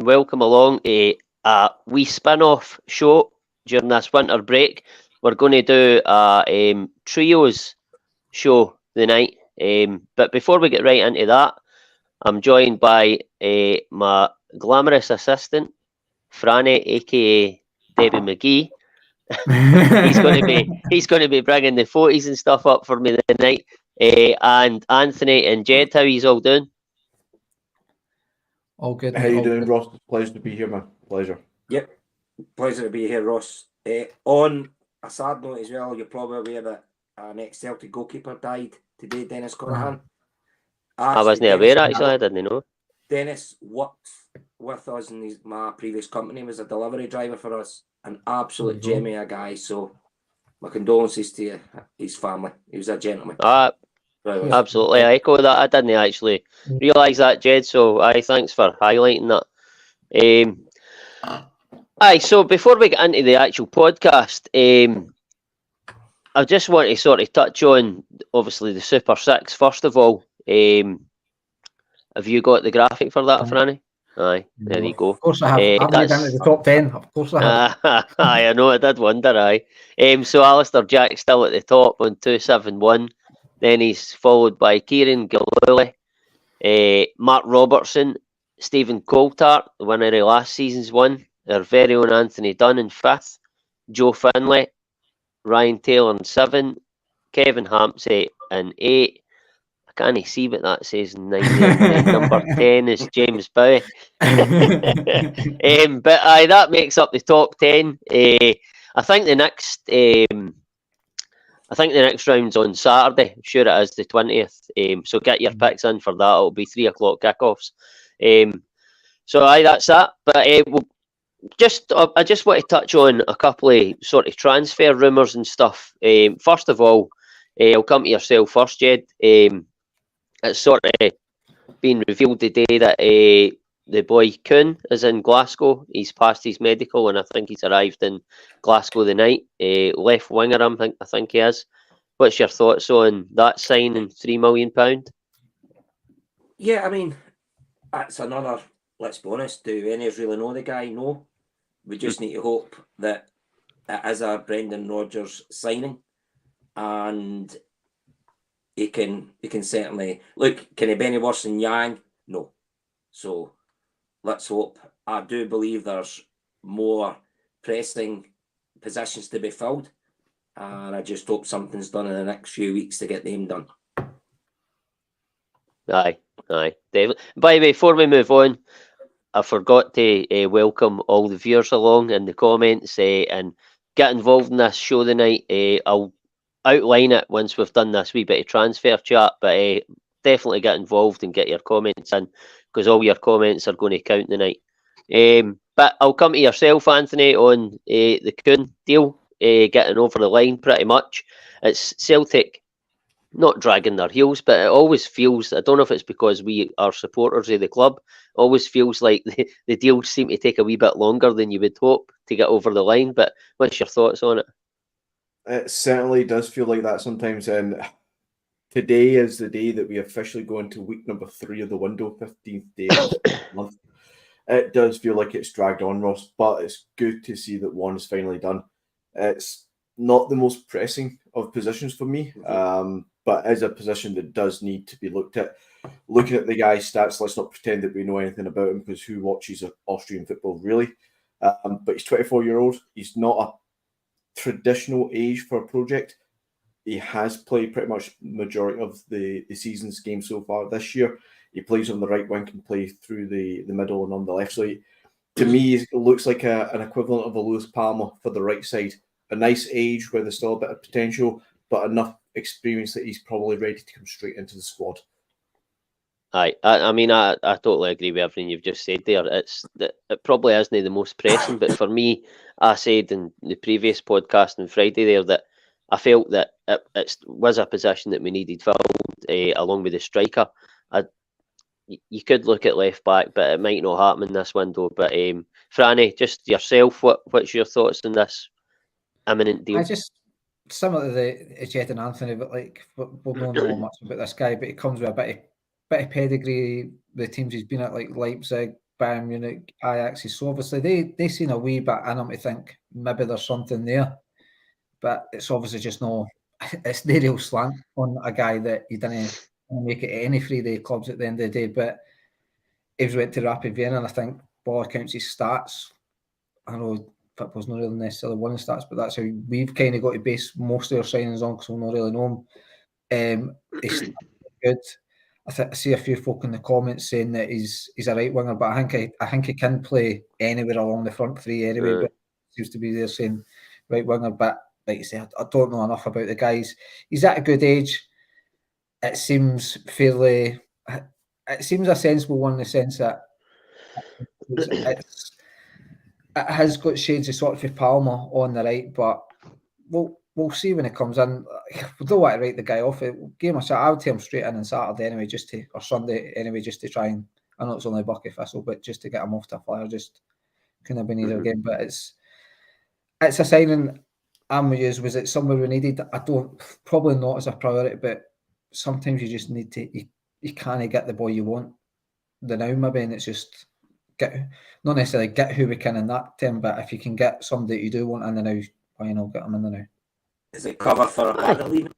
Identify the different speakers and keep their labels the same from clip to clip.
Speaker 1: and welcome along to a wee spin-off show during this winter break. We're going to do a trios show tonight. But before we get right into that, I'm joined by my glamorous assistant, Franny, aka Debbie McGee. he's going to be bringing the 40s and stuff up for me tonight. And Anthony and Jed, how he's all doing?
Speaker 2: All good.
Speaker 3: How you doing, Ross? Pleasure to be here, man. Pleasure.
Speaker 4: Yep, pleasure to be here, Ross. On a sad note as well, you're probably aware that an ex-Celtic goalkeeper died today, Dennis Conahan.
Speaker 1: I wasn't aware, actually. I didn't know.
Speaker 4: Dennis worked with us in my previous company, was a delivery driver for us. An absolute gem of a guy. So my condolences to his family. He was a gentleman.
Speaker 1: Absolutely, I echo that. I didn't actually realise that, Jed. So, thanks for highlighting that. So before we get into the actual podcast, I just want to sort of touch on, obviously, the Super Six. First of all, have you got the graphic for that, Franny? Aye, there you go.
Speaker 2: Of course I have. I've made into the top 10. Of course I have.
Speaker 1: I know, I did wonder, so Alistair Jack's still at the top on 271. Then he's followed by Kieran Gillooly, Mark Robertson, Stephen Coulthard, the winner of last season's one, our very own Anthony Dunn in 5th, Joe Finlay, Ryan Taylor in 7th, Kevin Hampsey in 8th. I can't see what that says in 9. Number 10 is James Bowie. But that makes up the top 10. I think the next round's on Saturday. I'm sure it is the 20th. So get your picks in for that. It'll be 3 o'clock kickoffs. So that's that. But I just want to touch on a couple of sort of transfer rumours and stuff. First of all, I'll come to yourself first, Jed. It's sort of been revealed today that the boy Kuhn is in Glasgow. He's passed his medical, and I think he's arrived in Glasgow the night. Left winger, I think he is. What's your thoughts on that signing, £3 million?
Speaker 4: Yeah, I mean, that's another. Let's be honest. Do any of us really know the guy? No. We just need to hope that it is a Brendan Rodgers signing, and he can certainly look. Can he be any worse than Yang? No. So let's hope. I do believe there's more pressing positions to be filled, and I just hope something's done in the next few weeks to get them done.
Speaker 1: Aye, David. By the way, before we move on, I forgot to welcome all the viewers along in the comments and get involved in this show tonight. I'll outline it once we've done this wee bit of transfer chat, but definitely get involved and get your comments in, because all your comments are going to count tonight. But I'll come to yourself, Anthony, on the Kuhn deal, getting over the line pretty much. It's Celtic not dragging their heels, but it always feels, I don't know if it's because we are supporters of the club, always feels like the deals seem to take a wee bit longer than you would hope to get over the line. But what's your thoughts on it?
Speaker 3: It certainly does feel like that sometimes, and today is the day that we officially go into week number 3 of the window, 15th day of the month. It does feel like it's dragged on, Ross, but it's good to see that one is finally done. It's not the most pressing of positions for me, but is a position that does need to be looked at. Looking at the guy's stats, let's not pretend that we know anything about him, because who watches Austrian football, really? But he's 24-year-old. He's not a traditional age for a project. He has played pretty much the majority of the season's games so far this year. He plays on the right wing, can play through the middle and on the left. So to me, it looks like an equivalent of a Lewis Palmer for the right side. A nice age where there's still a bit of potential, but enough experience that he's probably ready to come straight into the squad.
Speaker 1: Aye, I mean, I totally agree with everything you've just said there. It probably isn't the most pressing, but for me, I said in the previous podcast on Friday there that I felt that it was a position that we needed filled along with the striker. You could look at left back, but it might not happen in this window. But Franny, just yourself, what's your thoughts on this imminent deal?
Speaker 2: I just, similar to the Jed and Anthony, but like we don't know much about this guy, but he comes with a bit of pedigree. The teams he's been at, like Leipzig, Bayern Munich, Ajax. So obviously they seen a wee bit in him to think maybe there's something there, but it's obviously just no. It's the real slant on a guy that he didn't make it to any 3-day clubs at the end of the day. But he went to Rapid Vienna, and I think by all accounts his stats. I know football's not really necessarily one of the stats, but that's how we've kind of got to base most of our signings on because we'll not really know him. He's good. I see a few folk in the comments saying that he's a right winger, but I think he can play anywhere along the front three anyway. But seems to be there saying right winger. But like you say, I don't know enough about the guys. He's at a good age. It seems fairly. It seems a sensible one in the sense that it has got shades of sort of Palmer on the right, but we'll see when it comes in. We don't want to write the guy off. Game of I would take him straight in on Saturday anyway, or Sunday anyway, just to try and. I know it's only a bucket thistle, but just to get him off to a flyer, just couldn't have been either game. But it's a signing. I'm with you. Was it somewhere we needed? I don't. Probably not as a priority, but sometimes you just need to. You can't get the boy you want the now maybe, and it's just not necessarily get who we can in that term, but if you can get somebody you do want in the now, why not get them in the now?
Speaker 4: Is it cover for a battle?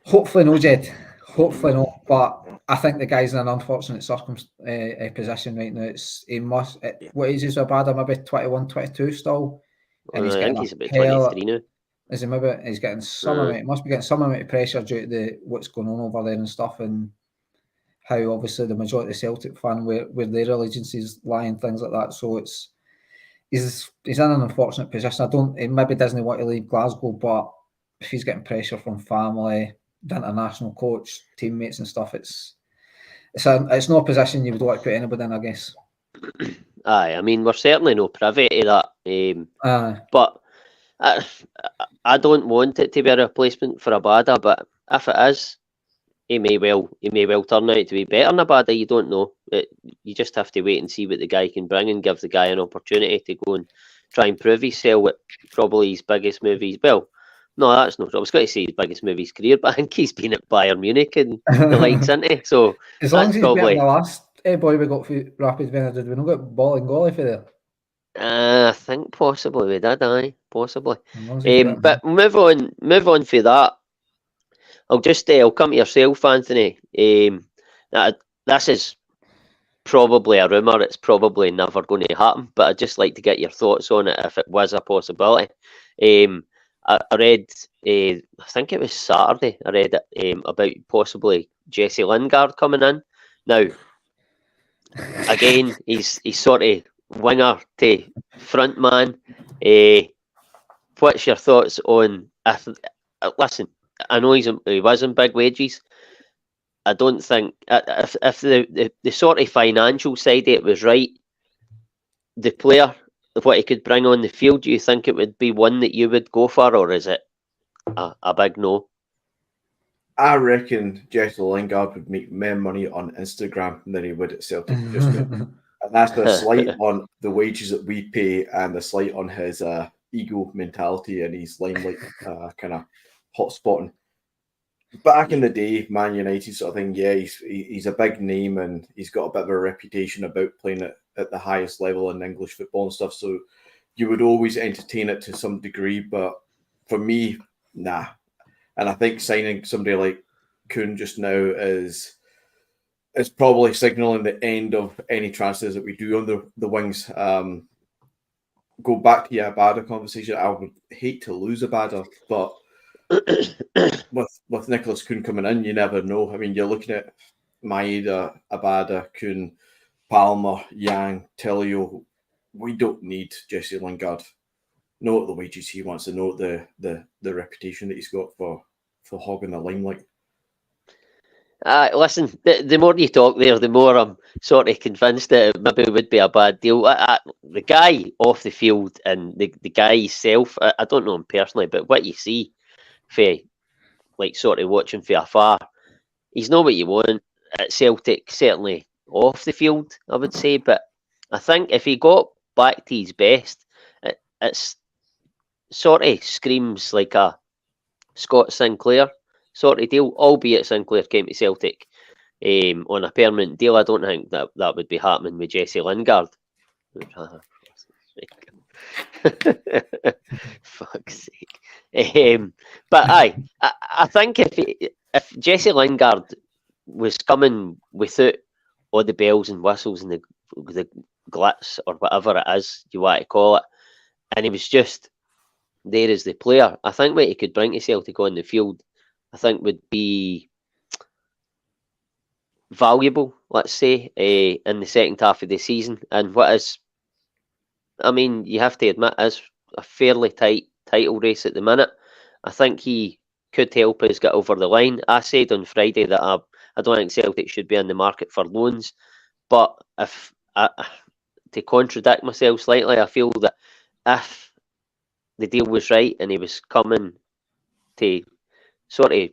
Speaker 2: Hopefully no, Jed. Hopefully not. But I think the guy's in an unfortunate position right now. He must. What age is Abada? Maybe 21, 22 still.
Speaker 1: And I think he's about 23 now.
Speaker 2: Is he maybe? He's getting some amount. He must be getting some amount of pressure due to what's going on over there and stuff, and how obviously the majority of Celtic fan where their allegiances lie and things like that. So he's in an unfortunate position. He maybe doesn't want to leave Glasgow, but if he's getting pressure from family, the international coach, teammates and stuff, it's not a position you would like to put anybody in, I guess.
Speaker 1: Aye, I mean we're certainly no privy to that. But I don't want it to be a replacement for Abada, but if it is, he may well turn out to be better than Abada. You don't know. You just have to wait and see what the guy can bring and give the guy an opportunity to go and try and prove himself at probably his biggest movies. Well, no, that's not. I was going to say his biggest movie his career, but I think he's been at Bayern Munich and the likes, isn't he? So
Speaker 2: as long as he's better than the last boy we got for Rapid Vienna, did we not get ball and goalie for there?
Speaker 1: I think possibly we did. Aye, possibly. But move on for that. I'll come to yourself, Anthony. This is probably a rumour. It's probably never going to happen, but I'd just like to get your thoughts on it if it was a possibility. I read, I think it was Saturday, I read about possibly Jesse Lingard coming in. Now, again, he's sort of winger to front man. What's your thoughts on? Listen, I know he was on big wages. I don't think if the sort of financial side of it was right, the player, what he could bring on the field, do you think it would be one that you would go for, or is it a big no?
Speaker 3: I reckon Jesse Lingard would make more money on Instagram than he would at Celtic just now. And that's the slight on the wages that we pay and the slight on his ego mentality and his limelight kind of hot spotting. Back in the day, Man United sort of thing, yeah, he's a big name and he's got a bit of a reputation about playing at the highest level in English football and stuff. So you would always entertain it to some degree, but for me, nah. And I think signing somebody like Kuhn just now is probably signalling the end of any transfers that we do on the wings. Go back to your Abada conversation. I would hate to lose Abada, but with Nicholas Kuhn coming in, you never know. I mean, you're looking at Maeda, Abada, Kuhn, Palmer, Yang, Telio. We don't need Jesse Lingard. Know the wages he wants to know, the reputation that he's got for hogging the limelight.
Speaker 1: Listen, the more you talk there, the more I'm sort of convinced that it maybe would be a bad deal. The guy off the field and the guy himself, I don't know him personally, but what you see for like sort of watching from afar, he's not what you want at Celtic, certainly off the field, I would say. But I think if he got back to his best, it's sort of screams like a Scott Sinclair sort of deal, albeit Sinclair came to Celtic on a permanent deal. I don't think that would be happening with Jesse Lingard. Fuck's sake. But I think if Jesse Lingard was coming without all the bells and whistles and the glitz or whatever it is you want to call it, and he was just there as the player, I think what he could bring to Celtic on the field, I think would be valuable, let's say, in the second half of the season. And what is, I mean, you have to admit, is a fairly tight title race at the minute. I think he could help us get over the line. I said on Friday that I don't think Celtic should be in the market for loans, but if to contradict myself slightly, I feel that if the deal was right and he was coming to sort of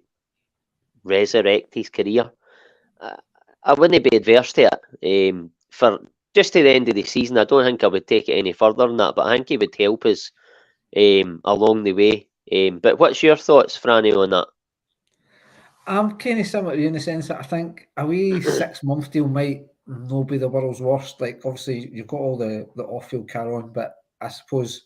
Speaker 1: resurrect his career, I wouldn't be adverse to it. For just to the end of the season, I don't think I would take it any further than that, but I think he would help us along the way. But what's your thoughts, Franny, on that?
Speaker 2: I'm kind of similar to you in the sense that I think a wee 6-month deal might not be the world's worst. Like, obviously, you've got all the off-field carry on, but I suppose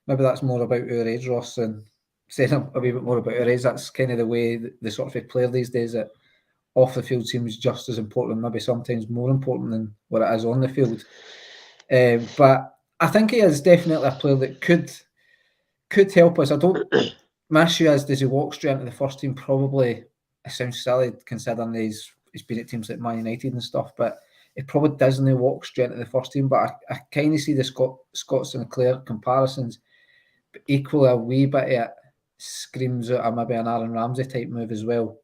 Speaker 2: maybe that's more about our age, Ross, and saying a wee bit more about our age. That's kind of the way the sort of player these days, that off the field seems just as important, maybe sometimes more important than what it is on the field. But I think he is definitely a player that could help us. I don't. My issue is, does he walk straight into the first team? Probably. It sounds silly considering he's been at teams like Man United and stuff, but it probably doesn't walk straight into the first team. But I kind of see the Scott Sinclair comparisons, but equally a wee bit of it screams out maybe an Aaron Ramsey type move as well.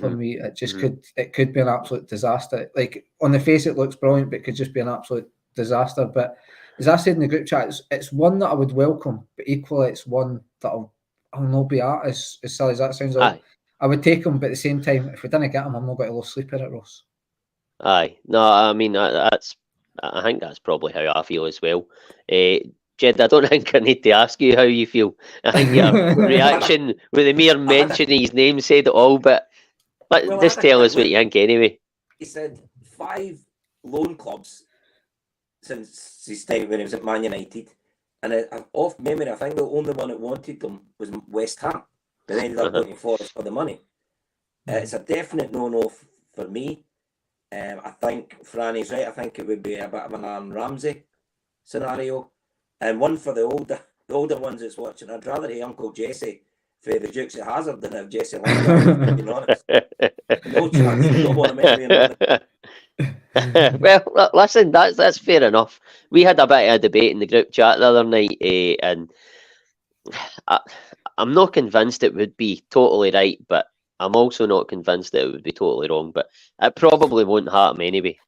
Speaker 2: For me, it just could be an absolute disaster. Like, on the face, it looks brilliant, but it could just be an absolute disaster. But as I said in the group chat, it's one that I would welcome, but equally it's one that I'll not be at, as silly as that sounds. I would take him, but at the same time, if we didn't get him, I'm not going to lose sleep at it, Ross.
Speaker 1: Aye, no, I mean, I think that's probably how I feel as well. Jed, I don't think I need to ask you how you feel. I think your reaction with the mere mention of his name said it all, but just tell us what you think anyway.
Speaker 4: He said 5 loan clubs since his time when he was at Man United, and off memory, I think the only one that wanted them was West Ham, but they ended up going to Forest for the money. It's a definite no-no for me. I think Franny's right. I think it would be a bit of an Aaron Ramsey scenario, and one for the older ones that's watching. I'd rather have Uncle Jesse for the Dukes of Hazzard than have Jesse Lingard, to be honest. No chance. I don't want to make me
Speaker 1: Well, listen, that's fair enough. We had a bit of a debate in the group chat the other night, and I'm not convinced it would be totally right, but I'm also not convinced that it would be totally wrong. But it probably won't happen anyway.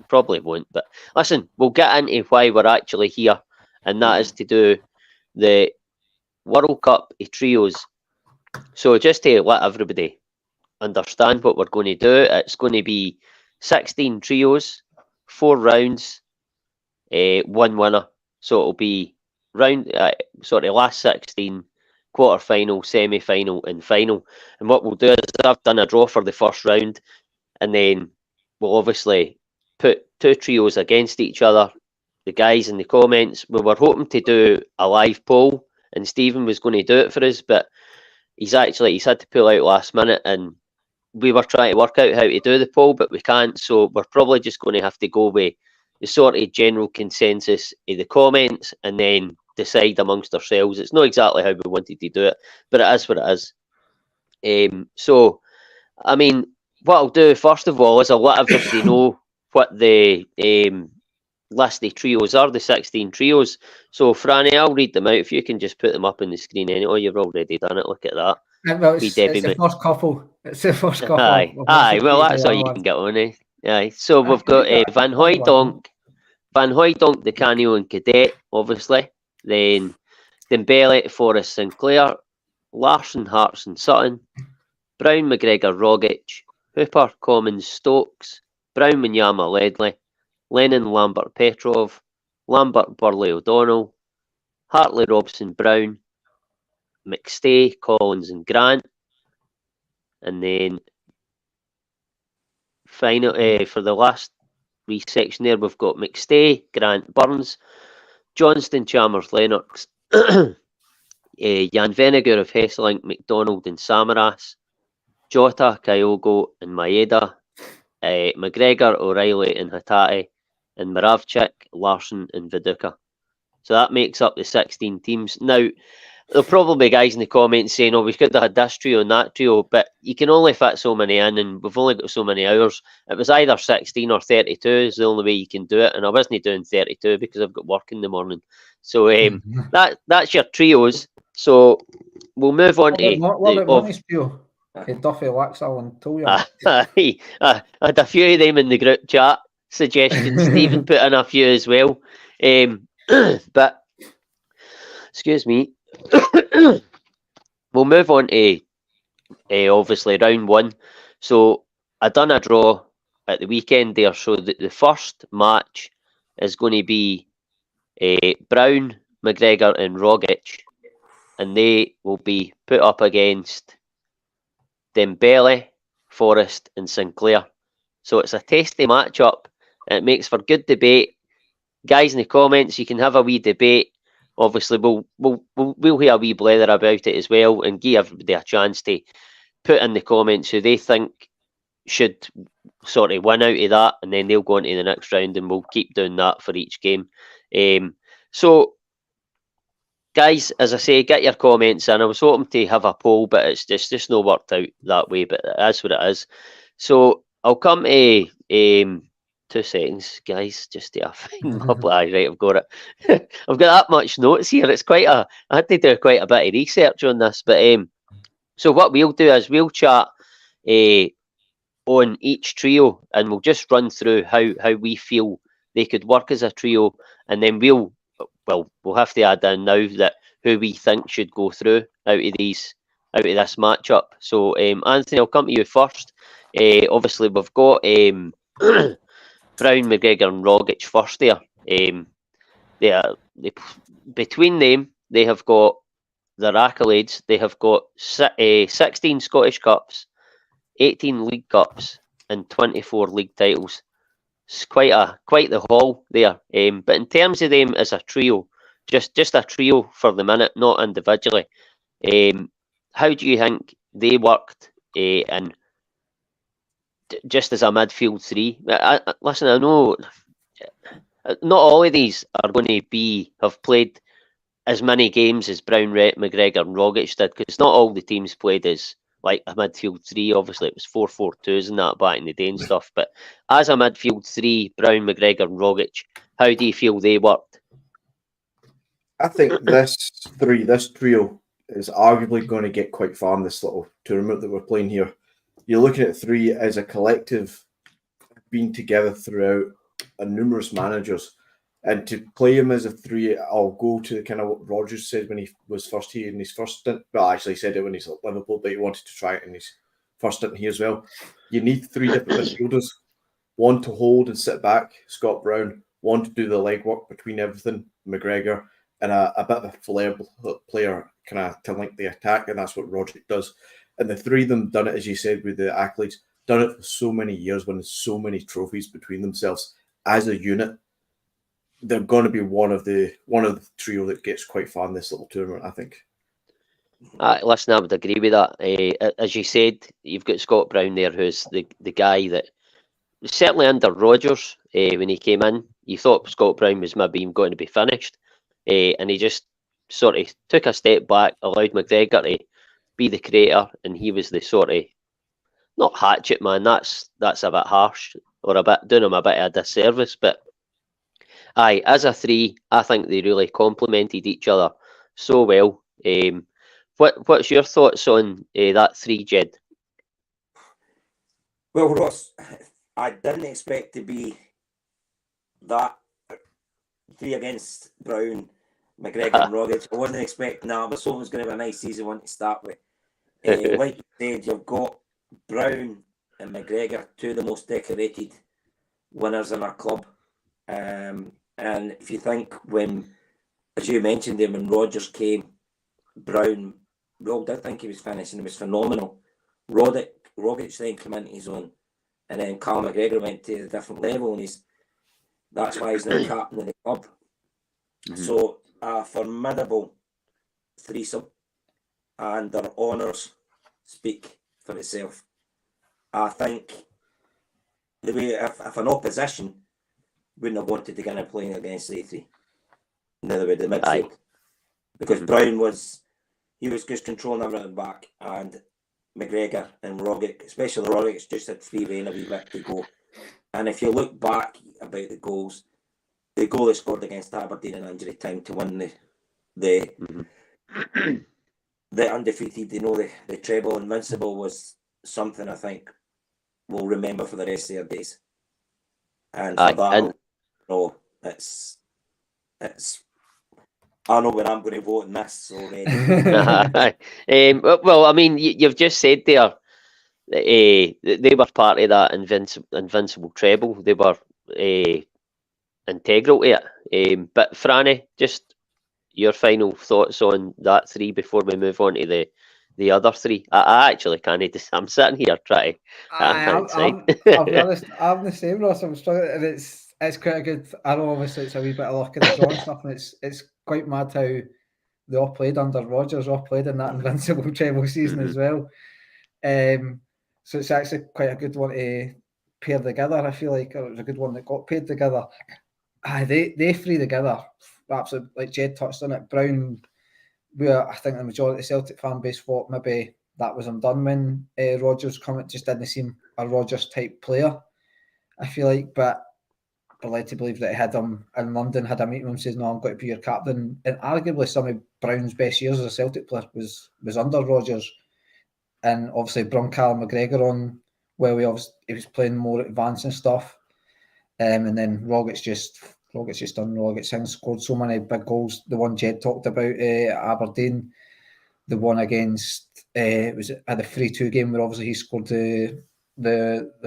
Speaker 1: Probably won't. But listen, we'll get into why we're actually here, and that is to do the World Cup of Trios. So just to let everybody understand what we're going to do, it's going to be 16 trios, 4 rounds, 1 winner. So it'll be last 16, quarterfinal, semi-final and final. And what we'll do is I've done a draw for the first round, and then we'll obviously put 2 trios against each other. The guys in the comments, we were hoping to do a live poll, and Stephen was going to do it for us, but he's had to pull out last minute, and we were trying to work out how to do the poll, but we can't, so we're probably just going to have to go with the sort of general consensus of the comments and then decide amongst ourselves. It's not exactly how we wanted to do it, but it is what it is. So, I mean, what I'll do first of all is I'll let everybody know what the list of trios are, the 16 trios. So, Franny, I'll read them out. If you can just put them up on the screen anyway. You've already done it. Look at that.
Speaker 2: Well, it's the first couple. It's the first couple.
Speaker 1: Aye. Well, that's all you can get on, eh? Aye. So we've got Van Hooijdonk, De Canio and Cadet, obviously. Then Dembele, Forrest, Sinclair, Larson, Hartson, and Sutton, Brown, McGregor, Rogic, Hooper, Commons, Stokes, Brown, Wanyama, Ledley, Lennon, Lambert, Petrov, Lambert, Burley, O'Donnell, Hartley, Robson, Brown, McStay, Collins and Grant, and then final for the last wee section there, we've got McStay, Grant, Burns, Johnston, Chalmers, Lennox, Jan Venegar of Hesselink, McDonald and Samaras, Jota, Kyogo and Maeda, McGregor, O'Reilly and Hatate, and Moravchik, Larson and Viduka. So that makes up the 16 teams. Now, there'll probably be guys in the comments saying, oh, we could have had this trio and that trio, but you can only fit so many in, and we've only got so many hours. It was either 16 or 32 is the only way you can do it, and I wasn't doing 32 because I've got work in the morning. So that's your trios. So we'll move on to...
Speaker 2: What about Monty's trio? Duffy, Laxall and Toya.
Speaker 1: I had a few of them in the group chat suggestions. Stephen put in a few as well. But, excuse me, we'll move on to obviously round one. So I done a draw at the weekend there. So the first match is going to be Brown, McGregor and Rogic. And they will be put up against Dembele, Forrest and Sinclair. So it's a tasty matchup. It makes for good debate. Guys in the comments, you can have a wee debate. Obviously, we'll hear a wee blather about it as well, and give everybody a chance to put in the comments who they think should sort of win out of that, and then they'll go on to the next round, and we'll keep doing that for each game. So, guys, as I say, get your comments in. I was hoping to have a poll, but it's just not worked out that way. But that's what it is. So I'll come to 2 seconds, guys, just to find my right, I've got it. I've got that much notes here. It's I had to do quite a bit of research on this. But so what we'll do is we'll chat on each trio, and we'll just run through how we feel they could work as a trio, and then we'll have to add in now that who we think should go through out of this matchup. So Anthony, I'll come to you first. Obviously, we've got Brown, McGregor and Rogic first there. Between them, they have got their accolades. They have got 16 Scottish Cups, 18 League Cups and 24 league titles. It's quite the haul there. But in terms of them as a trio, just a trio for the minute, not individually, how do you think they worked and just as a midfield three? Listen, I know not all of these are going to have played as many games as Brown, McGregor and Rogic did, because not all the teams played as like a midfield three. Obviously, it was 4-4-2s and that back in the day and stuff. But as a midfield three, Brown, McGregor and Rogic, how do you feel they worked?
Speaker 3: I think this trio is arguably going to get quite far in this little tournament that we're playing here. You're looking at three as a collective being together throughout numerous managers. And to play him as a three, I'll go to kind of what Rodgers said when he was first here in his first stint. Well, actually, he said it when he's at Liverpool, but he wanted to try it in his first stint here as well. You need three different midfielders. One to hold and sit back, Scott Brown. One to do the legwork between everything, McGregor. And a bit of a flair player kind of to link the attack, and that's what Rodgers does. And the three of them done it, as you said, with the accolades, done it for so many years, winning so many trophies between themselves as a unit. They're going to be one of the trio that gets quite far in this little tournament, I think.
Speaker 1: Listen, I would agree with that. As you said, you've got Scott Brown there, who's the guy that certainly under Rodgers when he came in, you thought Scott Brown was maybe going to be finished, and he just sort of took a step back, allowed McGregor to be the creator, and he was the sort of not hatchet man. That's a bit harsh, or a bit doing him a bit of a disservice, but. Aye, as a three, I think they really complemented each other so well. What's your thoughts on that three, Jed?
Speaker 4: Well, Ross, I didn't expect to be that three against Brown, McGregor and Rogic. I wasn't expecting that. I was hoping it was going to be a nice season one to start with. Like you said, you've got Brown and McGregor, two of the most decorated winners in our club. And if you think when, as you mentioned there, when Rodgers came, Brown, we all did think he was finishing. He was phenomenal. Rogic then came into his own. and then Carl McGregor went to a different level, and that's why he's now captain of the club. So a formidable threesome, and their honours speak for itself. I think the way if an opposition wouldn't have wanted to get in playing against the three, neither would the midfield, because Brown was just controlling everything back, and McGregor and Rogic, especially Rogic, just had free rein a wee bit to go. And if you look back about the goals, the goal they scored against Aberdeen in injury time to win the undefeated, the treble invincible, was something I think we'll remember for the rest of their days. And for that, it's I know when I'm going to vote on this already.
Speaker 1: Well, I mean, you've just said there that they were part of that invincible treble. They were integral to it. But Franny, just your final thoughts on that three before we move on to the other three. I actually can't. I'm sitting here trying.
Speaker 2: I'll be honest. I'm the same, Ross. I'm struggling, and it's quite a good. I know obviously it's a wee bit of luck in the draw and stuff, and it's quite mad how they all played under Rodgers, all played in that invincible treble season as well. So it's actually quite a good one to pair together. I feel like it was a good one that got paired together. They three together, absolutely, like Jed touched on it. Brown, I think the majority of the Celtic fan base thought maybe that was undone when Rodgers come. It just didn't seem a Rodgers type player, I feel like. But we're led to believe that he had him in London, had a meeting with him, says, "No, I'm going to be your captain." And arguably some of Brown's best years as a Celtic player was under Rodgers. And obviously brought Callum McGregor on where he was playing more advanced and stuff. And then Rogic's just done Rogic things, scored so many big goals. The one Jed talked about at Aberdeen, the one against had a 3-2 game where obviously he scored the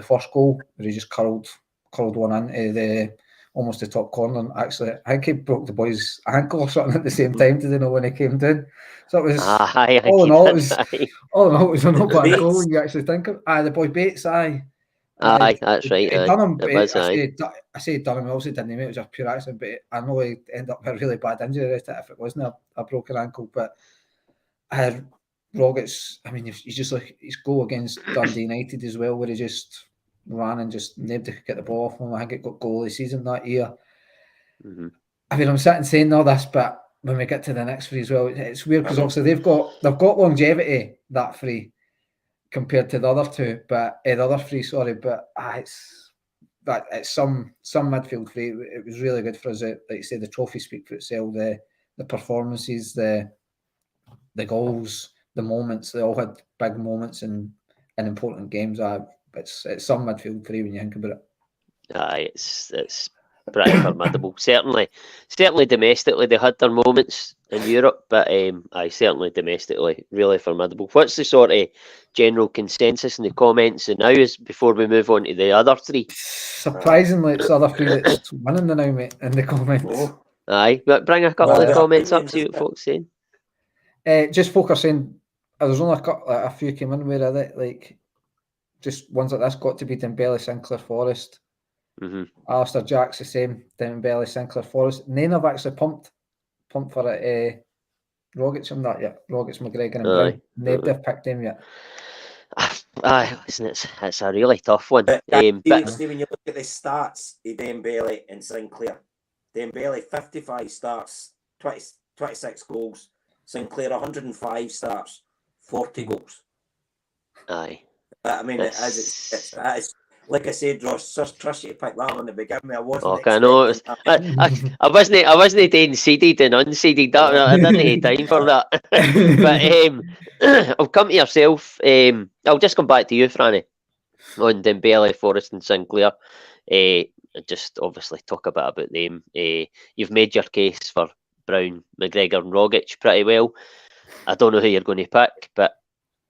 Speaker 2: first goal where he just curled one into almost the top corner. And actually, I think he broke the boy's ankle or something at the same time. Did they know when he came down? So it was all in all, it was a not bad goal when you actually think of. The boy Bates,
Speaker 1: Aye, that's right.
Speaker 2: Dunham,
Speaker 1: I
Speaker 2: say Dunham, obviously didn't name it was a pure accident, but I know he ended up with a really bad injury if it wasn't a broken ankle. But Rogic's, I mean, he's just like his goal against Dundee United as well, where he just ran and just nobody could get the ball off him. I think it got goal of the season that year. I mean, I'm sitting saying all this, but when we get to the next three as well, it's weird because obviously they've got longevity, that three, compared to the other two, but the other three, sorry, but it's some midfield three. It was really good for us. Like you say, the trophy speak for itself. The performances, the goals, the moments. They all had big moments in important games. It's some midfield three when you think about it.
Speaker 1: Aye, it's pretty formidable. Certainly domestically they had their moments in Europe, but certainly domestically really formidable. What's the sort of general consensus in the comments and now is before we move on to the other three?
Speaker 2: Surprisingly, it's the other three that's winning the now, mate, in the comments.
Speaker 1: Aye, but bring a couple of comments up, see what folks saying.
Speaker 2: Just folk are saying there's only a few came in where like just ones like this got to be Dembele, Sinclair, Forrest. Alistair Jack's the same. Dembele, Sinclair, Forrest. None have actually pumped for it. Rogic on that yet. Rogic, McGregor, and Brown. Nobody have picked him yet.
Speaker 1: Listen, it's a really tough one.
Speaker 4: But when you look at the stats of Dembele and Sinclair, Dembele 55 starts, 26 goals. Sinclair 105 starts, 40 goals.
Speaker 1: Aye.
Speaker 4: I mean, it's like I said, Ross, just trust you to pick that one to begin with. I wasn't.
Speaker 1: I know. I wasn't doing seeded and unseeded. I didn't have time for that. But I'll come to yourself. I'll just come back to you, Franny, on Dembele, Forrest, and Sinclair. Just obviously talk a bit about them. You've made your case for Brown, McGregor, and Rogic pretty well. I don't know who you're going to pick, but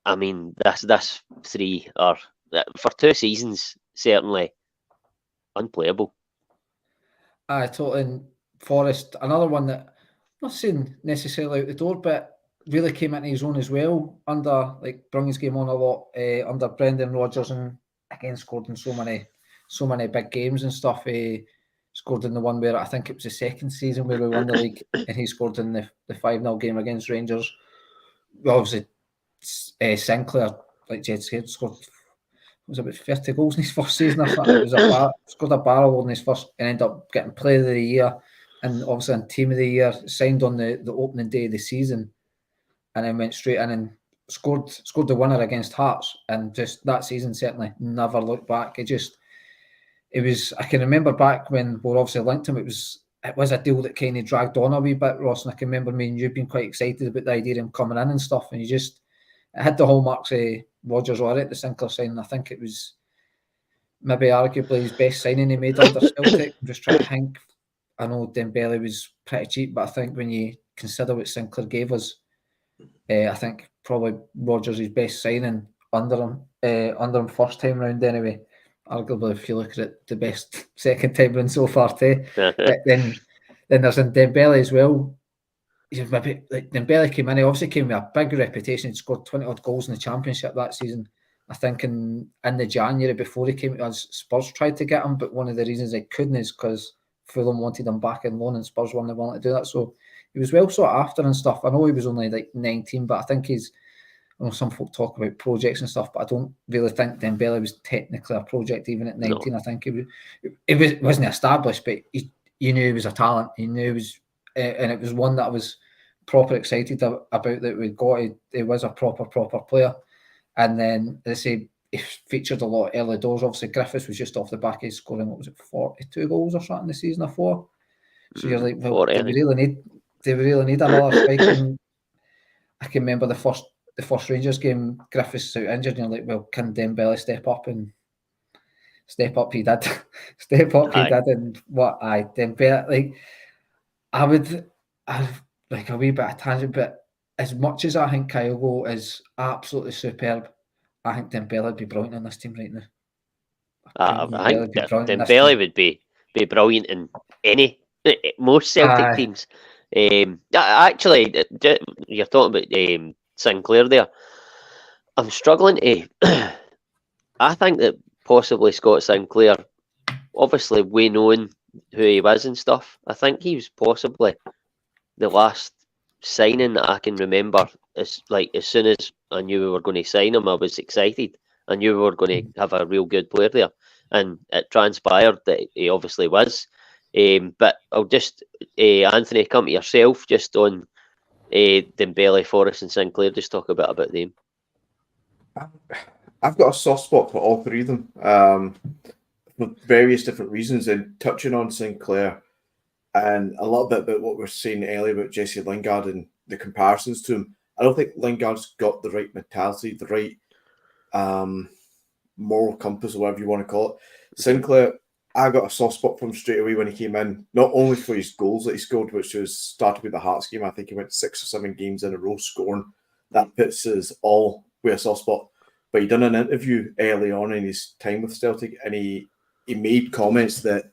Speaker 1: I mean, this three are for 2 seasons certainly unplayable.
Speaker 2: Totally. Forrest, another one that I'm not saying necessarily out the door, but really came into his own as well under, like, brung his game on a lot under Brendan Rodgers, and again scored in so many big games and stuff. He scored in the one where I think it was the second season where we won the league, and he scored in the 5-0 game against Rangers. Well, obviously, Sinclair, like Jed said, scored was about 30 goals in his first season or something. It was scored a barrel in his first and ended up getting Player of the Year and obviously in Team of the Year, signed on the opening day of the season, and then went straight in and scored the winner against Hearts, and just that season certainly never looked back. It was I can remember back when we were obviously linked him, it was a deal that kind of dragged on a wee bit, Ross, and I can remember me and you being quite excited about the idea of him coming in and stuff, and it had the hallmarks of Rodgers or at the Sinclair signing. I think it was maybe arguably his best signing he made under Celtic. I'm just trying to think. I know Dembele was pretty cheap, but I think when you consider what Sinclair gave us, I think probably Rodgers' his best signing under him first time round anyway. Arguably, if you look at it, the best second time round so far too. But then there's Dembele as well. Maybe like Dembele came in, he obviously came with a big reputation. He scored 20 odd goals in the Championship that season. I think in the January before he came to us, Spurs tried to get him, but one of the reasons they couldn't is because Fulham wanted him back in loan and Spurs weren't willing to do that. So he was well sought after and stuff. I know he was only like 19, but I think I know some folk talk about projects and stuff, but I don't really think Dembele was technically a project even at 19. No. I think it wasn't established, but you knew he was a talent. You knew he was, and it was one that I was proper excited about that we got. He was a proper player. And then, as I say, he featured a lot early doors. Obviously, Griffiths was just off the back of scoring, 42 goals or something this season of 4. So you're like, well, do we really need another striker? I can remember the first Rangers game, Griffiths out injured, and you're like, well, can Dembele step up? And step up he did. He did. And Dembele, like, I've like a wee bit of tangent, but as much as I think Kyogo is absolutely superb, I think Dembele would be brilliant in this team right now.
Speaker 1: I think Dembele would be brilliant in most Celtic teams. Actually, you're talking about Sinclair there. I'm struggling to. I think that possibly Scott Sinclair, obviously we knowing who he was and stuff, I think he was possibly the last signing that I can remember. As soon as I knew we were going to sign him, I was excited. I knew we were going to have a real good player there, and it transpired that he obviously was. But I'll just Anthony, come to yourself just on Dembele, Forrest, and Sinclair. Just talk a bit about them.
Speaker 3: I've got a soft spot for all three of them for various different reasons. And touching on Sinclair and a little bit about what we were saying earlier about Jesse Lingard and the comparisons to him, I don't think Lingard's got the right mentality, the right moral compass, or whatever you want to call it. Sinclair, I got a soft spot for him straight away when he came in, not only for his goals that he scored, which started with the Hearts game. I think he went 6 or 7 games in a row scoring. That puts us all with a soft spot. But he done an interview early on in his time with Celtic, and he made comments that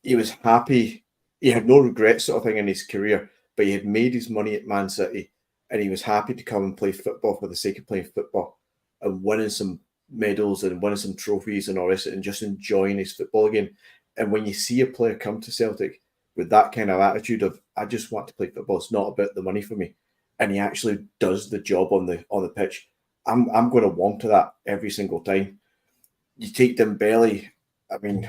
Speaker 3: he was happy. He had no regrets sort of thing in his career, but he had made his money at Man City, and he was happy to come and play football for the sake of playing football and winning some medals and winning some trophies and all this, and just enjoying his football again. And when you see a player come to Celtic with that kind of attitude of, I just want to play football, it's not about the money for me, and he actually does the job on the pitch, I'm going to warm to that every single time. You take Dembele, I mean,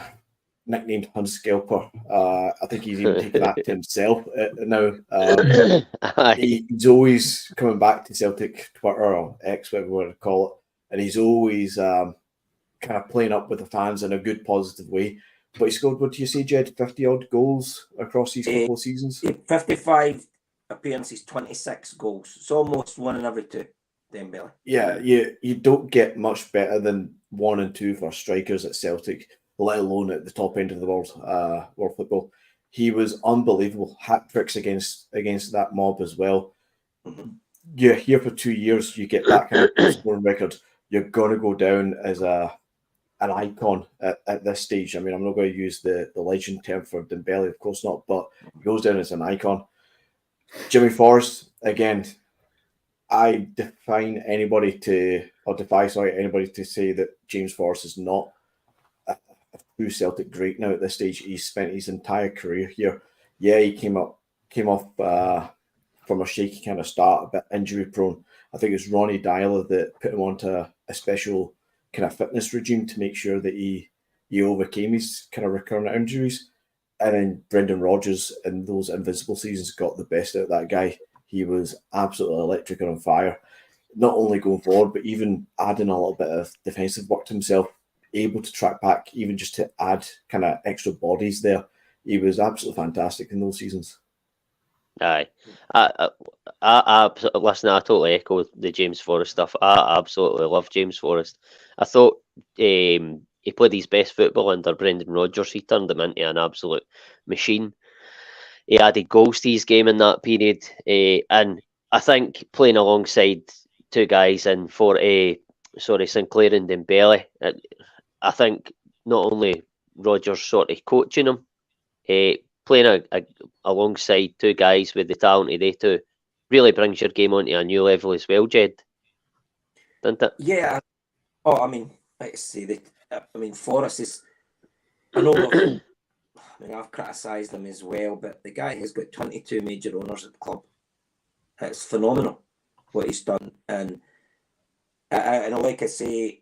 Speaker 3: nicknamed Hun Skelper. I think he's even taken that to himself now. He's always coming back to Celtic Twitter or X, whatever you want to call it, and he's always kind of playing up with the fans in a good, positive way. But he scored, what do you say, Jed, 50-odd goals across these couple of seasons?
Speaker 4: 55 appearances, 26 goals. It's almost 1 in every 2. Dembele.
Speaker 3: Yeah, you don't get much better than 1 and 2 for strikers at Celtic, let alone at the top end of the world football. He was unbelievable. Hat tricks against that mob as well. Mm-hmm. You're here for 2 years, you get that kind of scoring record. You're going to go down as an icon at this stage. I mean, I'm not going to use the legend term for Dembele, of course not, but he goes down as an icon. Jimmy Forrest, again, I define anybody to defy anybody to say that James Forrest is not a true Celtic great now at this stage. He's spent his entire career here. Yeah, he came off from a shaky kind of start, a bit injury prone. I think it was Ronnie Dyler that put him onto a special kind of fitness regime to make sure that he overcame his kind of recurrent injuries. And then Brendan Rodgers in those invincible seasons got the best out of that guy. He was absolutely electric and on fire, not only going forward, but even adding a little bit of defensive work to himself, able to track back, even just to add kind of extra bodies there. He was absolutely fantastic in those seasons.
Speaker 1: Aye. Listen, I totally echo the James Forrest stuff. I absolutely love James Forrest. I thought he played his best football under Brendan Rodgers. He turned him into an absolute machine. He added goals to his game in that period. And I think playing alongside two guys in Sinclair and Dembele, I think not only Rodgers sort of coaching him, playing alongside two guys with the talent of they two really brings your game onto a new level as well, Jed. Doesn't it?
Speaker 4: Yeah. Oh, I mean, like I say, Forrest is. I know. I've criticised him as well, but the guy has got 22 major owners at the club. It's phenomenal what he's done, and like I say,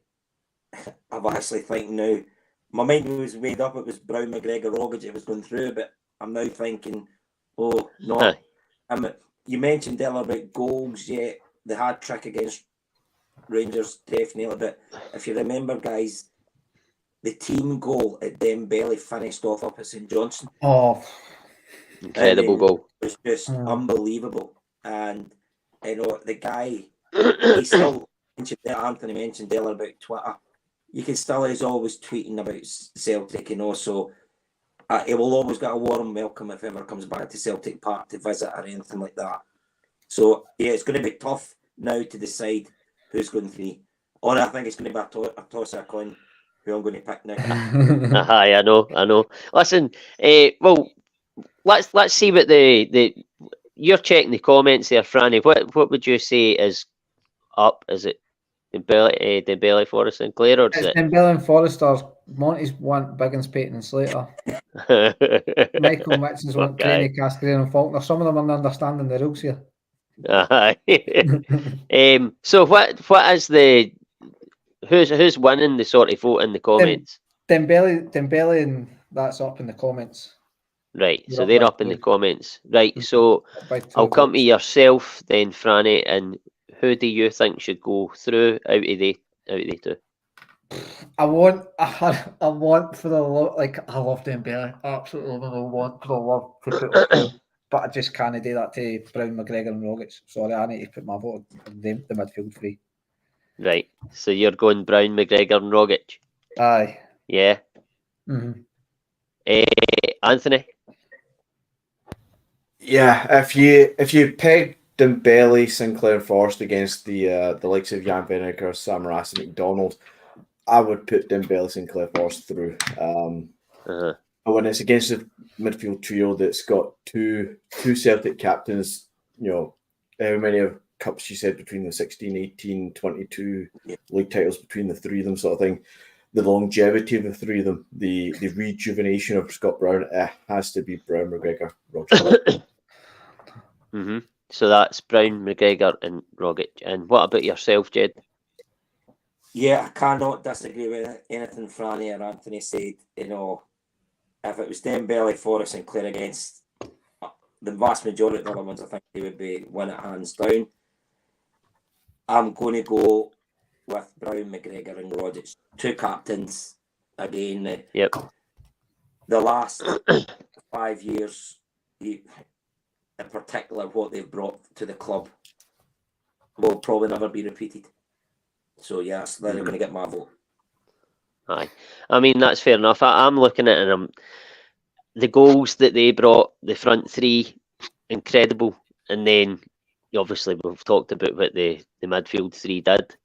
Speaker 4: I've actually think now. My mind was made up. It was Brown, McGregor, Rogic. It was going through, but I'm now thinking, oh no. You mentioned earlier about goals. Yeah, the hard trick against Rangers, definitely. But if you remember, guys, the team goal at Dembele finished off up at St Johnstone.
Speaker 2: Oh,
Speaker 1: incredible goal!
Speaker 4: It was just unbelievable. And the guy, he still mentioned that Anthony mentioned earlier about Twitter. You can still is always tweeting about Celtic, so he will always get a warm welcome if ever comes back to Celtic Park to visit or anything like that. So yeah, it's going to be tough now to decide who's going through. Or I think it's going to be a toss of a coin who I'm going to pick next.
Speaker 1: I know. Listen, well, let's see what the you're checking the comments there, Franny. What would you say is up? Is it Dembele, Forrest, Sinclair, or is it
Speaker 2: Dembele and Forrester? Monty's want Biggins, Payton, and Slater. Michael Mitchell's want Craney, Cascadine, and Faulkner. Some of them are not understanding the rules here.
Speaker 1: So what is the who's winning the sort of vote in the comments?
Speaker 2: Dembele, and that's up in the comments.
Speaker 1: Right, so they're up in the comments. Right, so I'll come to yourself then, Franny, and who do you think should go through out of the two?
Speaker 2: I want for the I love Dembele, absolutely want for the love to put him through, but I just can't do that to Brown, McGregor, and Rogic. Sorry, I need to put my vote on the midfield free.
Speaker 1: Right, so you're going Brown, McGregor, and Rogic.
Speaker 2: Aye.
Speaker 1: Yeah.
Speaker 2: Mm-hmm.
Speaker 1: Anthony.
Speaker 3: Yeah, if you peg Dembele, Sinclair, and Forrest against the likes of Jan Venneker, Sam Rass, and McDonald, I would put Dembele, Sinclair, Forrest through. But when it's against a midfield trio that's got two Celtic captains, how many of cups you said between the 16, 18, 22 league titles between the three of them, sort of thing. The longevity of the three of them, the rejuvenation of Scott Brown, has to be Brown, McGregor, Rogic.
Speaker 1: Mm-hmm. So that's Brown, McGregor, and Rogic. And what about yourself, Jed?
Speaker 4: Yeah, I cannot disagree with anything Franny or Anthony said. If it was Dembele, Forrest, and Sinclair against the vast majority of the other ones, I think they would be win it hands down. I'm going to go with Brown, McGregor, and Rogic. Two captains again.
Speaker 1: Yep.
Speaker 4: The last 5 years, in particular, what they've brought to the club will probably never be repeated. So yes, they're going to get my vote.
Speaker 1: Aye, I mean that's fair enough. I'm looking at them. The goals that they brought, the front three, incredible, and then obviously we've talked about what the midfield three did,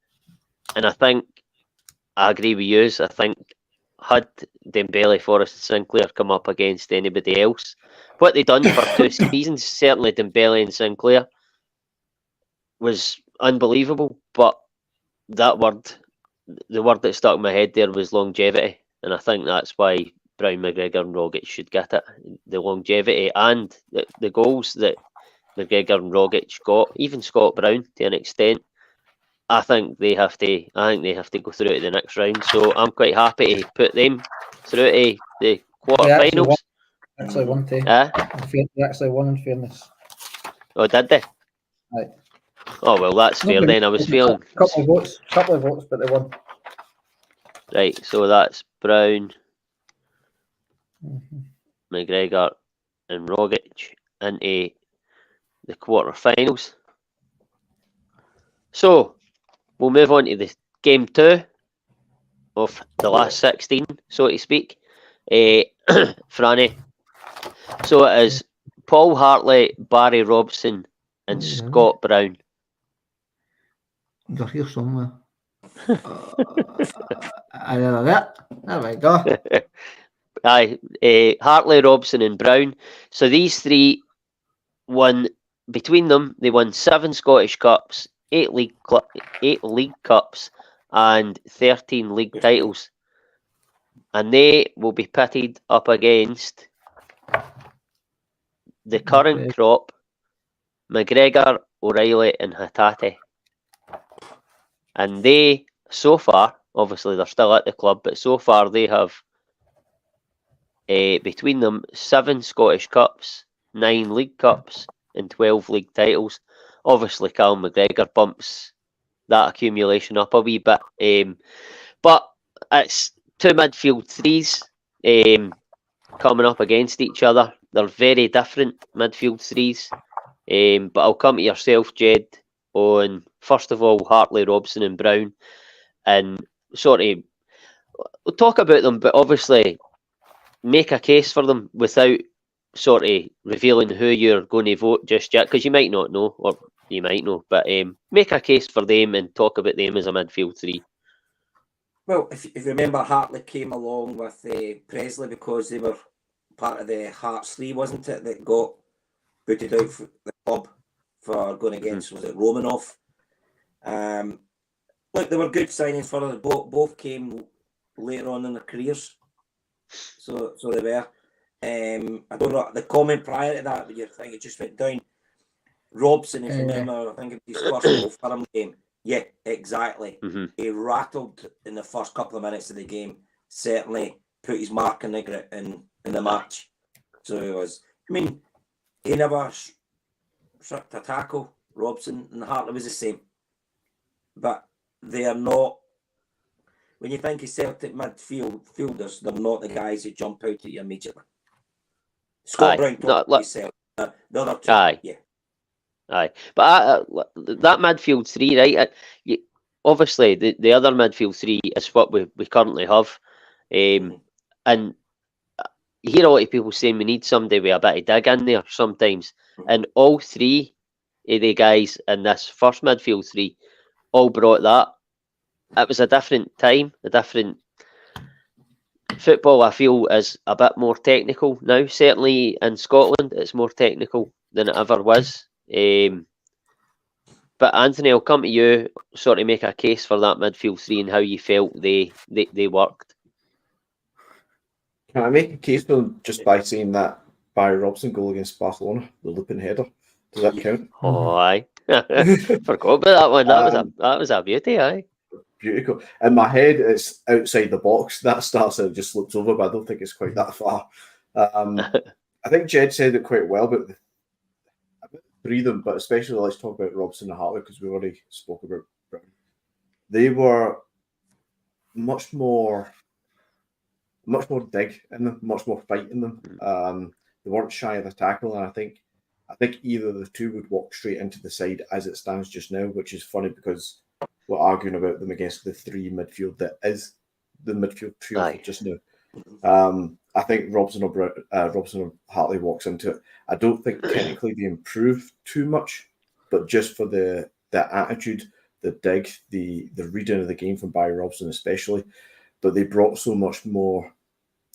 Speaker 1: and I think I agree with you. I think had Dembele, Forrest, and Sinclair come up against anybody else, what they done for 2 seasons, certainly Dembele and Sinclair, was unbelievable. But that word, the word that stuck in my head there was longevity, and I think that's why Brown, McGregor, and Rogic should get it. The longevity and the goals that McGregor and Rogic got, even Scott Brown to an extent. I think they have to go through to the next round. So I'm quite happy to put them through to the quarterfinals.
Speaker 2: Actually won,
Speaker 1: They
Speaker 2: actually won, in fairness.
Speaker 1: Oh, did they?
Speaker 2: Right.
Speaker 1: Oh well, that's fair then. I was feeling
Speaker 2: couple of votes, but they won.
Speaker 1: Right, so that's Brown, McGregor, and Rogic into the quarterfinals. So we'll move on to the game 2 of the last 16, so to speak. Franny. So it is Paul Hartley, Barry Robson, and Scott Brown.
Speaker 2: They're here somewhere. There we go.
Speaker 1: Hartley, Robson, and Brown. So these three won, between them, they won 7 Scottish Cups, 8 League Cups, and 13 league titles. And they will be pitted up against the current crop, McGregor, O'Reilly, and Hatate. And they, so far, obviously they're still at the club, but so far they have, between them, 7 Scottish Cups, 9 League Cups, and 12 league titles. Obviously, Callum McGregor bumps that accumulation up a wee bit. But it's 2 midfield threes coming up against each other. They're very different midfield threes. But I'll come to yourself, Jed, on, first of all, Hartley, Robson, and Brown. And sort of, we'll talk about them, but obviously make a case for them without sort of revealing who you're going to vote just yet, because you might not know, or you might know, but make a case for them and talk about them as a midfield three.
Speaker 4: Well, if you remember, Hartley came along with Presley because they were part of the Hearts 3, wasn't it, that got booted out for the club for going against, was it Romanov? Look, they were good signings for them. Both came later on in their careers. So they were. I don't know, the comment prior to that, you think it just went down. Robson, if you remember, I think it was his first Old Firm game. Yeah, exactly. He rattled in the first couple of minutes of the game. Certainly put his mark in the match. So it was, I mean, he never struck a tackle. Robson and Hartley was the same. But they are not, when you think of Celtic midfielders, they're not the guys who jump out at you immediately. Scott Brown talked about Celtic. The other two,
Speaker 1: Aye, but that midfield three, right? Obviously, the other midfield three is what we currently have, and you hear a lot of people saying we need somebody with a bit of dig in there sometimes, and all 3 of the guys in this first midfield three all brought that. It was a different time, a different football. I feel is a bit more technical now. Certainly in Scotland, it's more technical than it ever was. But Anthony, I'll come to you, sort of make a case for that midfield three and how you felt they worked.
Speaker 3: Can I make a case for them just by saying that Barry Robson goal against Barcelona, the looping header? Does that count?
Speaker 1: Oh, aye. Forgot about that one. That was a beauty, aye.
Speaker 3: Beautiful. In my head, it's outside the box. That starts and just looks over, but I don't think it's quite that far. I think Jed said it quite well, but about 3 of them, but especially let's talk about Robson and Hartley because we already spoke about Brown. They were much more dig in them, much more fight in them. They weren't shy of the tackle, and I think either of the 2 would walk straight into the side as it stands just now, which is funny because we're arguing about them against the 3 midfield that is the midfield trio just now. I think Robson or Hartley walks into it. I don't think technically they improve too much, but just for the attitude, the dig, the reading of the game from Barry Robson especially, but they brought so much more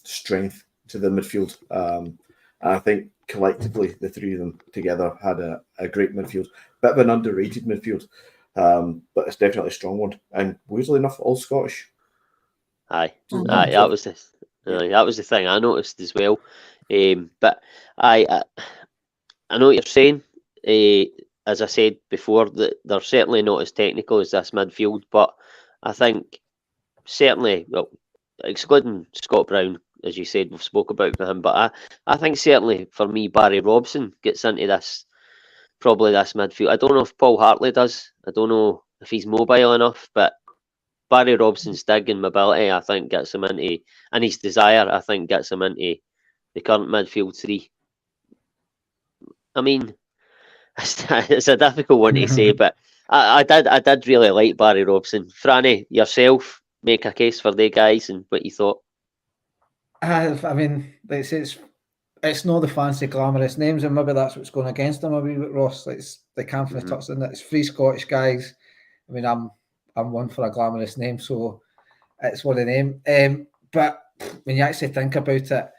Speaker 3: strength to the midfield. And I think collectively the 3 of them together had a great midfield, bit of an underrated midfield. But it's definitely a strong one. And weirdly enough, all Scottish.
Speaker 1: Aye,
Speaker 2: Mhm.
Speaker 1: aye, that was the thing I noticed as well. But I know what you're saying. As I said before, that they're certainly not as technical as this midfield, but I think certainly, well, excluding Scott Brown, as you said, we've spoke about him, but I think certainly for me, Barry Robson gets into this, probably this midfield. I don't know if Paul Hartley does. I don't know if he's mobile enough, but Barry Robson's dig and mobility, I think, gets him into, and his desire, I think, gets him into the current midfield three. I mean, it's a difficult one to say, but I did really like Barry Robson. Franny, yourself, make a case for the guys and what you thought.
Speaker 2: I mean, it's not the fancy glamorous names, and maybe that's what's going against them a wee bit, Ross. It's the Camphness touched on it. It's three Scottish guys. I mean, I'm one for a glamorous name, so it's one of them. But when you actually think about it,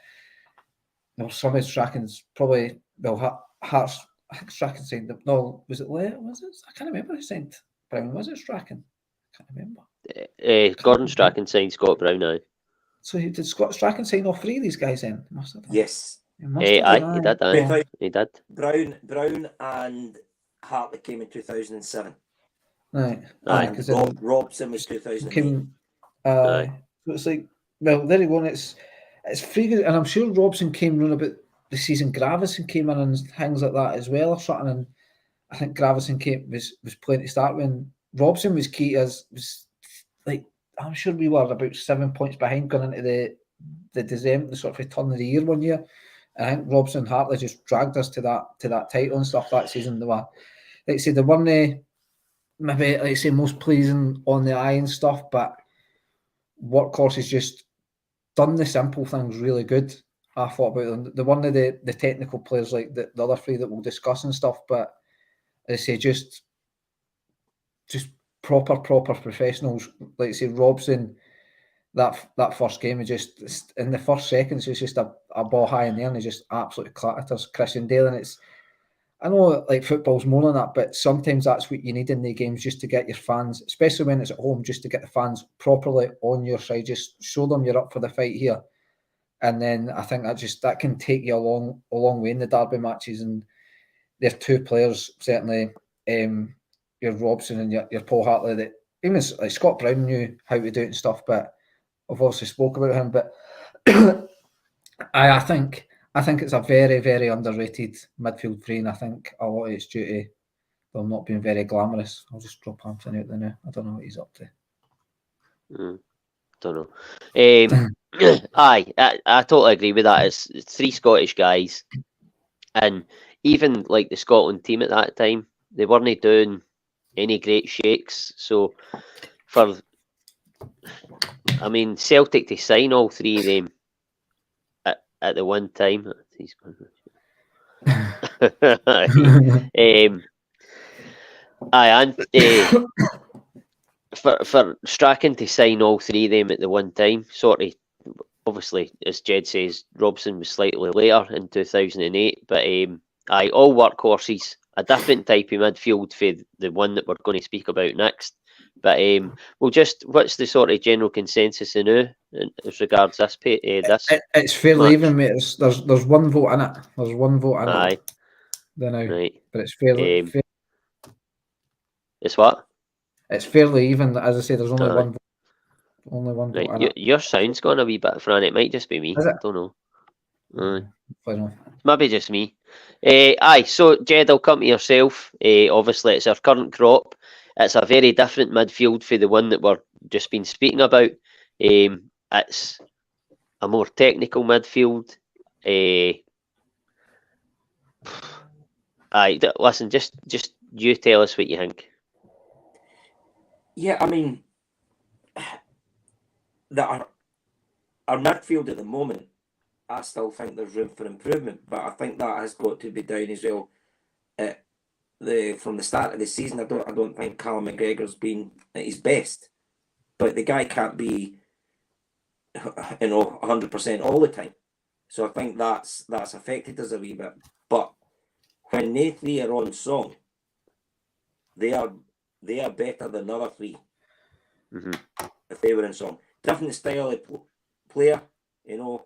Speaker 2: some of Strachan's probably Hearts. I think Strachan signed them. No, was it Leah? Was it? I can't remember who signed Brown. Was it Strachan? I can't remember.
Speaker 1: Gordon Strachan signed Scott Brown now.
Speaker 2: So did Strachan sign all three of these guys in? Must have done.
Speaker 4: Yes.
Speaker 2: He must have done,
Speaker 1: He did. Aye. He did.
Speaker 4: Brown and Hartley came in 2007.
Speaker 2: Right.
Speaker 4: And Robson was 2008.
Speaker 2: So it's like, well, there you go. And it's free, and I'm sure Robson came round about the season. Gravison came in and things like that as well, or something. And I think Gravison was playing to start when Robson was key as was like, I'm sure we were about 7 points behind going into the December, the sort of turn of the year one year. And I think Robson and Hartley just dragged us to that title and stuff that season. They were, like I say, they weren't maybe, like I say, most pleasing on the eye and stuff, but Workhorse just done the simple things really good. I thought about them. They're one of the technical players like the other three that we'll discuss and stuff, but as I say, just proper professionals. Like I say, Robson, that first game, just in the first seconds, it's just a ball high in the air and he just absolutely clattered us. Christian Dale, and I know like football's more than that, but sometimes that's what you need in the games, just to get your fans, especially when it's at home, just to get the fans properly on your side, just show them you're up for the fight here. And then I think that can take you a long way in the derby matches. And there are two players, certainly, your Robson and your Paul Hartley, that even like Scott Brown knew how to do it and stuff, but I've obviously spoke about him. But I think it's a very, very underrated midfield three, and I think a lot of it's due to them not being very glamorous. I'll just drop Anthony out there now. I don't know what he's up to.
Speaker 1: Don't know. Aye, I totally agree with that. It's three Scottish guys, and even like the Scotland team at that time, they weren't doing any great shakes. So Celtic to sign all three of them at the one time. For Strachan to sign all three of them at the one time, sort of, obviously, as Jed says, Robson was slightly later in 2008, but all workhorses, a different type of midfield for the one that we're going to speak about next. But what's the sort of general consensus now as regards this?
Speaker 2: It's fairly even, mate. There's one vote in it. There's one vote in it.
Speaker 1: Right.
Speaker 2: But it's fairly.
Speaker 1: It's what?
Speaker 2: It's fairly even. As I say, there's only one. Only one vote in it.
Speaker 1: Your sound's gone a wee bit, Fran. It might just be me. I don't know. Maybe just me. So Jed, I'll come to yourself. Obviously, it's our current crop. It's a very different midfield for the one that we're just been speaking about. It's a more technical midfield. Listen, just you tell us what you think.
Speaker 4: Yeah, I mean, that our midfield at the moment, I still think there's room for improvement, but I think that has got to be down as well. From the start of the season, I don't think Callum McGregor's been at his best, but the guy can't be 100% all the time. So I think that's affected us a wee bit. But when they three are on song, they are they are better than the other three.
Speaker 1: Mm-hmm.
Speaker 4: If they were in song. Different style of player, you know.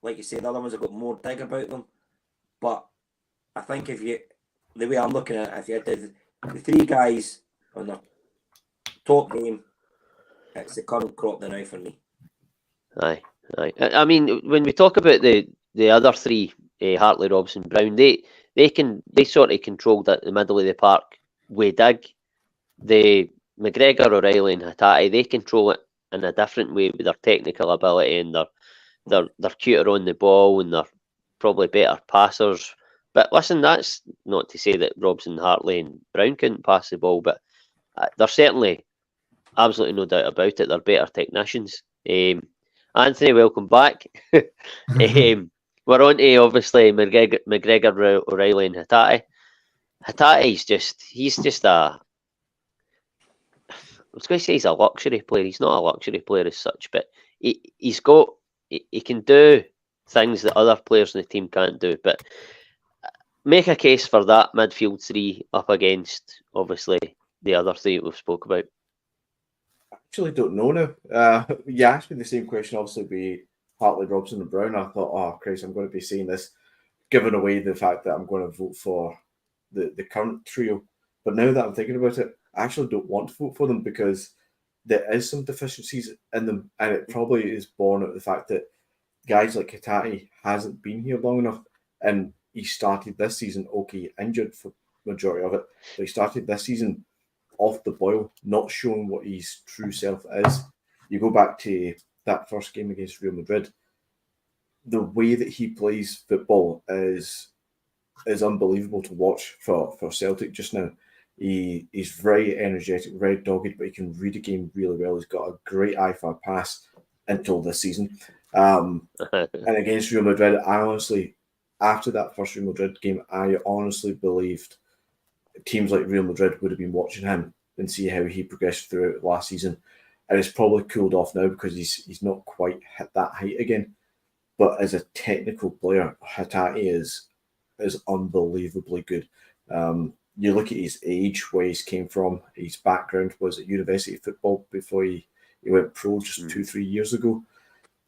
Speaker 4: Like you say, the other ones have got more dig about them. But I think the way I'm looking at it, if you had the three guys on their top game, it's the current crop now for me.
Speaker 1: Aye. I mean, when we talk about the other three, Hartley, Robson, Brown, they sort of controlled at the middle of the park with dig. The McGregor, O'Reilly, and Hatate, they control it in a different way with their technical ability, and they're cuter on the ball, and they're probably better passers. But listen, that's not to say that Robson, Hartley, and Brown couldn't pass the ball, but they're certainly, absolutely no doubt about it, they're better technicians. Anthony, welcome back. We're on to, obviously, McGregor, O'Reilly, and Hatate. Hatate's he's just I was going to say he's a luxury player. He's not a luxury player as such, but he can do things that other players in the team can't do. But make a case for that midfield three up against, obviously, the other three that we've spoke about.
Speaker 3: I actually don't know now. You asked me the same question, obviously, with Hartley, Robson, and Brown. I thought, oh, Christ, I'm going to be saying this, giving away the fact that I'm going to vote for the current trio. But now that I'm thinking about it, I actually don't want to vote for them because there is some deficiencies in them, and it probably is born out of the fact that guys like Hatate hasn't been here long enough, and he started this season, injured for the majority of it, but he started this season off the boil, not showing what his true self is. You go back to that first game against Real Madrid, the way that he plays football is unbelievable to watch for Celtic just now. He's very energetic, very dogged, but he can read a game really well. He's got a great eye for a pass until this season. And against Real Madrid, I honestly, after that first Real Madrid game, I honestly believed teams like Real Madrid would have been watching him and see how he progressed throughout last season. And it's probably cooled off now because he's not quite hit that height again. But as a technical player, Hatate is unbelievably good. You look at his age, where he's came from, his background was at university football before he went pro just 2-3 years ago.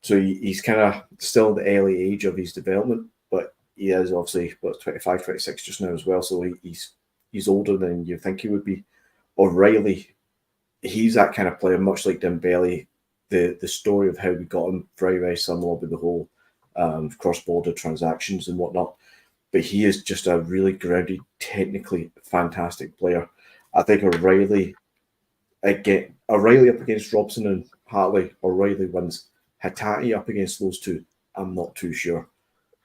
Speaker 3: So he's kind of still in the early age of his development, but he is obviously 25, 26 just now as well. So he's older than you think he would be. O'Reilly, he's that kind of player, much like Dembele. The story of how we got him, very, very similar with the whole cross-border transactions and whatnot. But he is just a really grounded, technically fantastic player. I think O'Reilly up against Robson and Hartley, O'Reilly wins. Hatate up against those two, I'm not too sure.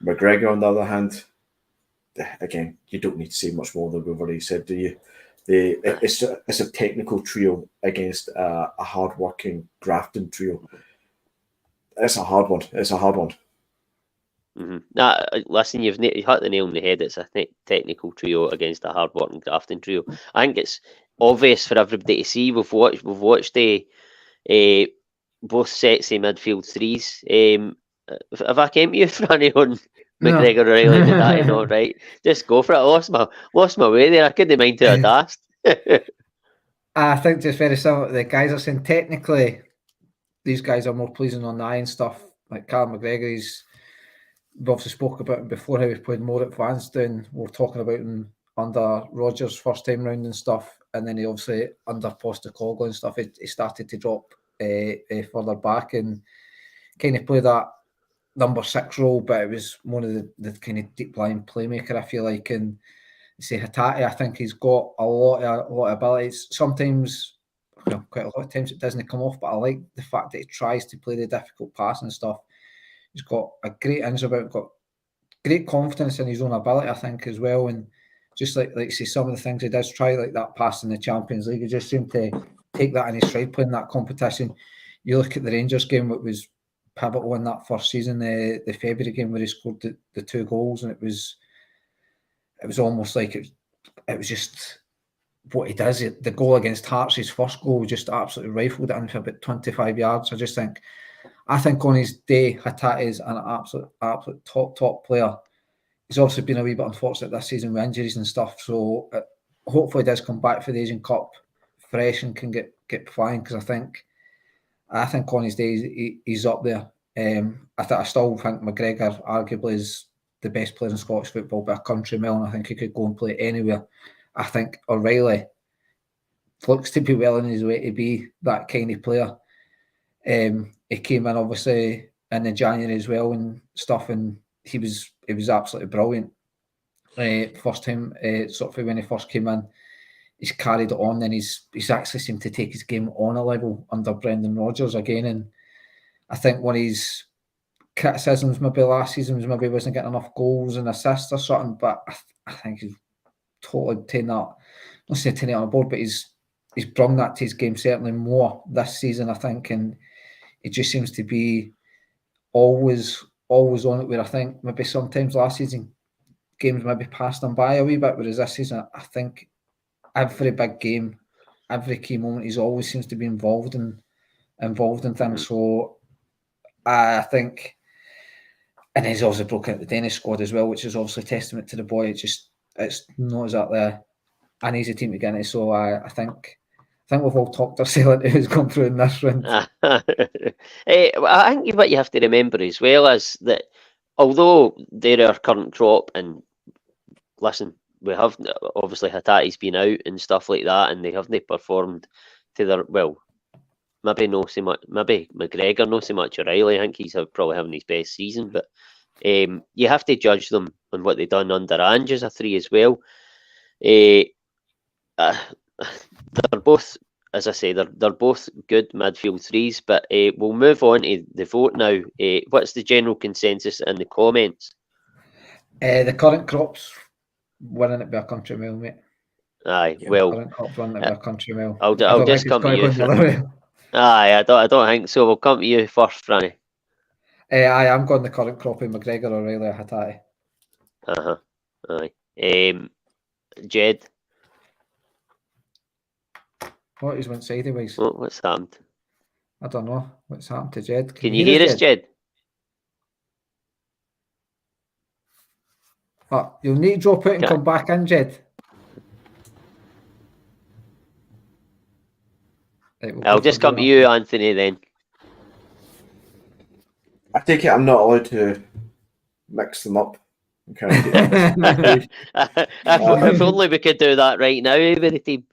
Speaker 3: McGregor, on the other hand, again, you don't need to say much more than we've already said, do you? It's a technical trio against a hard-working, grafting trio. It's a hard one.
Speaker 1: Mm-hmm. Nah, listen, you've hit the nail on the head. It's a technical trio against a hard-working grafting trio. I think it's obvious for everybody to see. We've watched both sets of midfield threes. Have I came to you, Franny, on McGregor, O'Reilly, and that? No, right? Just go for it. I lost my way there. I couldn't mind to have asked.
Speaker 2: I think just very similar. The guys are saying technically, these guys are more pleasing on the eye and stuff. Like Callum McGregor, we've obviously spoke about him before, how he played more advanced down. We're talking about him under Rodgers' first time round and stuff, and then he obviously under Postecoglou and stuff, he started to drop further back and kind of play that number 6 role, but it was one of the kind of deep line playmaker, I feel like. And say Hatate, I think he's got a lot of abilities. Sometimes, quite a lot of times it doesn't come off, but I like the fact that he tries to play the difficult pass and stuff. He's got a great about, got great confidence in his own ability, I think, as well. And just like say, some of the things he does try, like that pass in the Champions League, he just seemed to take that in his stride playing that competition. You look at the Rangers game, it was pivotal in that first season, the February game where he scored the 2 goals, and it was almost like it was just what he does. The goal against Hearts, his first goal, just absolutely rifled it in for about 25 yards. I think on his day, Hatate is an absolute top player. He's obviously been a wee bit unfortunate this season with injuries and stuff, so hopefully he does come back for the Asian Cup. fresh and can get flying, because I think on his days he's up there. I still think McGregor arguably is the best player in Scottish football by a country mile, and I think he could go and play anywhere. I think O'Reilly looks to be well on his way to be that kind of player. He came in obviously in the January as well and stuff, and he was absolutely brilliant. First time, sort of when he first came in, he's carried it on, and he's actually seemed to take his game on a level under Brendan Rodgers again. And I think one of his criticisms maybe last season was maybe he wasn't getting enough goals and assists or something, but I think he's totally taken that, not saying taking it on board, but he's brought that to his game certainly more this season, I think, and it just seems to be always on it, where I think maybe sometimes last season games maybe passed him by a wee bit, whereas this season I think every big game, every key moment, he's always seems to be involved in things. So I think, and he's also broken out the Danish squad as well, which is obviously testament to the boy. It's not exactly an easy team to get into. So I think we've all talked ourselves into who's gone through in this round.
Speaker 1: I think what you have to remember as well is that although they're our current crop, and listen, we have obviously Hatate's been out and stuff like that, and they haven't performed to their, well, maybe not so much, maybe McGregor not so much O'Reilly. I think he's probably having his best season, but you have to judge them on what they've done under Ange as a three as well. They're both, as I say, they're both good midfield threes, but we'll move on to the vote now. What's the general consensus in the comments?
Speaker 2: The current crop's winning it by a country mile, mate.
Speaker 1: Aye, well,
Speaker 2: current crop's winning it by a country mile.
Speaker 1: I'll just come to you. Aye, I don't think so. We'll come to you first, Franny.
Speaker 2: I'm going the current crop of McGregor, O'Reilly, or Hatate.
Speaker 1: Aye. Jed.
Speaker 2: What, he's went sideways?
Speaker 1: What's happened?
Speaker 2: I don't know. What's happened to Jed?
Speaker 1: Can you hear us, Jed?
Speaker 2: Oh, you'll need to drop out and come back in, Jed. Right,
Speaker 1: I'll just come to you, Anthony, then.
Speaker 3: I take it I'm not allowed to mix them up. If
Speaker 1: only we could do that right now with the team.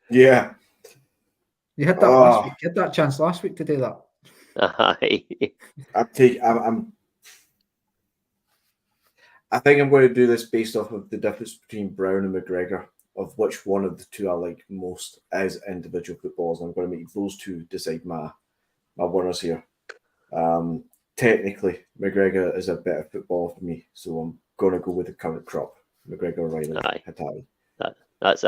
Speaker 3: Yeah.
Speaker 2: You had that last week. You had that chance last week to do that.
Speaker 3: I think I'm going to do this based off of the difference between Brown and McGregor, of which one of the two I like most as individual footballers. I'm going to make those two decide my winners here. Technically, McGregor is a better footballer for me, so I'm going to go with the current crop. McGregor, O'Reilly, Hatate.
Speaker 1: That's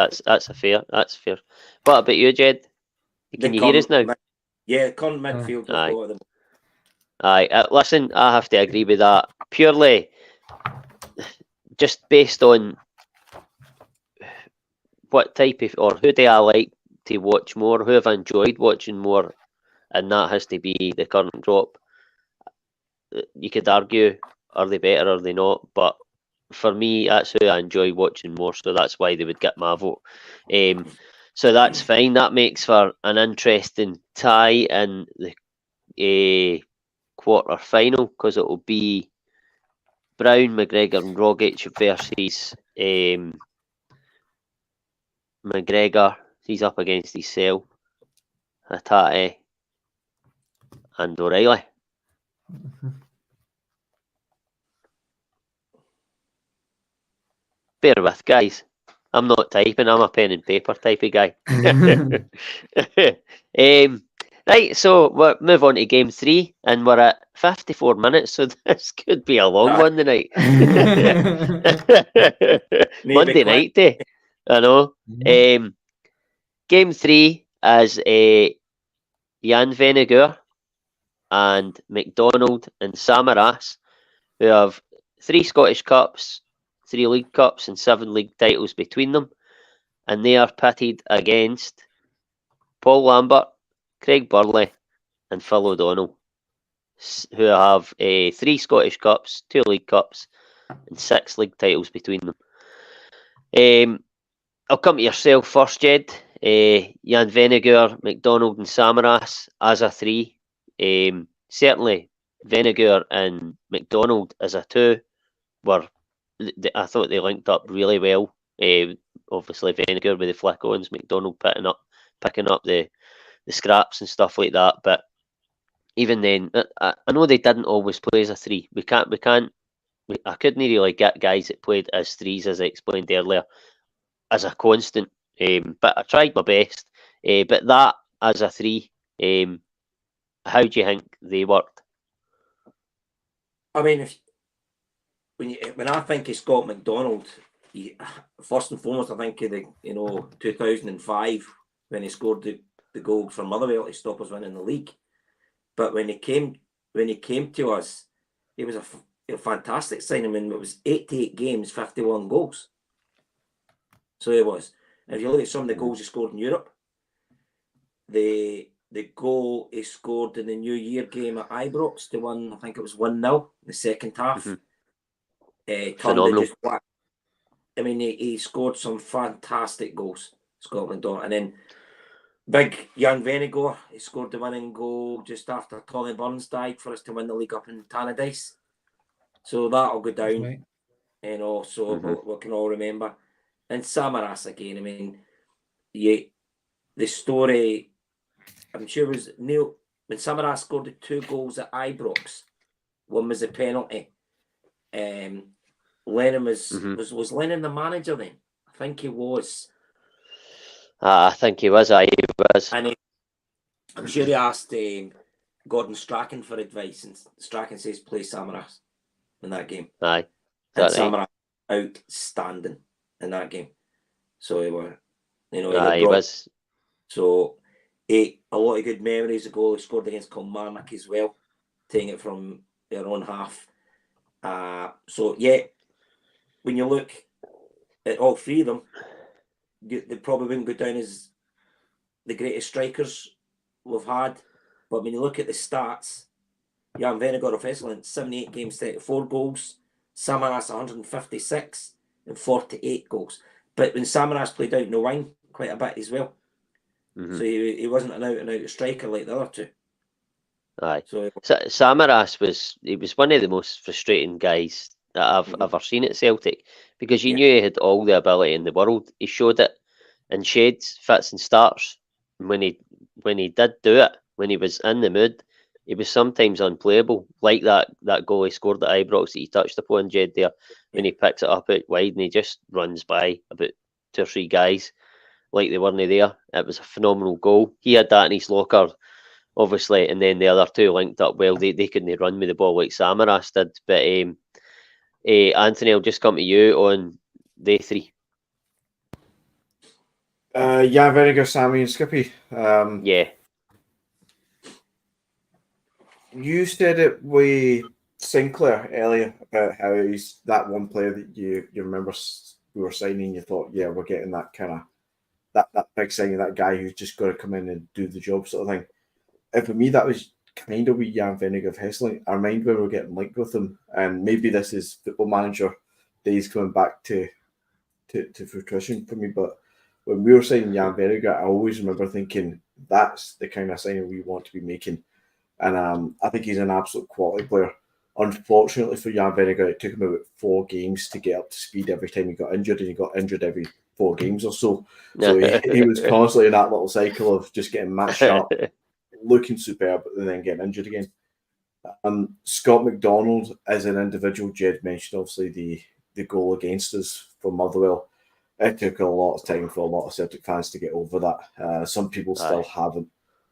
Speaker 1: fair. That's fair. What about you, Jed? Can you hear us now?
Speaker 4: Yeah, current midfield.
Speaker 1: Aye. Listen, I have to agree with that. Purely, just based on what type of, or who do I like to watch more, who have I enjoyed watching more, and that has to be the current crop. You could argue, are they better, are they not? But for me, that's who I enjoy watching more, so that's why they would get my vote. So that's fine. That makes for an interesting tie in the quarter final, because it will be Brown, McGregor, and Rogic versus McGregor. He's up against his cell, Hatate, and O'Reilly. Bear with, guys. I'm not typing. I'm a pen and paper type of guy. Right, so we'll move on to game 3, and we're at 54 minutes, so this could be a long one tonight. Monday night day, I know. Game 3 is Jan Vennegoor and McDonald and Samaras, who have 3 Scottish Cups, 3 League Cups and 7 league titles between them, and they are pitted against Paul Lambert, Craig Burley and Phil O'Donnell, who have 3 Scottish Cups, 2 League Cups and 6 league titles between them. I'll come to yourself first, Jed. Jan Vennegoor, McDonald, and Samaras as a 3. Certainly, Vennegoor and McDonald as a 2 were. I thought they linked up really well. Obviously, Vennegoor with the flick-ons, McDonald picking up the scraps and stuff like that. But even then, I know they didn't always play as a 3. I couldn't really get guys that played as 3s, as I explained earlier, as a constant. But I tried my best. But that as a 3, how do you think they worked?
Speaker 4: I mean, when I think of Scott McDonald, first and foremost, I think of the 2005 when he scored the goal for Motherwell to stop us winning the league. But when he came to us, he was a fantastic signing. I mean, it was 88 games, 51 goals. So he was. And if you look at some of the goals he scored in Europe, the goal he scored in the New Year game at Ibrox, the one, I think it was 1-0, the second half.
Speaker 1: Phenomenal.
Speaker 4: I mean, he scored some fantastic goals, Scott McDonald. And then big Jan Vennegoor, he scored the winning goal just after Tommy Burns died for us to win the league up in Tannadice. So that'll go down,
Speaker 2: Right.
Speaker 4: we can all remember. And Samaras again, I mean, the story, I'm sure it was Neil, when Samaras scored the 2 goals at Ibrox, one was a penalty. Lennon was Lennon the manager then? I think he was.
Speaker 1: I think he was. He was.
Speaker 4: And I'm sure he asked Gordon Strachan for advice, and Strachan says play Samaras in that game.
Speaker 1: Aye.
Speaker 4: And Samaras outstanding in that game. So he was,
Speaker 1: he was.
Speaker 4: So a lot of good memories. The goal he scored against Kilmarnock as well, taking it from their own half. So yeah, when you look at all 3 of them, they probably wouldn't go down as the greatest strikers we've had. But when you look at the stats, Jan Vennegoor of Esseland, 78 games, 34 goals. Samaras 156 and 48 goals. But when Samaras played out in the wing quite a bit as well. So he wasn't an out-and-out striker like the other 2.
Speaker 1: Aye.
Speaker 4: So
Speaker 1: Samaras was one of the most frustrating guys that I've ever seen at Celtic, because you knew he had all the ability in the world. He showed it in shades, fits and starts. And when he did do it, when he was in the mood, he was sometimes unplayable. Like that goal he scored at Ibrox that he touched upon, Jed, there, when he picks it up out wide and he just runs by about 2 or 3 guys like they weren't there. It was a phenomenal goal. He had that in his locker, obviously, and then the other 2 linked up well. They couldn't run with the ball like Samaras did. But Anthony, I'll just come to you on they 3.
Speaker 3: Yeah, Vennegoor, Sammy, and Skippy.
Speaker 1: Yeah.
Speaker 3: You said it with Sinclair earlier about how he's that one player that you remember we were signing. You thought, yeah, we're getting that kind of that big signing, that guy who's just got to come in and do the job, sort of thing. And for me, that was kind of with Jan Vennegoor of Hesseling. I mind when we were getting linked with him, and maybe this is Football Manager days coming back to fruition for me. But when we were signing Jan Vennegoor, I always remember thinking that's the kind of signing we want to be making. And I think he's an absolute quality player. Unfortunately for Jan Vennegoor, it took him about 4 games to get up to speed every time he got injured, and he got injured every 4 games or so. So he was constantly in that little cycle of just getting matched up, looking superb, and then getting injured again. Scott McDonald, as an individual, Jed mentioned obviously the goal against us for Motherwell. It took a lot of time for a lot of Celtic fans to get over that. Some people still haven't.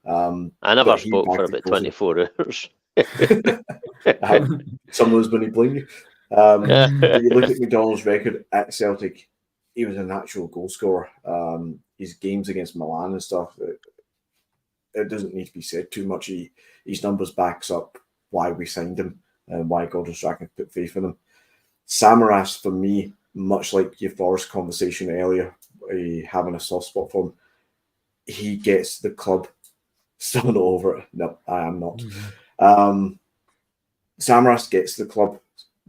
Speaker 1: I never spoke for about 24 hours.
Speaker 3: Some of those when he blamed you. But you look at McDonald's record at Celtic, he was a natural goal scorer. His games against Milan and stuff, it doesn't need to be said too much. His numbers backs up why we signed him and why Gordon Strachan put faith in him. Samaras, for me, much like your Forest conversation earlier, having a soft spot for him, he gets the club. Still not over it. No, I am not. Samaras gets the club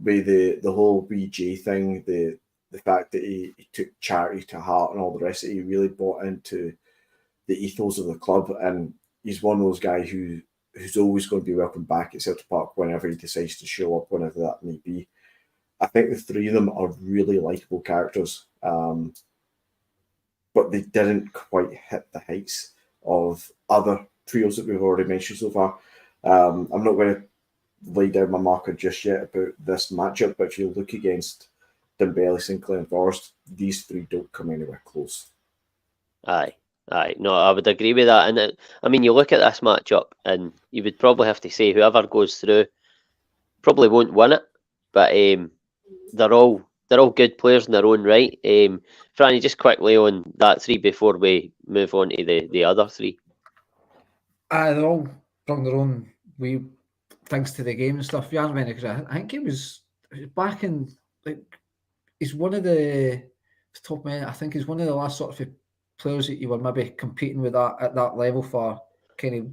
Speaker 3: with the whole BJ thing, the the fact that he took charity to heart and all the rest of it. He really bought into the ethos of the club, and he's one of those guys who's always going to be welcome back at Celtic Park whenever he decides to show up, whenever that may be. I think the three of them are really likeable characters, but they didn't quite hit the heights of other trios that we've already mentioned so far. I'm not going to lay down my marker just yet about this matchup, but if you look against Dembele, Sinclair and Forrest, these three don't come anywhere close.
Speaker 1: Aye. No, I would agree with that. And I mean, you look at this matchup, and you would probably have to say whoever goes through probably won't win it, but they're all good players in their own right. Franny, just quickly on that three before we move on to the other three.
Speaker 2: They're all bring their own wee things to the game and stuff. Yeah, because I think he was back in, like, he's one of the top men. I think he's one of the last sort of players that you were maybe competing with that at that level for kind of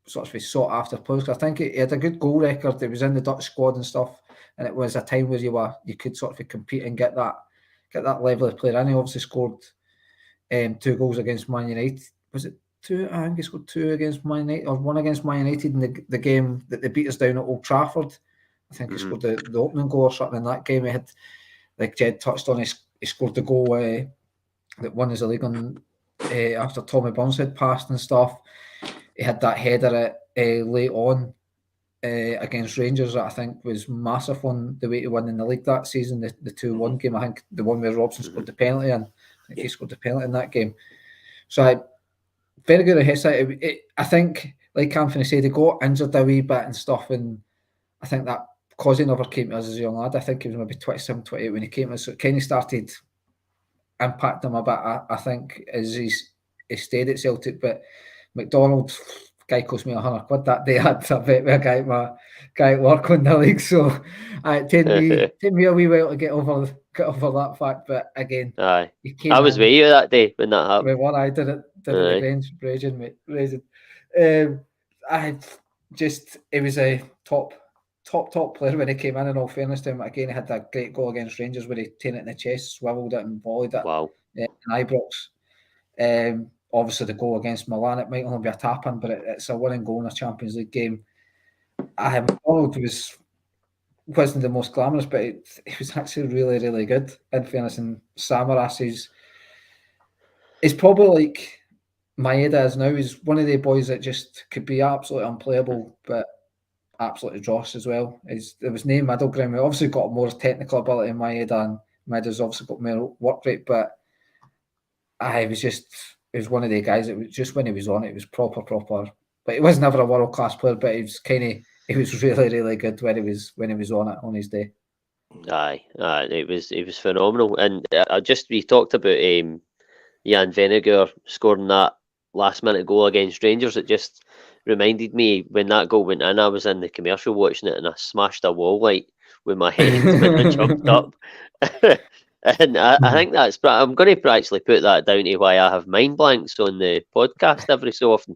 Speaker 2: sort of sought after players. I think he had a good goal record. He was in the Dutch squad and stuff, and it was a time where you could sort of compete and get that level of player. And he obviously scored 2 goals against Man United. Was it 2? I think he scored 2 against Man United, or 1 against Man United in the game that they beat us down at Old Trafford. I think he scored the opening goal or something in that game. He had, like Jed touched on, he scored the goal that won us the league on after Tommy Burns had passed and stuff. He had that header late on against Rangers that I think was massive on the way to winning the league that season, the 2-1 game. I think the one where Robson scored the penalty, and I think he scored the penalty in that game. So very good at his side. I think, like Anthony said, he got injured a wee bit and stuff, and I think that because he never came to us as a young lad, I think he was maybe 27, 28 when he came to us, so it kind of started impacting him a bit, I think, as he stayed at Celtic. But McDonald, guy cost me £100 that day. I had to bet with a guy at work on the league, so it took me a wee while to get over that fact. But again,
Speaker 1: he came I was with you that day when that happened.
Speaker 2: When I did it the Grange, raging, mate, raging. It was a top player when he came in all fairness to him. Again, he had that great goal against Rangers where he taken it in the chest, swiveled it and volleyed it.
Speaker 1: Wow.
Speaker 2: In Ibrox. Obviously, the goal against Milan, it might only be a tap-in, but it's a winning goal in a Champions League game. Arnold wasn't the most glamorous, but it was actually really, really good, in fairness. And Samaras is probably like Maeda is now. He's one of the boys that just could be absolutely unplayable, but absolutely dross as well. There was no middle ground. We obviously got more technical ability in Maeda, and Maeda's obviously got more work rate, but it was one of the guys that was just, when he was on it was proper. But he was never a world class player, but he was really, really good when he was on it on his day.
Speaker 1: It was phenomenal. And we talked about Jan Vennegoor scoring that last minute goal against Rangers. It just reminded me when that goal went in, I was in the commercial watching it and I smashed a wall light with my head when I jumped up. And I think I'm going to actually put that down to why I have mind blanks on the podcast every so often.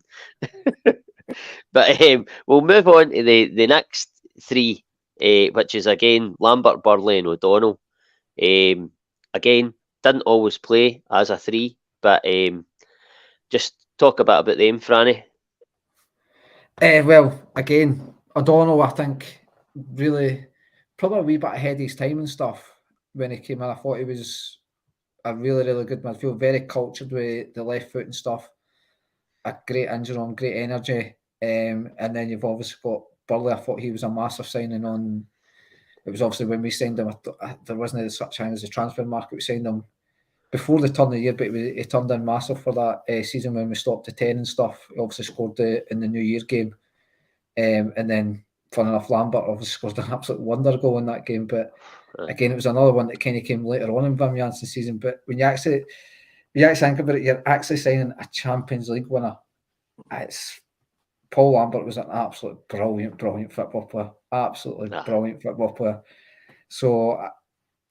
Speaker 1: But we'll move on to the next three, which is again Lambert, Burley and O'Donnell. Again, didn't always play as a three, but just talk a bit about them, Franny.
Speaker 2: Well, again, O'Donnell, I think, really probably a wee bit ahead of his time and stuff. When he came in, I thought he was a really, really good midfield, very cultured with the left foot and stuff. A great engine on, great energy. And then you've obviously got Burley. I thought he was a massive signing on. It was obviously when we signed him, there wasn't such thing as the transfer market. We signed him before the turn of the year, but he turned in massive for that season when we stopped to 10 and stuff. He obviously scored in the New Year game. And then, fun enough, Lambert obviously scored an absolute wonder goal in that game. But again, it was another one that kind of came later on in Wim Janssen's season. But when you actually think about it, you're actually signing a Champions League winner. Paul Lambert was an absolute brilliant football player. Absolutely brilliant football player. So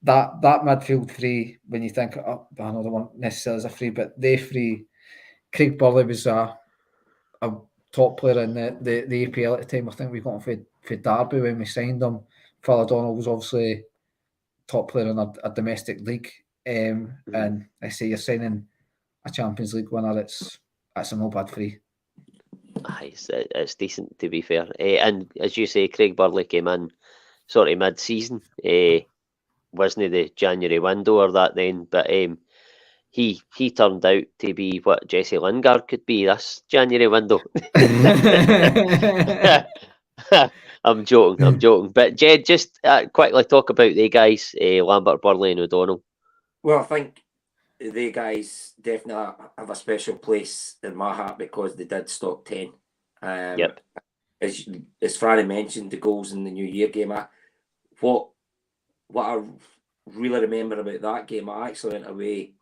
Speaker 2: that midfield three, when you think, I know they weren't necessarily as a three, but they three, Craig Burley was a top player in the APL at the time. I think we got him for Derby when we signed him. Phil O'Donnell was obviously top player in a domestic league. And I say you're signing a Champions League winner. That's a no bad free.
Speaker 1: It's decent, to be fair. And as you say, Craig Burley came in sort of mid-season. Wasn't the January window or that then, but he turned out to be what Jesse Lingard could be this January window. I'm joking. But Jed, just quickly talk about the guys, Lambert, Burley and O'Donnell.
Speaker 4: Well, I think the guys definitely have a special place in my heart because they did stop 10.
Speaker 1: Yep.
Speaker 4: As Franny mentioned, the goals in the New Year game. What I really remember about that game, I actually went away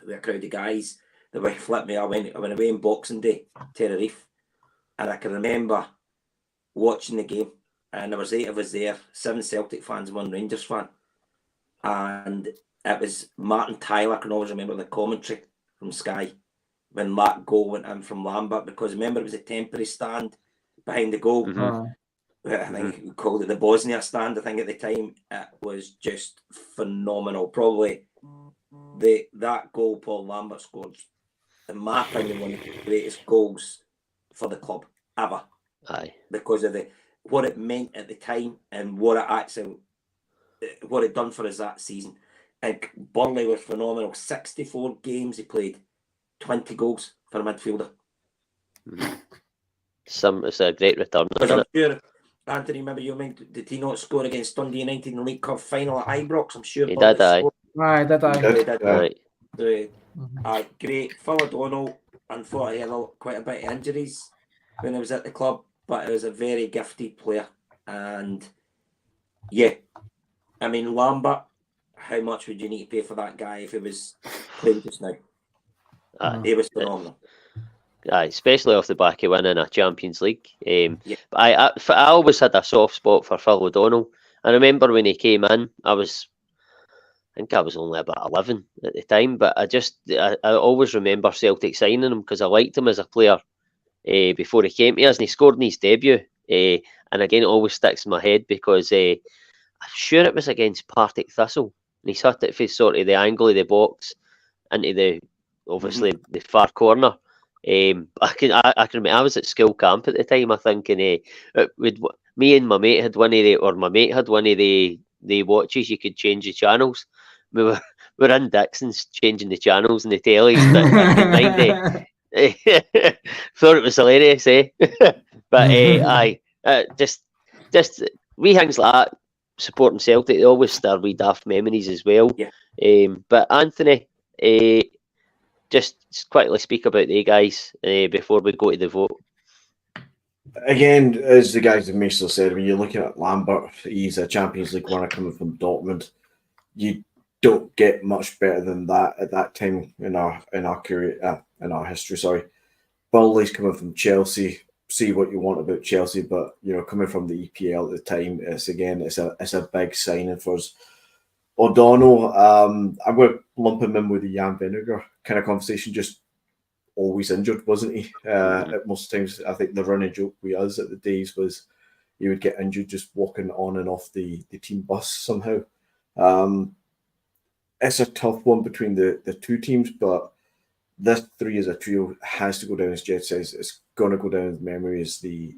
Speaker 4: with a crowd of guys. The way flipped me, I went away on Boxing Day, Tenerife, and I can remember watching the game, and there was 8 of us there, 7 Celtic fans, 1 Rangers fan, and it was Martin Tyler. I can always remember the commentary from Sky when that goal went in from Lambert, because remember it was a temporary stand behind the goal. I think we called it the Bosnia stand. I think at the time it was just phenomenal. Probably that goal Paul Lambert scored, in my opinion, one of the greatest goals for the club ever.
Speaker 1: Aye.
Speaker 4: Because of what it meant at the time and what it done for us that season. And Burley was phenomenal. 64 games he played, 20 goals for a midfielder.
Speaker 1: It's a great return.
Speaker 4: Because I'm sure, Anthony, remember you meant, did he not score against Dundee United in the League Cup final at Ibrox? I'm sure
Speaker 1: He did, aye.
Speaker 2: Aye, did I?
Speaker 4: He did,
Speaker 1: Aye.
Speaker 4: Great. Phil O'Donnell, unfortunately, had quite a bit of injuries when he was at the club, but he was a very gifted player. And yeah, I mean, Lambert, how much would you need to pay for that guy if he was playing just now? He was phenomenal.
Speaker 1: Aye, especially off the back of winning a Champions League. But I always had a soft spot for Phil O'Donnell. I remember when he came in, I think I was only about 11 at the time, but I always remember Celtic signing him because I liked him as a player before he came to us, and he scored in his debut. And again, it always sticks in my head because I'm sure it was against Partick Thistle, and he's hit it for sort of the angle of the box into the far corner. I can remember I was at school camp at the time. I think, and me and my mate had one of the watches. You could change the channels. We're in Dixon's changing the channels in the tellies, but I didn't mind. Thought it was hilarious, but just wee things like that. Supporting Celtic, they always stir wee daft memories as well.
Speaker 4: Yeah.
Speaker 1: But Anthony, just quickly speak about the guys before we go to the vote.
Speaker 3: Again, as the guys have mostly said, when you're looking at Lambert, he's a Champions League winner coming from Dortmund. You don't get much better than that at that time in our career, in our history. Sorry, Burley's coming from Chelsea. See what you want about Chelsea, but coming from the EPL at the time, it's a big signing for us. O'Donnell, I'm going to lump him in with the Jan Vinegar kind of conversation. Just always injured, wasn't he? At most times, I think the running joke with us at the days was he would get injured just walking on and off the team bus somehow. It's a tough one between the two teams, but this 3 as a trio has to go down, as Jed says. It's going to go down in memory as the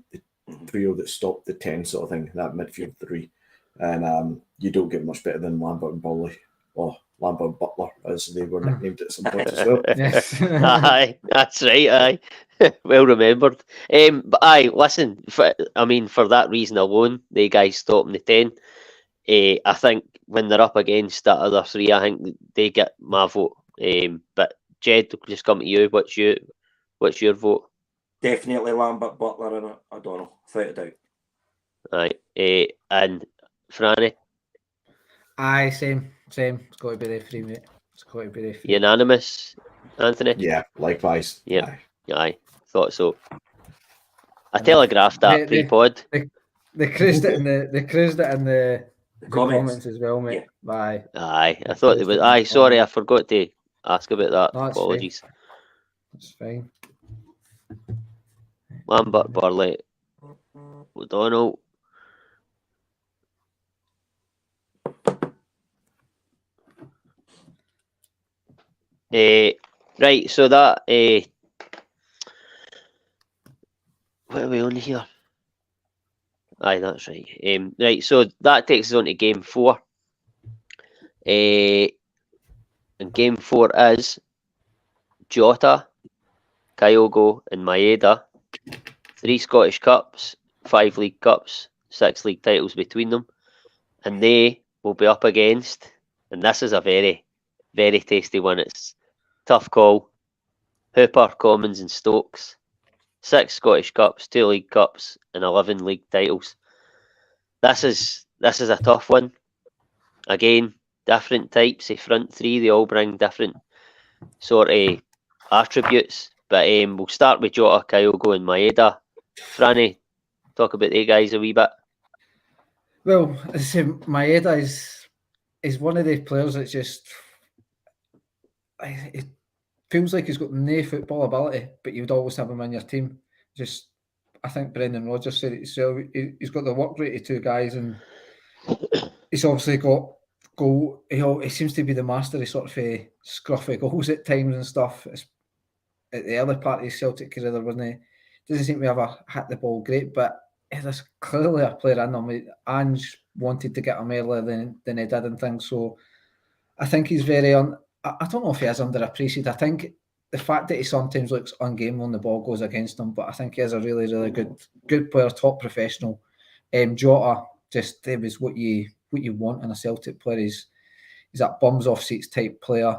Speaker 3: trio that stopped the 10 sort of thing, that midfield 3. And you don't get much better than Lambert and Burley, or Lambert and Butler, as they were nicknamed at some point as well.
Speaker 2: Yes.
Speaker 1: Aye, that's right. Aye, well remembered. But aye, listen. For that reason alone, the guys stopping the 10. I think when they're up against that other 3, I think they get my vote. But Jed, just come to you. What's your vote?
Speaker 4: Definitely Lambert, Butler, and O'Donnell, without a doubt.
Speaker 1: Aye, and Franny?
Speaker 2: Aye, same. It's got to be the 3, mate. It's got to be the 3.
Speaker 1: Unanimous, Anthony?
Speaker 3: Yeah, likewise.
Speaker 1: Yeah, aye, thought so. I telegraphed that pre-pod.
Speaker 2: They cruised it in the comments as well, mate.
Speaker 4: Yeah.
Speaker 2: Aye,
Speaker 1: I thought it was. Aye, sorry, I forgot to ask about that.
Speaker 2: No, that's
Speaker 1: apologies.
Speaker 2: That's fine.
Speaker 1: Lambert, Burley, O'Donnell. Right, so that what are we on here? Aye, that's right. Right, so that takes us on to game 4. And game 4 is Jota, Kyogo, and Maeda. 3 Scottish Cups, 5 League Cups, 6 league titles between them, and they will be up against. And this is a very, very tasty one. It's tough call. Hooper, Commons, and Stokes. 6 Scottish Cups, 2 League Cups, and 11 league titles. This is a tough one. Again, different types of front three. They all bring different sort of attributes. But we'll start with Jota, Kyogo, and Maeda. Franny, talk about the guys a wee bit.
Speaker 2: Well, as I say, Maeda is one of the players that's just. It feels like he's got no football ability, but you would always have him in your team. Just, I think Brendan Rodgers said it himself. He's got the work rate of 2 guys, and he's obviously got goal. He seems to be the master of sort of scruffy goals at times and stuff. It's, at the early part of his Celtic career, there wasn't he? Doesn't seem to ever hit the ball great, but there's clearly a player in him. Ange wanted to get him earlier than he did and things. So I think he's very I don't know if he is underappreciated. I think the fact that he sometimes looks ungainly when the ball goes against him, but I think he is a really, really good player, top professional. Jota, just it was what you want in a Celtic player. He's that bums off seats type player.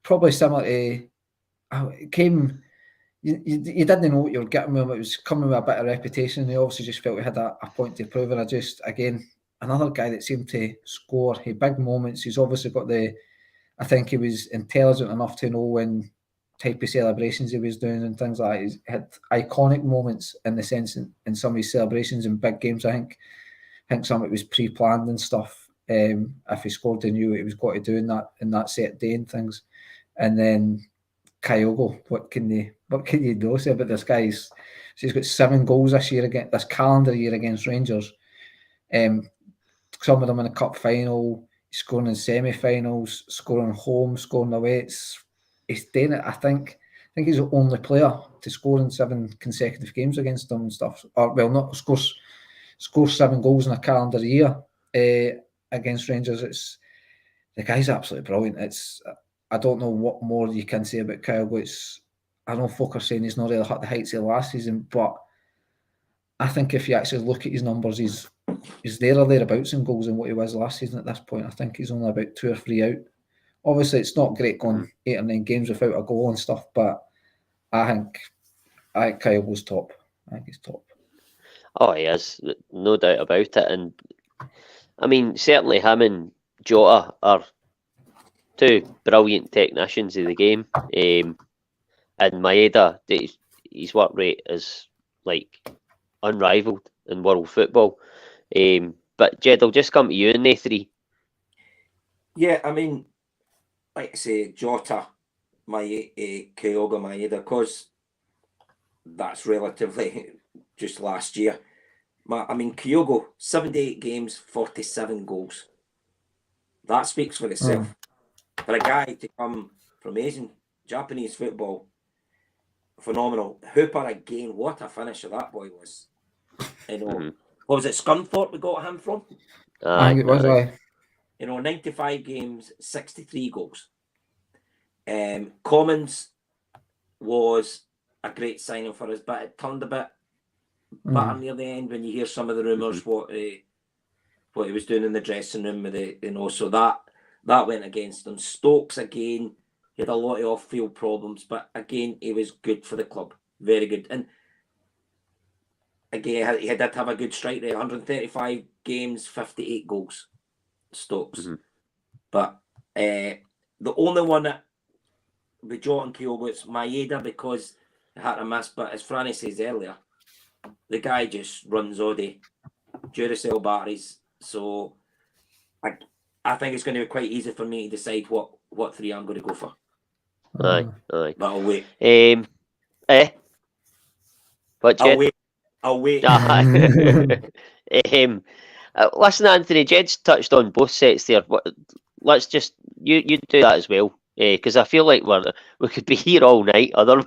Speaker 2: Probably similar to it came. You didn't know what you were getting with him. It was coming with a bit of reputation. He obviously just felt he had a point to prove. And I just, again, another guy that seemed to score. He had big moments. He's obviously got I think he was intelligent enough to know when type of celebrations he was doing and things like that. He had iconic moments in the sense in some of his celebrations in big games. I think some of it was pre-planned and stuff. If he scored, he knew what he was got to do in that set day and things. And then Kyogo, what can you do say about this guy? So he's got 7 goals this calendar year against Rangers. Some of them in the cup final, scoring in semi-finals, scoring home, scoring away. He's doing it. I think he's the only player to score in 7 consecutive games against them and stuff. Or well, not score 7 goals in a calendar year against Rangers. The guy's absolutely brilliant. I don't know what more you can say about Kyogo. I know folk are saying he's not really hit the heights of last season, but I think if you actually look at his numbers, he's there or thereabouts in goals in what he was last season at this point. I think he's only about 2 or 3 out. Obviously, it's not great going 8 or 9 games without a goal and stuff, but I think Kyogo's top. I think he's top.
Speaker 1: Oh, he is, no doubt about it. And I mean, certainly him and Jota are 2 brilliant technicians of the game. And Maeda, his work rate is like unrivaled in world football. But Jed, I'll just come to you in the 3.
Speaker 4: Yeah, I mean, like I say, Jota, Kyogo, Maeda, because that's relatively just last year. I mean, Kyogo, 78 games, 47 goals. That speaks for itself. For a guy to come from Asian, Japanese football, phenomenal. Hooper again, what a finisher that boy was. You know, what was it, Scunthorpe we got him from?
Speaker 2: I think it was.
Speaker 4: 95 games, 63 goals. Commons was a great signing for us, but it turned a bit better near the end when you hear some of the rumours what he was doing in the dressing room with so that went against him. Stokes again, he had a lot of off-field problems, but again he was good for the club, very good. And again, he did have a good strike rate, 135 games, 58 goals. Stokes, but the only one that with Jota and Kyogo, it's Maeda because he had a miss. But as Franny says earlier, the guy just runs all day, Duracell batteries. So I think it's going to be quite easy for me to decide what 3 I'm going to go for.
Speaker 1: Aye.
Speaker 4: But I'll wait.
Speaker 1: What, Jed?
Speaker 4: I'll wait.
Speaker 1: Listen, Anthony, Jed's touched on both sets there. Let's just you do that as well, because I feel like we could be here all night otherwise.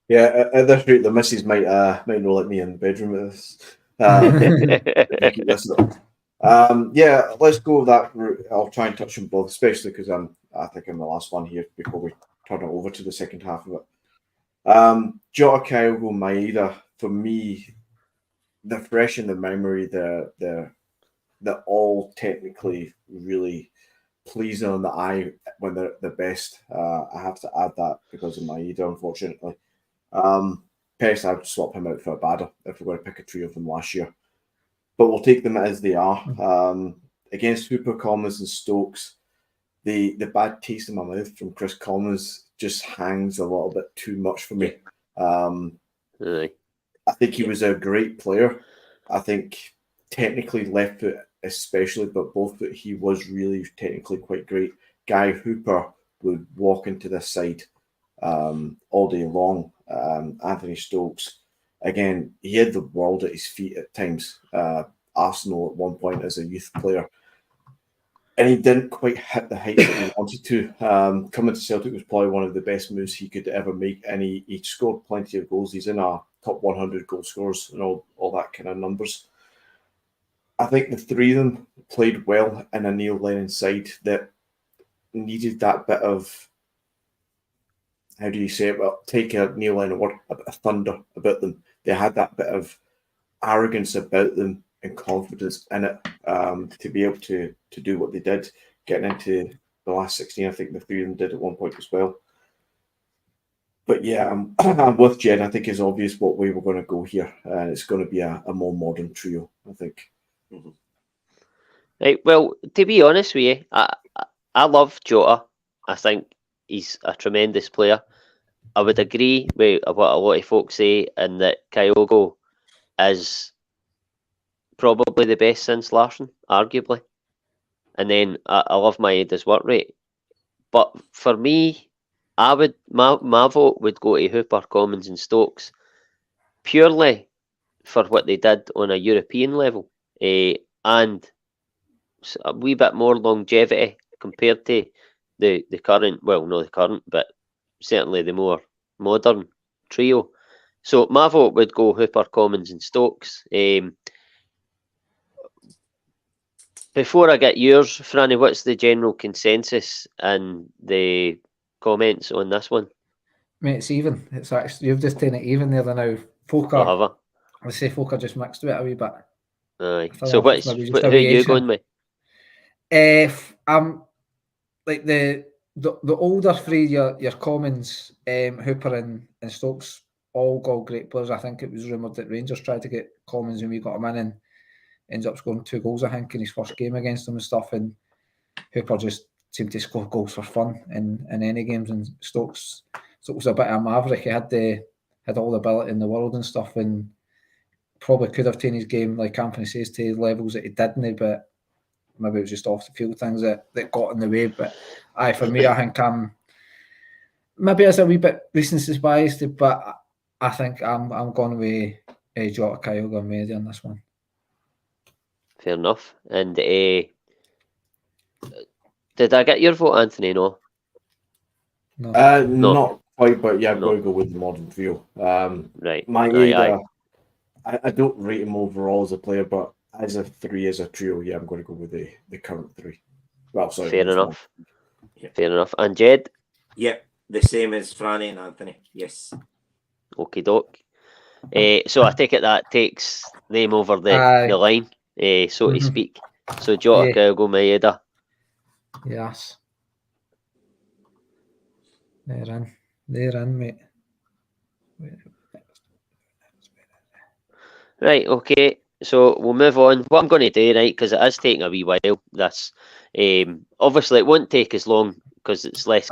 Speaker 3: Yeah, at this rate, the missus might not let me in the bedroom with this. Keep this up. Yeah, let's go with that route. I'll try and touch on both, especially because I think I'm the last one here before we turn it over to the second half of it. Jota, Kyogo, Maeda, for me, they're fresh in the memory. They're all technically really pleasing on the eye when they're the best. I have to add that because of Maeda, unfortunately. Pest, I'd swap him out for a Abada if we're going to pick a trio of them last year. But we'll take them as they are. Against Hooper, Commons and Stokes, the bad taste in my mouth from Chris Commons just hangs a little bit too much for me. I think he was a great player. I think technically left foot especially, but both foot he was really technically quite great. Guy Hooper would walk into this side all day long. Anthony Stokes, again, he had the world at his feet at times. Arsenal at one point as a youth player, and he didn't quite hit the heights that he wanted to. Coming to Celtic was probably one of the best moves he could ever make, and he scored plenty of goals. He's in our top 100 goal scorers and all that kind of numbers. I think the three of them played well in a Neil Lennon side that needed that bit of, how do you say it? Well, take a Neil Lennon word, a bit of thunder about them. They had that bit of arrogance about them and confidence in it to be able to do what they did, getting into the last 16. I think the three of them did at one point as well. But yeah, I'm with Jed. I think it's obvious what way we're going to go here, and it's going to be a more modern trio, I think.
Speaker 1: Mm-hmm. Right. Well, to be honest with you, I love Jota. I think he's a tremendous player. I would agree with what a lot of folks say, and that Kyogo is probably the best since Larson, arguably. And then I love Maeda's work rate. But for me, I would my vote would go to Hooper, Commons and Stokes purely for what they did on a European level, and a wee bit more longevity compared to the current, well, not the current, but certainly the more modern trio. So my vote would go Hooper, Commons and Stokes. Before I get yours, Franny, what's the general consensus and the comments on this one?
Speaker 2: Mate, it's even. It's actually, you've just taken it even there now. Folk are, I say folk are just mixed with it a wee bit.
Speaker 1: Aye. So who are you going with?
Speaker 2: I'm like the older three, your Commons, Hooper and Stokes, all great players. I think it was rumoured that Rangers tried to get Commons and we got him in and ends up scoring 2 goals, I think, in his first game against them and stuff. And Hooper just seemed to score goals for fun in any games. And Stokes was a bit of a maverick. He had all the ability in the world and stuff, and probably could have taken his game, like Anthony says, to levels that he didn't. But maybe it was just off the field things that got in the way. But for me, I think maybe it's a wee bit recency biased, but I think I'm going with Jota, Kyogo and Maeda on this one.
Speaker 1: Fair enough. And did I get your vote, Anthony? No.
Speaker 3: Not quite, but yeah, I'm going to go with the modern trio.
Speaker 1: Right.
Speaker 3: Maeda, I don't rate him overall as a player, but as a three, as a trio, yeah, I'm going to go with the current three. Well, sorry.
Speaker 1: Fair enough. Yeah. Fair enough. And Jed?
Speaker 4: Yep, the same as Franny and Anthony. Yes.
Speaker 1: Okie doke. So I take it that takes them over the line, so to speak. So Jota, Kyogo, Maeda.
Speaker 2: Yes. They're in, mate.
Speaker 1: Right, okay. So we'll move on. What I'm going to do, right, because it is taking a wee while, this. Obviously, it won't take as long because it's less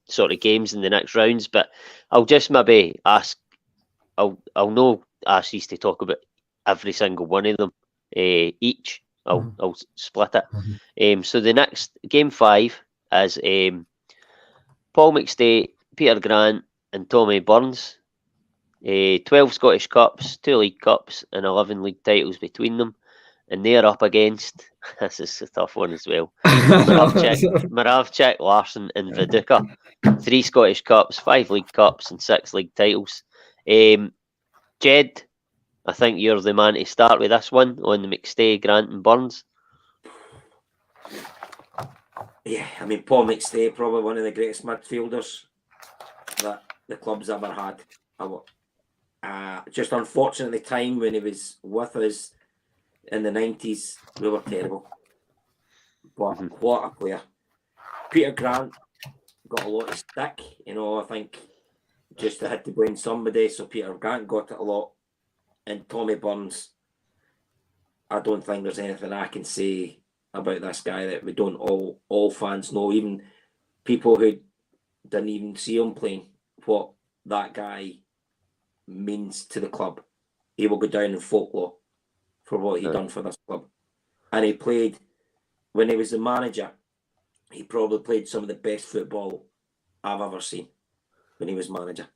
Speaker 1: sort of games in the next rounds, but I'll just maybe ask, I'll no ask you to talk about every single one of them each. I'll split it. So the next game 5 is Paul McStay, Peter Grant and Tommy Burns. 12 Scottish Cups, 2 League Cups and 11 league titles between them. and they're up against, this is a tough one as well, Moravcik, Larsson and Viduka. 3 Scottish Cups, 5 League Cups and 6 league titles. Jed, I think you're the man to start with this one on the McStay, Grant and Burns.
Speaker 4: Yeah, I mean, Paul McStay, probably one of the greatest midfielders that the club's ever had. Just unfortunate at the time when he was with us in the 90s, we were terrible. But what a player. Peter Grant got a lot of stick, I think just they had to blame somebody, so Peter Grant got it a lot. And Tommy Burns, I don't think there's anything I can say about this guy that we don't all fans know, even people who didn't even see him playing, what that guy means to the club. He will go down in folklore for what he done for this club. And he played, when he was the manager, he probably played some of the best football I've ever seen when he was manager.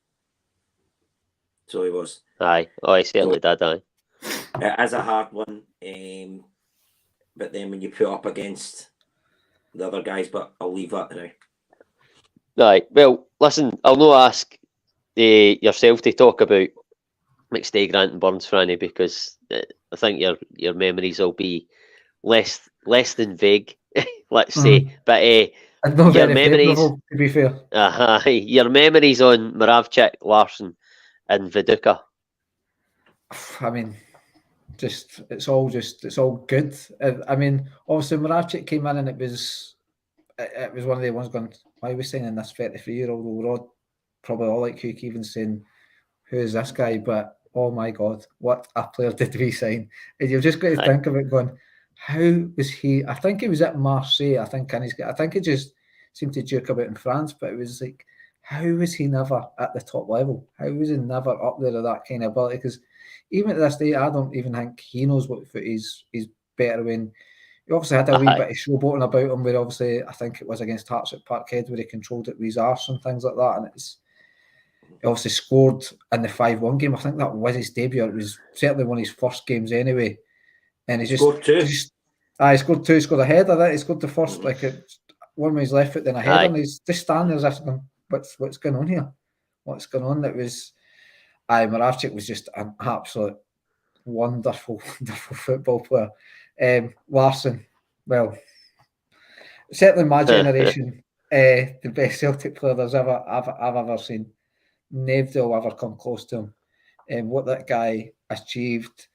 Speaker 4: So he was.
Speaker 1: Aye, he certainly did, aye.
Speaker 4: It is a hard one, but then when you put up against the other guys, but I'll leave that now.
Speaker 1: Right, well, listen, I'll not ask yourself to talk about McStay, Grant and Burns, Franny, because I think your memories will be less than vague, let's say. But your memories,
Speaker 2: to be fair.
Speaker 1: Your memories on Moravcik, Larsson and Viduka.
Speaker 2: I mean, it's all good. I mean, obviously Moravcik came in and it was one of the ones going, why are we signing this 33-year-old? We're all probably all like Cook even saying, who is this guy? But oh my God, what a player did we sign? And you've just got to think of it going, how was he? I think he was at Marseille. I think he just seemed to joke about in France, but it was like, how was he never at the top level? How was he never up there with that kind of ability? Because even to this day, I don't even think he knows what foot he's better when. He obviously had a wee bit of showboating about him, where obviously I think it was against Hearts at Parkhead where he controlled it with his arse and things like that, and he obviously scored in the 5-1 game. I think that was his debut. It was certainly one of his first games anyway. And he
Speaker 4: scored 2.
Speaker 2: He scored 2. He scored a header. He scored the first, one with his left foot, then a header. And he's just standing there as if, what's going on here? What's going on? It was, Moravcik was just an absolute wonderful football player. Larsson, well, certainly my generation, the best Celtic player I've ever seen. Nobody will ever come close to him. And what that guy achieved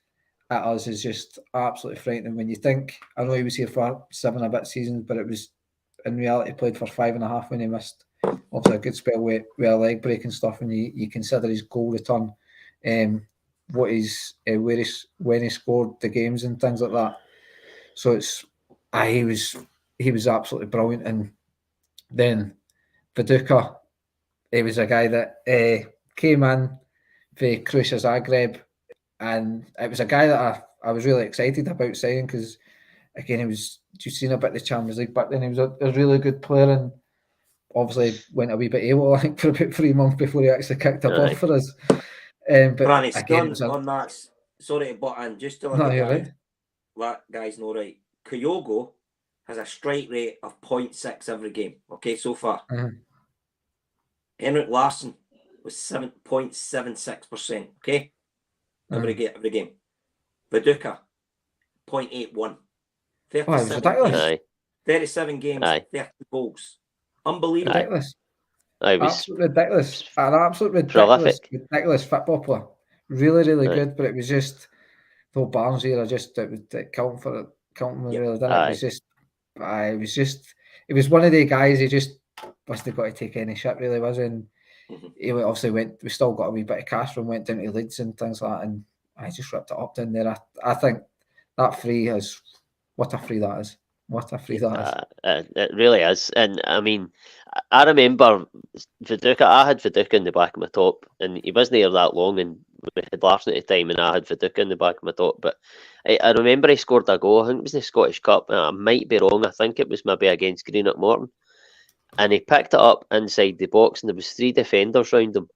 Speaker 2: at us is just absolutely frightening. When you think, I know he was here for 7 and a bit seasons, but it was in reality played for 5.5 when he missed. Obviously a good spell with a leg break and stuff. And you consider his goal return, when he scored the games and things like that. So he was absolutely brilliant. And then Viduka, he was a guy that came in for Crucia Zagreb, and it was a guy that I was really excited about signing because, again, he was just seen a bit of the Champions League back then. He was a really good player and obviously went a wee bit AWOL, I think, for about 3 months before he actually kicked a ball for us. But
Speaker 4: Franny,
Speaker 2: again,
Speaker 4: on that, sorry to butt in, just to let guys know, right, Kyogo has a strike rate of 0.6 every game, okay, so far. Henrik Larsson was 7.76%, okay? Every game. Viduka, 0.81. 37 games, 30 goals. Unbelievable.
Speaker 2: Ridiculous. Absolutely ridiculous. An absolute ridiculous football player. Really, really good, but it was just, though Barnes here, it counting me really, didn't it? It was one of the guys he just wasn't got to take any shit, really, was he? And he obviously we still got a wee bit of cash from, went down to Leeds and things like that, and I just ripped it up down there. I think that free is, what a free that is. What a free that is.
Speaker 1: It really is. And I mean, I remember Viduka, I had Viduka in the back of my top, and he wasn't here that long, and we had Larsson at the time, and I had Viduka in the back of my top. But I remember he scored a goal, I think it was the Scottish Cup, and I might be wrong, I think it was maybe against Greenock Morton. And he picked it up inside the box, and there was 3 defenders round him,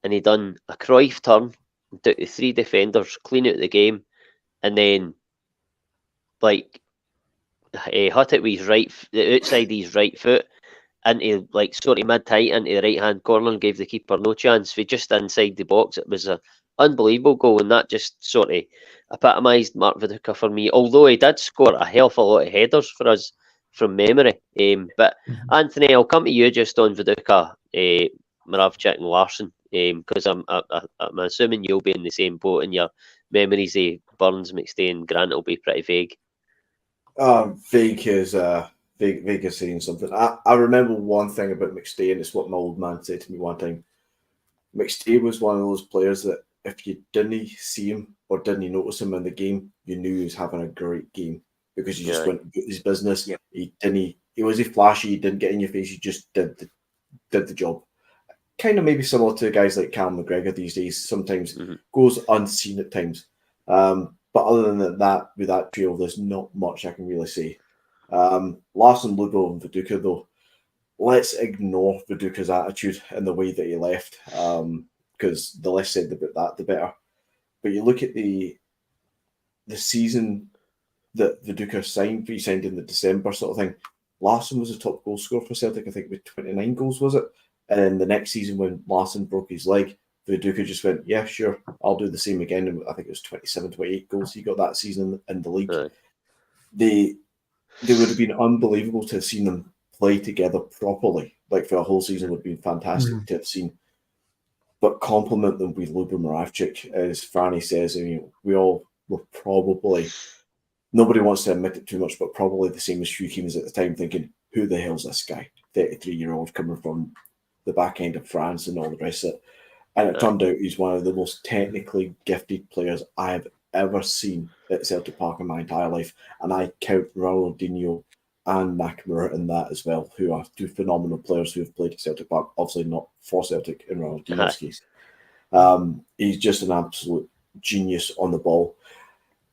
Speaker 1: and he done a Cruyff turn, took the 3 defenders, clean out the game, and then like hit it with his the outside of his right foot into like sort of mid-height into the right-hand corner and gave the keeper no chance. We just inside the box. It was an unbelievable goal, and that just sort of epitomised Mark Viduka for me. Although he did score a hell of a lot of headers for us from memory. But Anthony, I'll come to you just on Viduka, Moravcik and Larsson, because I'm assuming you'll be in the same boat, and your memories of Burns, McStay, and Grant will be pretty vague.
Speaker 3: Vague is saying something. I remember one thing about McStay, and it's what my old man said to me one time. McStay was one of those players that if you didn't see him or didn't notice him in the game, you knew he was having a great game because he just went about his business. Yeah. He wasn't flashy. He didn't get in your face. He just did the job. Kind of maybe similar to guys like Callum McGregor these days. Sometimes goes unseen at times. But other than that, with that trio, there's not much I can really say. Larsson, Lugo, and Viduka, though, let's ignore Viduka's attitude and the way that he left, because the less said about that, the better. But you look at the season that Viduka signed, he signed in the December sort of thing. Larsson was the top goal scorer for Celtic, I think, with 29 goals, was it? And then the next season when Larsson broke his leg, Viduka just went, yeah, sure, I'll do the same again. And I think it was 27, 28 goals he got that season in the league. Right. They would have been unbelievable to have seen them play together properly. Like for a whole season would have been fantastic to have seen. But compliment them with Lubo Moravcik, as Franny says. I mean, we all were probably, nobody wants to admit it too much, but probably the same as Hugh Keevins at the time, thinking, who the hell's this guy? 33-year-old coming from the back end of France and all the rest of it. And it turned out he's one of the most technically gifted players I have ever seen at Celtic Park in my entire life. And I count Ronaldinho and Nakamura in that as well, who are two phenomenal players who have played at Celtic Park, obviously not for Celtic in Ronaldinho's case. He's just an absolute genius on the ball.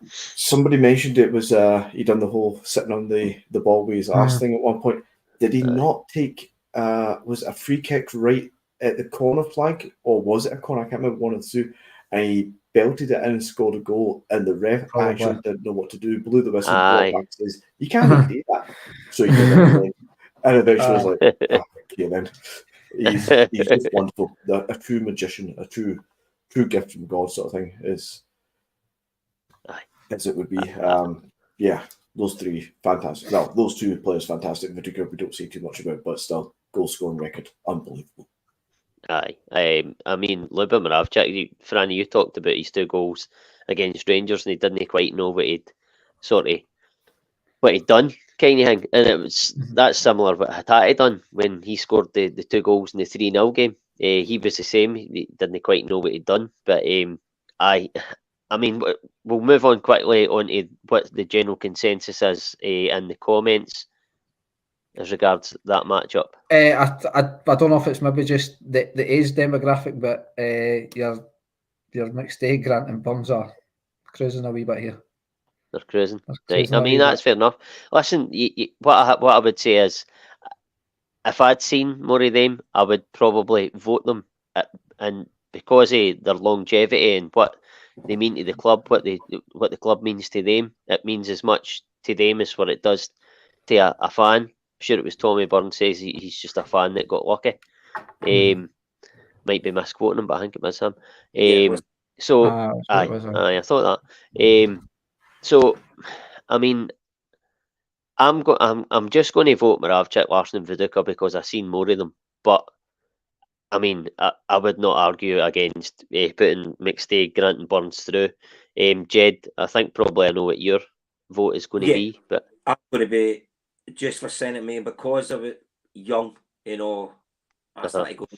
Speaker 3: Somebody mentioned it was he done the whole sitting on the ball with his arse thing at one point. Did he not take was it a free kick right at the corner flag, or was it a corner? I can't remember, one of the two. And he belted it in and scored a goal, and the ref actually didn't know what to do, blew the whistle, brought back, says, you can't do that. So he did it, and eventually was like, okay then. He's just wonderful. A true magician, a true gift from God sort of thing, as it would be. Yeah, those three, fantastic. Well, those two players, fantastic. Viduka, we don't say too much about, but still, goal-scoring record, unbelievable.
Speaker 1: Aye. I mean, Lubo Moravcik, Franny, you talked about his 2 goals against Rangers, and he didn't quite know what he'd done, kind of thing. And that's similar what Hatate done when he scored the 2 goals in the 3-0 game. He was the same. He didn't quite know what he'd done. But I mean, we'll move on quickly on to what the general consensus is in the comments as regards that matchup.
Speaker 2: I don't know if it's maybe just the age demographic, but your McStay, Grant and Burns are cruising a wee bit here.
Speaker 1: They're cruising. Right. I mean, that's fair enough. Listen, what I would say is, if I'd seen more of them, I would probably vote them. And because of their longevity and what they mean to the club, what the club means to them, it means as much to them as what it does to a fan. I'm sure it was Tommy Burns says he's just a fan that got lucky. Might be misquoting him, but I think it was him. I thought that. So, I mean, I'm just going to vote Moravcik, Larsson, and Viduka because I've seen more of them. But I mean, I would not argue against putting McStay, Grant, and Burns through. Jed, I think probably I know what your vote is going to be, but
Speaker 4: I'm going to be just for saying it, mate, because I was young. I started going.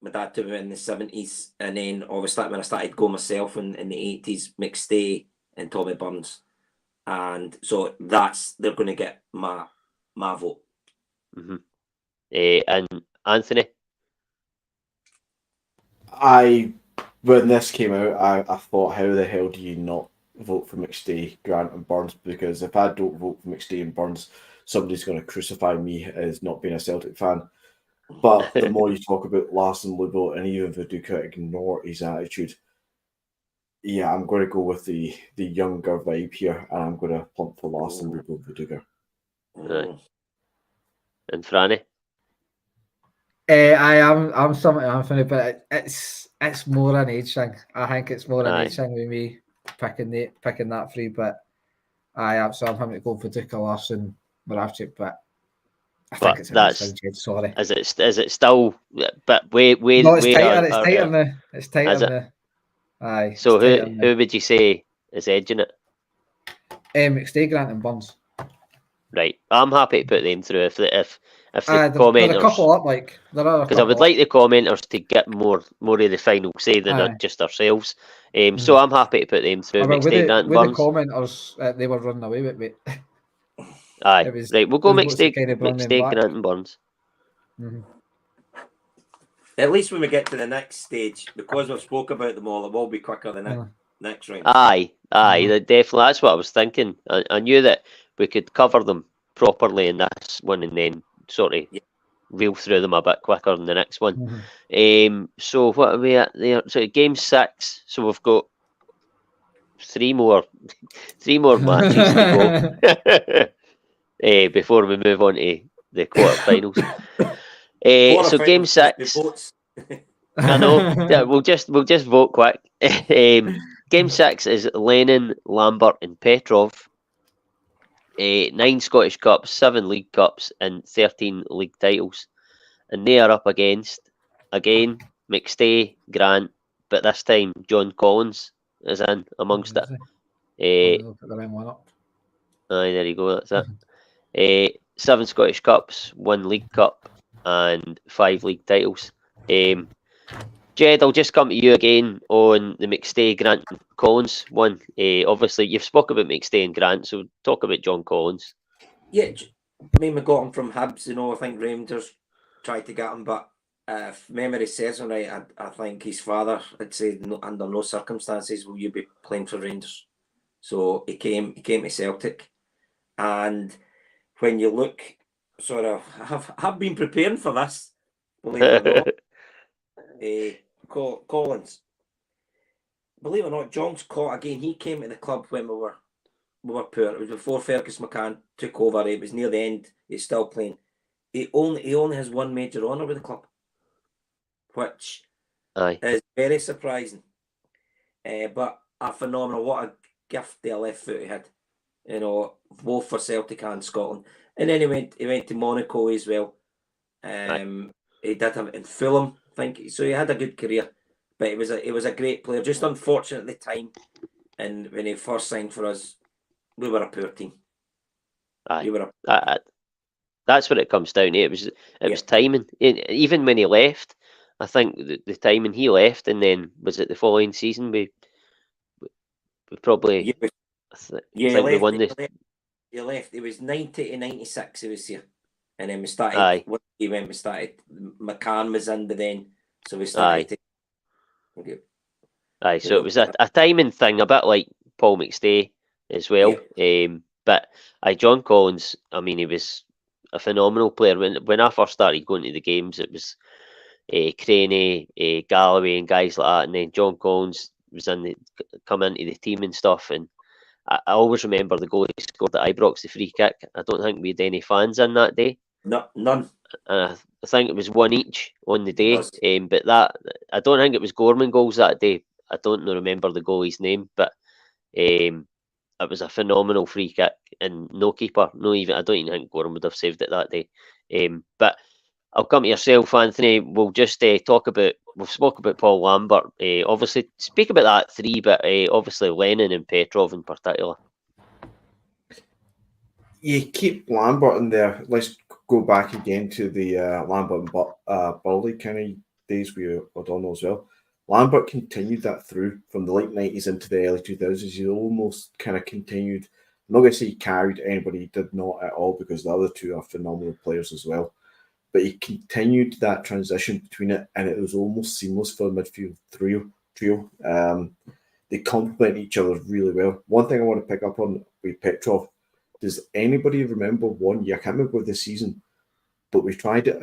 Speaker 4: My dad took me in the 70s, and then obviously when I started going myself in the 80s, McStay and Tommy Burns. And so they're going to get my vote.
Speaker 1: And Anthony?
Speaker 3: When this came out, I thought, how the hell do you not vote for McStay, Grant and Burns? Because if I don't vote for McStay and Burns, somebody's going to crucify me as not being a Celtic fan. But the more you talk about Larsson, Lubo, and even Viduka, ignore his attitude. Yeah, I'm going to go with the younger vibe here, and I'm going to punt for Larson and go for Digger.
Speaker 1: Right. And Franny?
Speaker 2: I'm something Anthony, but it's more an age thing. I think it's more an age thing with me picking that three. But I'm having to go for Duka Larson, Moravchik, but I think it's an age thing, Jed. Sorry.
Speaker 1: Is it still? But wait.
Speaker 2: No, it's tighter. It's tighter now. It's tighter now. Aye.
Speaker 1: So who would you say is edging it?
Speaker 2: McStay, Grant, and Burns.
Speaker 1: Right, I'm happy to put them through if the commenters.
Speaker 2: There's a couple up, like there are.
Speaker 1: Because I would like the commenters to get more of the final say than not just ourselves. So I'm happy to put them through. McStay, Grant, and Burns.
Speaker 2: The commenters, they were running away with me.
Speaker 1: Aye, right. We'll go McStay, Grant, and Burns.
Speaker 2: Mm-hmm.
Speaker 4: At least when we get to the next stage, because we've spoke about them all, it will be quicker than next round.
Speaker 1: Aye, definitely. That's what I was thinking. I knew that we could cover them properly in this one and then sort of reel through them a bit quicker in the next one. So what are we at there? So game 6. So we've got three more matches to go before we move on to the quarterfinals. So game 6. I know. Yeah, we'll just vote quick. Game 6 is Lennon, Lambert, and Petrov. 9 Scottish Cups, 7 League Cups, and 13 league titles. And they are up against, again, McStay, Grant, but this time John Collins is in amongst it. Aye, there you go, that's it. 7 Scottish Cups, 1 League Cup, and 5 league titles. Jed, I'll just come to you again on the McStay, Grant, and Collins one. Obviously, you've spoken about McStay and Grant, so talk about John Collins.
Speaker 4: Yeah, I mean, we got him from Hibs, I think Rangers tried to get him, but if memory serves him right, I think his father had said, under no circumstances will you be playing for Rangers. So he came to Celtic. And when you look, sort of, I've been preparing for this, believe it or not. Collins, believe it or not, John's caught again. He came to the club when we were poor. It was before Fergus McCann took over. It was near the end. He's still playing. He only has 1 major honour with the club, which is very surprising. But a phenomenal. What a gift the left foot he had. Both for Celtic and Scotland. And then he went to Monaco as well. He did have it in Fulham, I think. So he had a good career, but he was a great player. Just unfortunate at the time, and when he first signed for us, we were a poor team.
Speaker 1: That's what it comes down to. It was timing. Even when he left, I think the timing he left, and then was it the following season we probably we won this.
Speaker 4: He left. It was 90 to 96. He was here. And then we started. We started. McCann was in by then, so we started.
Speaker 1: So it was a timing thing, a bit like Paul McStay as well. Yeah. But John Collins, I mean, he was a phenomenal player. When I first started going to the games, it was Craney, Galloway, and guys like that. And then John Collins was come into the team and stuff. And I always remember the goal he scored at Ibrox, the free kick. I don't think we had any fans in that day.
Speaker 4: No, none.
Speaker 1: I think it was 1 each on the day. But that, I don't think it was Gorman goals that day. I don't remember the goalie's name, but it was a phenomenal free kick, and no keeper, I don't even think Gorman would have saved it that day. But I'll come to yourself, Anthony. We'll just we've spoke about Paul Lambert. Obviously, speak about that 3, but obviously Lennon and Petrov in particular.
Speaker 3: You keep Lambert in there. Let's go back again to the Lambert and Burley kind of days we were done as well. Lambert continued that through from the late 90s into the early 2000s. He almost kind of continued. I'm not going to say he carried anybody, he did not at all, because the other two are phenomenal players as well. But he continued that transition between it, and it was almost seamless for the midfield trio. They complement each other really well. One thing I want to pick up on with Petrov, does anybody remember one year? I can't remember the season, but we tried it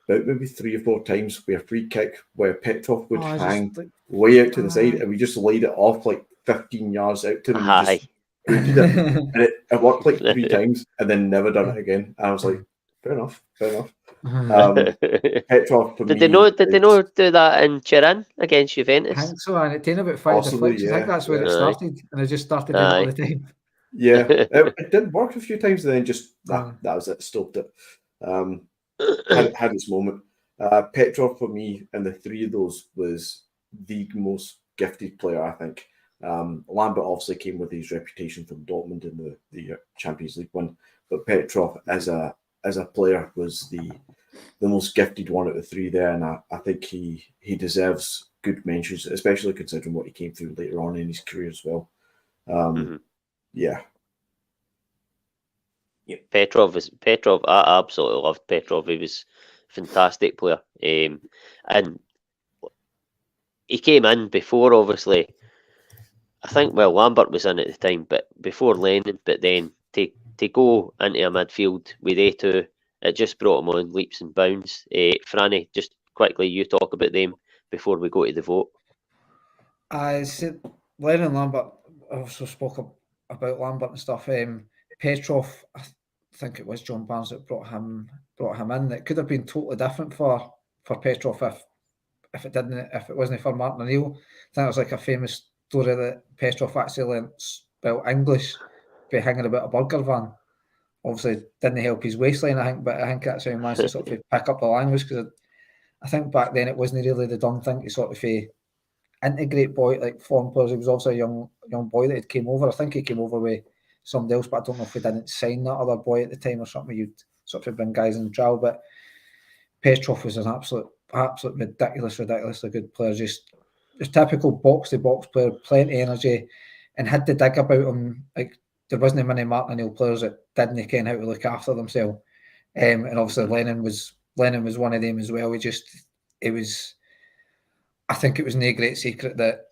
Speaker 3: about maybe 3 or 4 times where a free kick where Petrov would hang
Speaker 2: like,
Speaker 3: way out to the side, and we just laid it off like 15 yards out to him. And he just booted it. And it worked like 3 times and then never done it again. And I was like, fair enough. Petrov for
Speaker 1: did
Speaker 3: me.
Speaker 1: They not do that in Turin against Juventus?
Speaker 2: I think so, and it taken about 5
Speaker 3: Possibly,
Speaker 2: deflections. I think that's where it started, and I just started doing it all the time.
Speaker 3: Yeah, it did work a few times, and then just that was it, stopped it. Had its moment. Petrov for me, and the 3 of those was the most gifted player, I think. Lambert obviously came with his reputation from Dortmund in the Champions League one, but Petrov as a player was the most gifted one out of the 3 there, and I think he deserves good mentions, especially considering what he came through later on in his career as well. Yeah.
Speaker 1: Petrov. I absolutely loved Petrov. He was a fantastic player, and he came in before, obviously. I think Lambert was in at the time, but before Lennon. But then to go into a midfield with they 2, it just brought him on leaps and bounds. Franny, just quickly, you talk about them before we go to the vote.
Speaker 2: I said Lennon Lambert. I also spoke about Lambert and stuff. Petrov, I think it was John Barnes that brought him in. It could have been totally different for Petrov if it wasn't for Martin O'Neill. I think it was like a famous story that Petrov actually learnt spell English by hanging about a burger van. Obviously, didn't help his waistline, I think, but I think that's how he managed to sort of pick up the language, because I think back then it wasn't really the done thing to sort of integrate like foreign players. He was also a young boy that had came over. I think he came over with somebody else, but I don't know if we didn't sign that other boy at the time or something. You'd sort of bring guys in trial, but Petrov was an absolute ridiculously good player. Just typical box to box player, plenty of energy, and had to dig about him. Like, there wasn't many Martin O'Neill players that didn't ken how to look after themselves. And obviously Lennon was one of them as well. I think it was no great secret that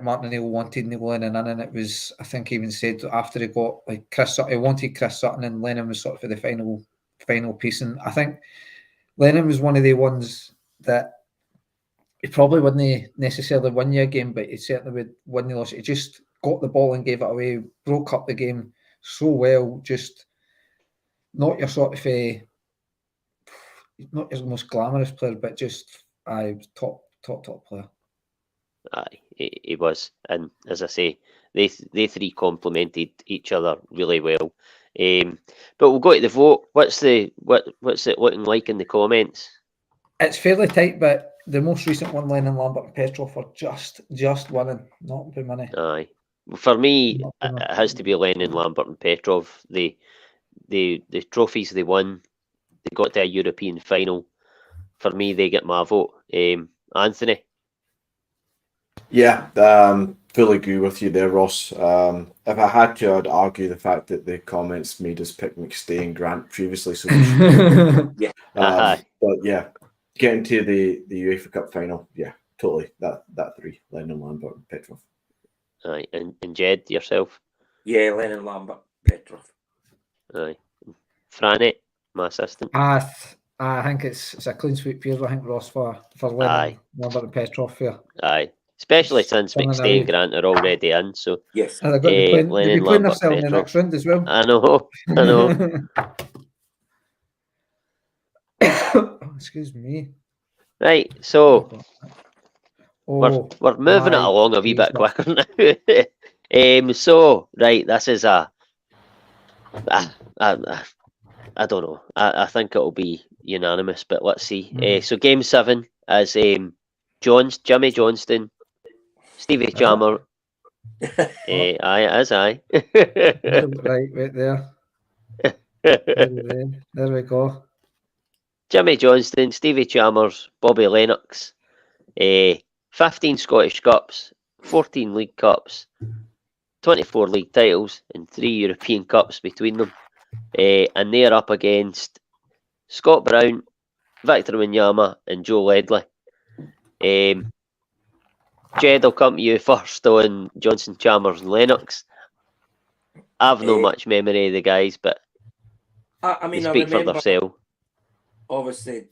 Speaker 2: Martin O'Neill wanted Neil Lennon in, and it was, I think he even said after he got like Chris Sutton, he wanted Chris Sutton, and Lennon was sort of the final piece. And I think Lennon was one of the ones that he probably wouldn't necessarily win you a game, but he certainly would win the loss. He just got the ball and gave it away, broke up the game so well. Just not your sort of not your most glamorous player, but just top player.
Speaker 1: Aye, he was, and as I say, they 3 complemented each other really well. But we'll go to the vote. What's it looking like in the comments?
Speaker 2: It's fairly tight, but the most recent one, Lennon, Lambert, and Petrov, are just winning, not by money.
Speaker 1: Aye, for me, it has to be Lennon, Lambert, and Petrov. The trophies they won, they got to a European final. For me, they get my vote. Anthony.
Speaker 3: Yeah, fully agree with you there, Ross. If I had to, I'd argue the fact that the comments made us pick McStay and Grant previously. So
Speaker 4: yeah,
Speaker 3: but yeah, getting to the UEFA Cup final, yeah, totally. That 3, Lennon, Lambert, and Petrov.
Speaker 1: Aye, and Jed, yourself?
Speaker 4: Yeah, Lennon, Lambert, Petrov.
Speaker 1: Aye, Franny, my assistant.
Speaker 2: I think it's a clean sweep here. I think Ross for Lennon, Lambert, and Petrov here.
Speaker 1: Aye. Especially since McStay and Grant are already in, so
Speaker 4: yes,
Speaker 2: they'll be playing themselves in the next round as well.
Speaker 1: I know.
Speaker 2: Excuse me.
Speaker 1: Right, so we're moving it along a wee bit quicker now. So right, this is I don't know. I think it'll be unanimous, but let's see. So game 7 is Jimmy Johnston, Stevie Chalmers. Aye, it is aye.
Speaker 2: right there. There we go.
Speaker 1: Jimmy Johnston, Stevie Chalmers, Bobby Lennox. 15 Scottish Cups, 14 League Cups, 24 league titles, and 3 European Cups between them. And they're up against Scott Brown, Victor Wanyama, and Joe Ledley. Jed, I'll come to you first on Johnson, Chalmers, and Lennox. I've no much memory of the guys, but
Speaker 4: I mean,
Speaker 1: they speak for themselves.
Speaker 4: Obviously,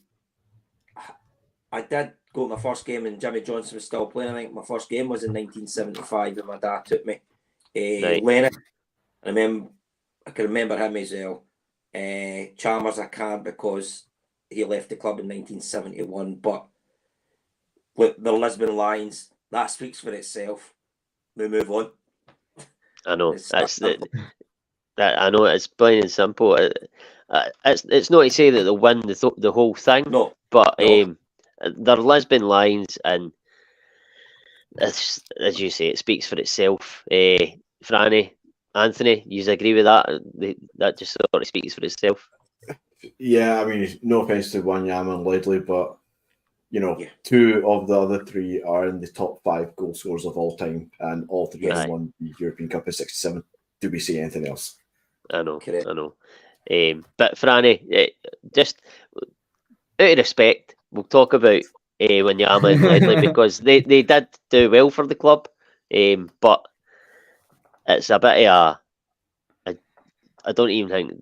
Speaker 4: I did go to my first game and Jimmy Johnson was still playing. I think my first game was in 1975 and my dad took me. Lennox, I can remember him as well. Chalmers I can't because he left the club in 1971, but with the Lisbon Lions, that speaks for itself. We move on.
Speaker 1: I know. I know it's plain and simple. It's not to say that they'll win the whole thing,
Speaker 4: No,
Speaker 1: but they're Lisbon Lions, and as you say, it speaks for itself. Franny, Anthony, you agree with that? That just sort of speaks for itself.
Speaker 3: Yeah, I mean, no offense to Wanyama and Ledley, but two of the other three are in the top 5 goal scorers of all time, and all three of them won the European Cup in '67. Do we say anything else?
Speaker 1: I know,
Speaker 4: correct.
Speaker 1: I know. But Franny, just out of respect, we'll talk about Wanyama and Ledley because they did do well for the club, but it's a bit of I don't even think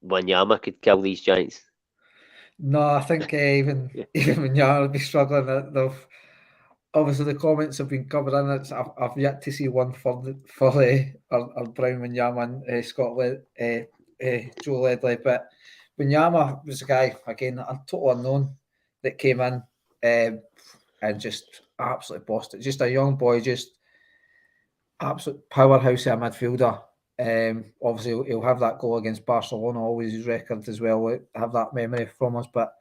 Speaker 1: Wanyama could kill these Giants.
Speaker 2: No, I think even Wanyama will be struggling. Obviously the comments have been covering it. I've yet to see one for our Brown Wanyama and Scotland, Joe Ledley. But Wanyama was a guy, again, a total unknown that came in and just absolutely bossed it. Just a young boy, just absolute powerhouse of a midfielder. Obviously, he'll have that goal against Barcelona, always his record as well. Have that memory from us, but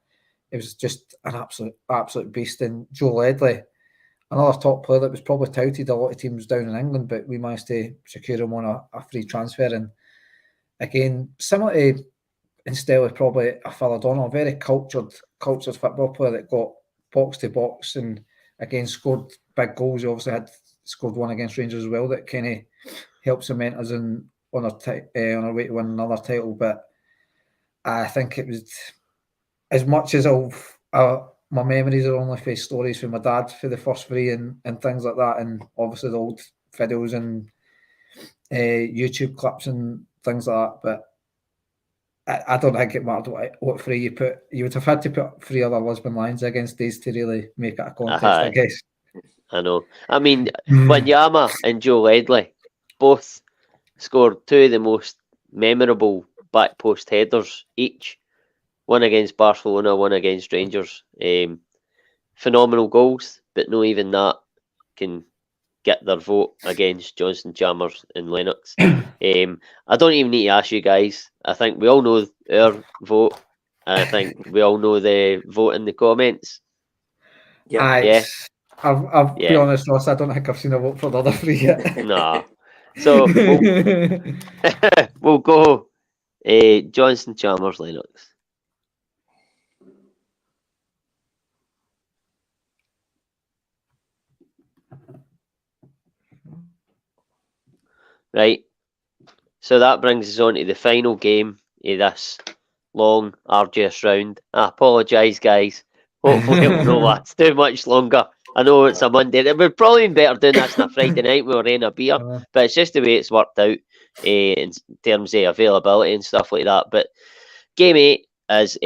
Speaker 2: it was just an absolute beast. And Joe Ledley, another top player that was probably touted a lot of teams down in England, but we managed to secure him on a free transfer. And again, similar to instead of probably a Falladonna, a very cultured football player that got box to box and again scored big goals. He obviously had scored one against Rangers as well that kind of helped cement us on our way to win another title. But I think it was, as much as my memories are only for stories from my dad for the first three and things like that, and obviously the old videos and YouTube clips and things like that. But I don't think it mattered what three you put. You would have had to put 3 other Lisbon Lions against these to really make it a contest, I guess.
Speaker 1: I know. I mean, Wanyama and Joe Ledley both scored 2 of the most memorable back post headers each. One against Barcelona, one against Rangers. Phenomenal goals, but no even that can get their vote against Johnson, Chalmers and Lennox. I don't even need to ask you guys. I think we all know our vote. I think we all know the vote in the comments.
Speaker 2: Yeah. I'll be honest, Ross, I don't think I've seen a vote for the other 3 yet.
Speaker 1: Nah. So we'll go Johnson, Chalmers, Lennox. Right. So that brings us on to the final game of this long, arduous round. I apologise, guys. Hopefully it will not last too much longer. I know it's a Monday. It would probably be better doing this on a Friday night when we're in a beer, but it's just the way it's worked out in terms of availability and stuff like that. But game 8 is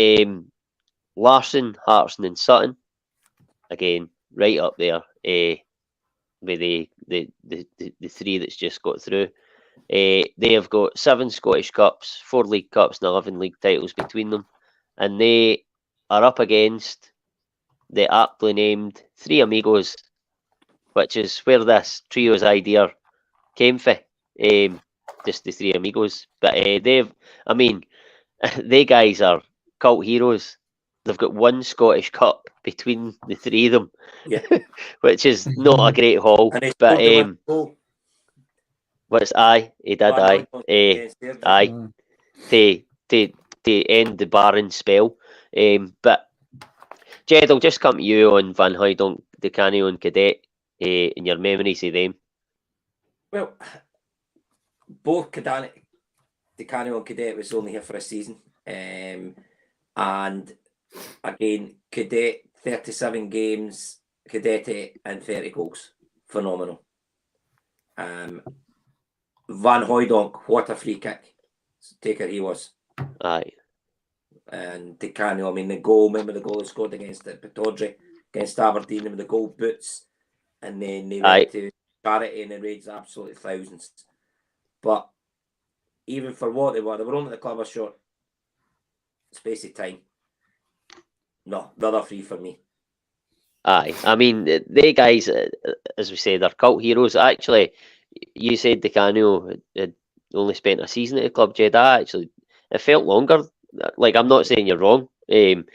Speaker 1: Larson, Hartson and Sutton. Again, right up there with the 3 that's just got through. They have got 7 Scottish Cups, 4 League Cups and 11 league titles between them. And they are up against the aptly named Three Amigos, which is where this trio's idea came from. Just the Three Amigos. But they guys are cult heroes. They've got 1 Scottish Cup between the 3 of them, which is not a great haul. But he did to end the barren spell. But Jed, I'll just come to you on Van Hooijdonk, De Canio and Cadet in your memories of them.
Speaker 4: Well, both De Canio and Cadet was only here for a season. And again, Cadet, 37 games, Cadet and 30 goals. Phenomenal. Van Hooijdonk, what a free kick. Taker he was.
Speaker 1: Aye.
Speaker 4: And De Canio, I mean, remember the goal he scored against Pittodrie? against Aberdeen with the gold boots, and then they went to charity and they raised absolutely thousands. But even for what they were only at the club a short space of time. No, the other three for me.
Speaker 1: Aye, I mean, they guys, as we said, are cult heroes. Actually, you said Decano had only spent a season at the club, Jed. Actually, it felt longer. Like, I'm not saying you're wrong. It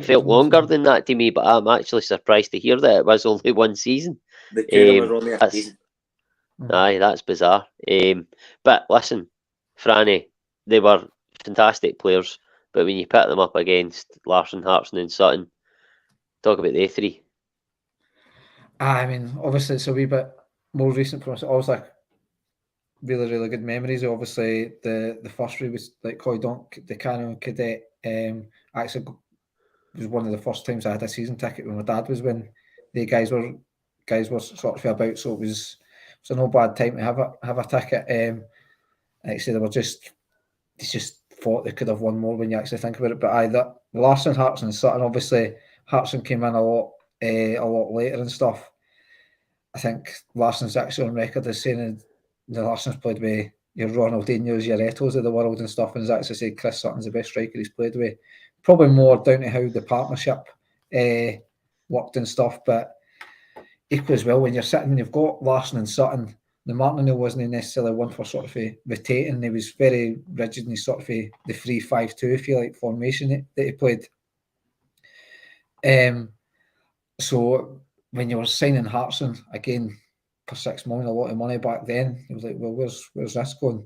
Speaker 1: felt longer than that to me, but I'm actually surprised to hear that it was only one season.
Speaker 4: The two of them were only a season.
Speaker 1: Aye, that's bizarre. But listen, Franny, they were fantastic players, but when you put them up against Larsson, Hartson and Sutton, talk about they three.
Speaker 2: I mean, obviously it's a wee bit more recent for us. I was like really, really good memories. Obviously, the first three was like Coy Donk, Decano and Cadet. Actually, it was one of the first times I had a season ticket with my dad was when the guys were sort of about. So it was a no bad time to have a ticket. Actually, they just thought they could have won more when you actually think about it. But that Larsson, Hartson, and Sutton. Obviously, Hartson came in a lot later and stuff. I think Larsson's actually on record as saying the Larsson's played with your Ronaldinho's, your Eto's of the world and stuff, and has actually said Chris Sutton's the best striker he's played with. Probably more down to how the partnership worked and stuff, but equally as well, when you've got Larsson and Sutton, the Martin wasn't necessarily one for sort of rotating. He was very rigid in his sort of the 3-5-2, if you like, formation that he played. So when you were signing Hartson again for $6 million, a lot of money back then, it was like, well, where's this going?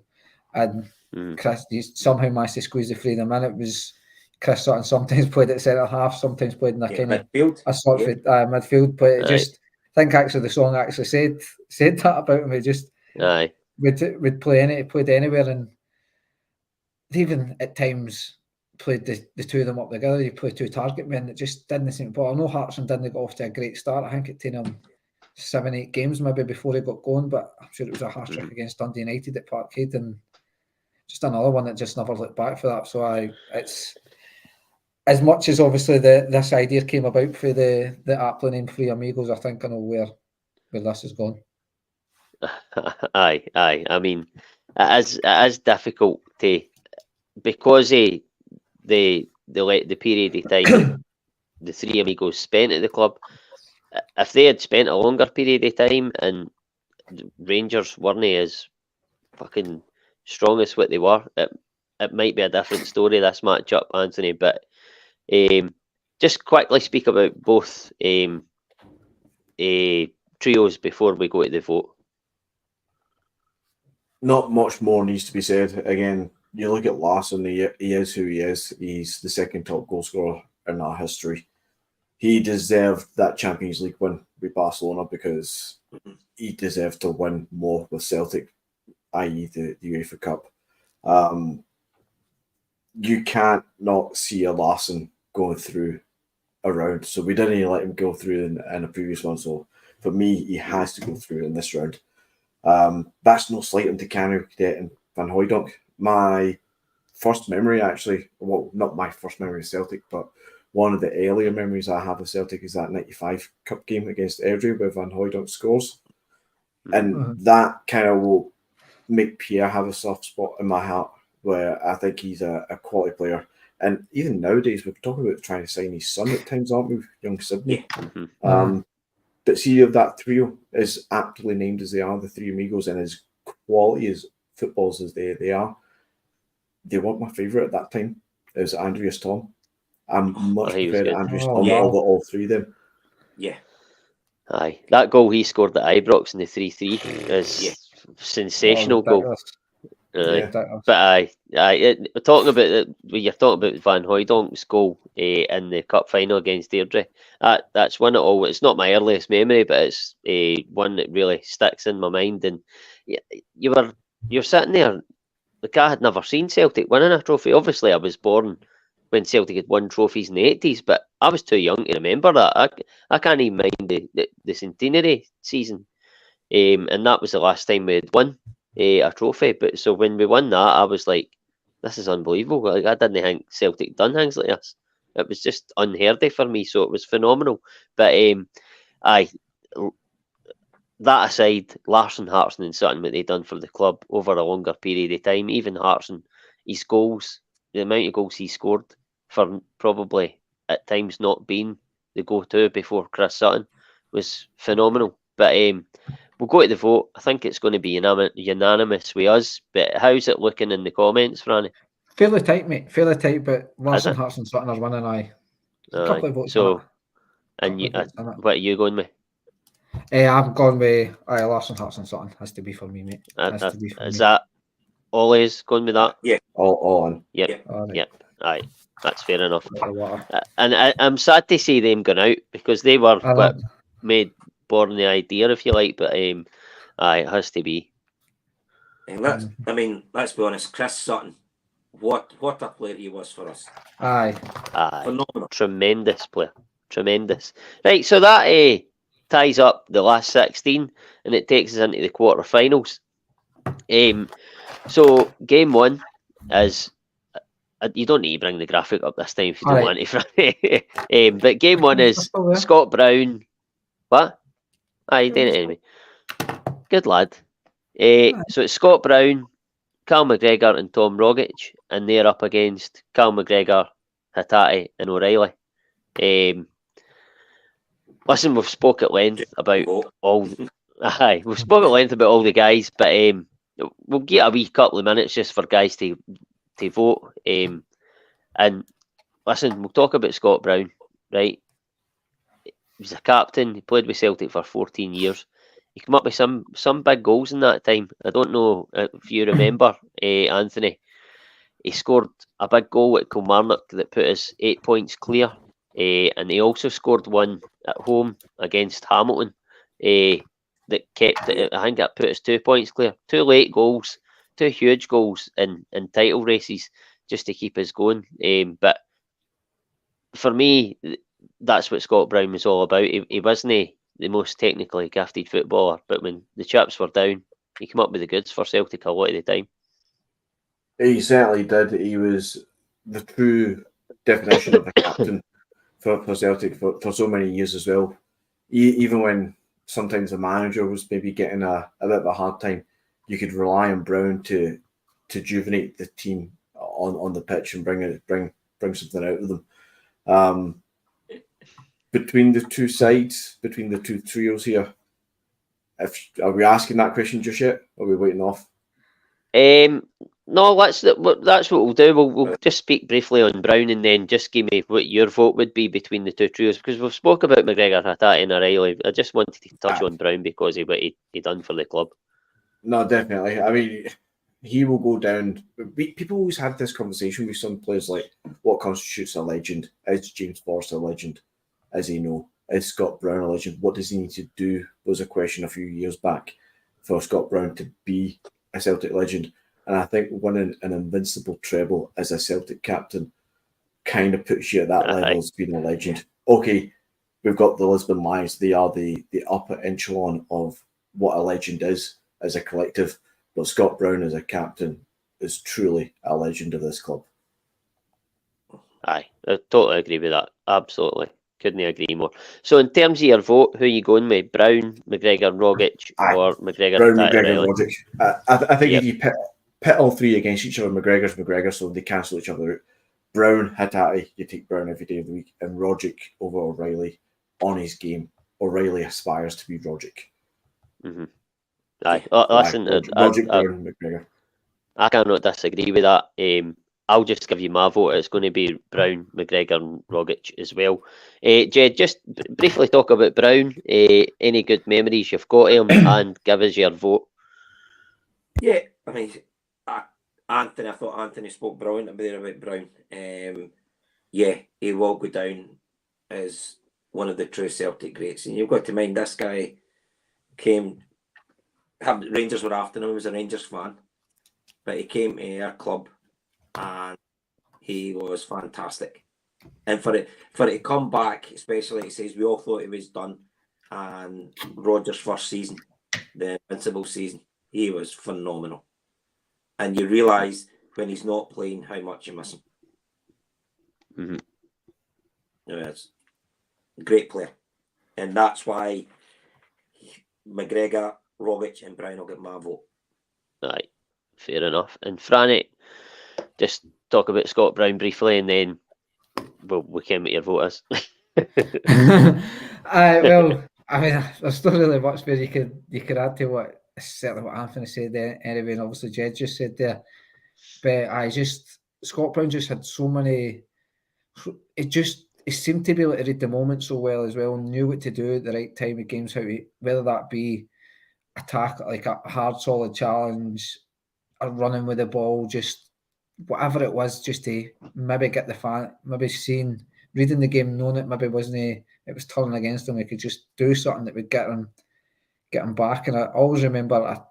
Speaker 2: And Chris, he somehow managed to squeeze the three of them in. It was Chris Sutton sometimes played at centre half, sometimes played in a kind of a sort of midfield. But it just, I think actually the song actually said that about him. He just would play played anywhere, and even at times played the two of them up together. You play two target men that just didn't seem. But I know Hartson didn't get off to a great start. I think it took him 7-8 games maybe before he got going. But I'm sure it was a hat-trick against Dundee United at Parkhead, and just another one that just never looked back for that. So it's as much as obviously this idea came about for the aptly named Three Amigos. I think I know where this has gone.
Speaker 1: Aye. I mean, it is difficult to, because the period of time the Three Amigos spent at the club. If they had spent a longer period of time and Rangers weren't as fucking strong as what they were, it might be a different story, this matchup, Anthony. But just quickly speak about both trios before we go to the vote.
Speaker 3: Not much more needs to be said. Again, you look at Larsson, he is who he is. He's the second top goal scorer in our history. He deserved that Champions League win with Barcelona because he deserved to win more with Celtic, i.e. the UEFA Cup. You can't not see a Larsson going through a round. So we didn't even let him go through in a previous one. So for me, he has to go through in this round. That's no slight to Cano, Cadet and Van Hooijdonk. My first memory, actually, well, not my first memory of Celtic, but one of the earlier memories I have of Celtic is that 95 Cup game against Airdrie where Van Hooijdonk scores. And that kind of will make Pierre have a soft spot in my heart where I think he's a quality player. And even nowadays, we're talking about trying to sign his son at times, aren't we, young Sydney? But see, if that trio is aptly named as they are, the Three Amigos, and as quality as footballs as they are, they weren't my favourite at that time. It was Andreas Tom. I'm much preferred Andreas Tom over all three of them.
Speaker 4: Yeah.
Speaker 1: Aye. That goal he scored at Ibrox in the 3-3 is sensational goal. But aye, talking about when you're talking about Van Hooijdonk's goal in the cup final against Deirdre, that's one of all. It's not my earliest memory, but it's one that really sticks in my mind. And you're sitting there, like I had never seen Celtic winning a trophy. Obviously, I was born when Celtic had won trophies in the 80s, but I was too young to remember that. I can't even mind the centenary season, and that was the last time we had won a trophy. But so when we won that, I was like, this is unbelievable. Like, I didn't think Celtic done things like this. It was just unheard of for me, so it was phenomenal. But aye, that aside, Larsson, Hartson and Sutton, what they done for the club over a longer period of time, even Hartson, his goals, the amount of goals he scored for probably at times not being the go-to before Chris Sutton was phenomenal. But we'll go to the vote. I think it's going to be unanimous with us, but how's it looking in the comments, Franny?
Speaker 2: Fairly tight, mate. Fairly tight, but Larsson,
Speaker 1: it?
Speaker 2: Hearts and Sutton are winning, aye. A
Speaker 1: Aye.
Speaker 2: couple of votes
Speaker 1: So,
Speaker 2: on it.
Speaker 1: and you,
Speaker 2: Couple of votes on it.
Speaker 1: what are you going with?
Speaker 2: I'm going with Larsson, Hearts and Sutton. Has to be for me, mate.
Speaker 1: Is that always going with that?
Speaker 4: Yeah.
Speaker 3: All on.
Speaker 1: Yep.
Speaker 2: Right.
Speaker 1: Yep. Aye. That's fair enough.
Speaker 2: The water.
Speaker 1: And I'm sad to see them going out because they were
Speaker 2: I know.
Speaker 1: what made born the idea, if you like. But aye, it has to be.
Speaker 4: And let's be honest, Chris Sutton, what a player he was for us.
Speaker 2: Aye.
Speaker 4: Phenomenal.
Speaker 1: Tremendous player. Tremendous. Right, so that ties up the last 16 and it takes us into the quarterfinals. So game one is you don't need to bring the graphic up this time if you don't want to. But game one is Scott Brown. What? Aye, you did it anyway. Good lad. So it's Scott Brown, Cal McGregor and Tom Rogic, and they're up against Cal McGregor, Hatate and O'Reilly. Listen, we've spoke at length about all. Aye, we've spoke at length about all the guys, but we'll get a wee couple of minutes just for guys to vote. And listen, we'll talk about Scott Brown, right? He was a captain. He played with Celtic for 14 years. He came up with some big goals in that time. I don't know if you remember, Anthony. He scored a big goal at Kilmarnock that put us 8 points clear. And he also scored one at home against Hamilton that kept it. I think that put us 2 points clear. 2 late goals, 2 huge goals in title races just to keep us going. But for me, that's what Scott Brown was all about. He wasn't the most technically gifted footballer, but when the chips were down, he came up with the goods for Celtic a lot of the time.
Speaker 3: He certainly did. He was the true definition of a captain for Celtic for so many years as well. Even when sometimes the manager was maybe getting a bit of a hard time, you could rely on Brown to rejuvenate the team on the pitch and bring something out of them. Between the two sides, between the two trios here, are we asking that question just yet? Or are we waiting off?
Speaker 1: No, that's what we'll do. We'll just speak briefly on Brown and then just give me what your vote would be between the two trios, because we've spoke about McGregor, Hatate and O'Reilly. I just wanted to touch on Brown because of what he done for the club.
Speaker 3: No, definitely. I mean, he will go down. People always have this conversation with some players like, what constitutes a legend? Is James Forrest a legend? Is he no? Is Scott Brown a legend? What does he need to do? Was a question a few years back for Scott Brown to be a Celtic legend. And I think winning an invincible treble as a Celtic captain kind of puts you at that level as being a legend. Okay, we've got the Lisbon Lions. They are the upper echelon of what a legend is as a collective. But Scott Brown as a captain is truly a legend of this club.
Speaker 1: Aye, I totally agree with that. Absolutely. Couldn't agree more. So in terms of your vote, who are you going with? Brown, McGregor, Rogic, or McGregor,
Speaker 3: Brown,
Speaker 1: McGregor,
Speaker 3: Rogic. I think if you pit all three against each other, McGregor's McGregor, so they cancel each other out. Brown, Hatate, you take Brown every day of the week, and Rogic over O'Reilly on his game. O'Reilly aspires to be Rogic.
Speaker 1: Mm-hmm. Aye, listen,
Speaker 3: Rogic, Brown, McGregor.
Speaker 1: I cannot disagree with that. I'll just give you my vote. It's going to be Brown, McGregor and Rogic as well. Jed, just briefly talk about Brown. Any good memories you've got of him and give us your vote.
Speaker 4: Yeah, I mean, Anthony, I thought Anthony spoke brilliant about Brown. Yeah, he will go down as one of the true Celtic greats. And you've got to mind, this guy Rangers were after him, he was a Rangers fan. But he came to our club and he was fantastic. And for it to come back, especially, he says we all thought he was done. And Rodgers' first season, the Invincible season, he was phenomenal. And you realise when he's not playing how much you miss him.
Speaker 1: Mm-hmm.
Speaker 4: It's a great player. And that's why McGregor, Rogic and Brown will get my vote.
Speaker 1: Aye, fair enough. And Franny, just talk about Scott Brown briefly, and then we can make your vote is.
Speaker 2: Well, I mean, there's not really much where you could add to what certainly what Anthony said there, anyway, and obviously Jed just said there. But Scott Brown just had so many. He seemed to be able to read the moment so well as well, knew what to do at the right time of games, whether that be attack like a hard solid challenge or running with the ball, just whatever it was, just to maybe get the fan, maybe reading the game, knowing it maybe it was turning against him. He could just do something that would get him back. And I always remember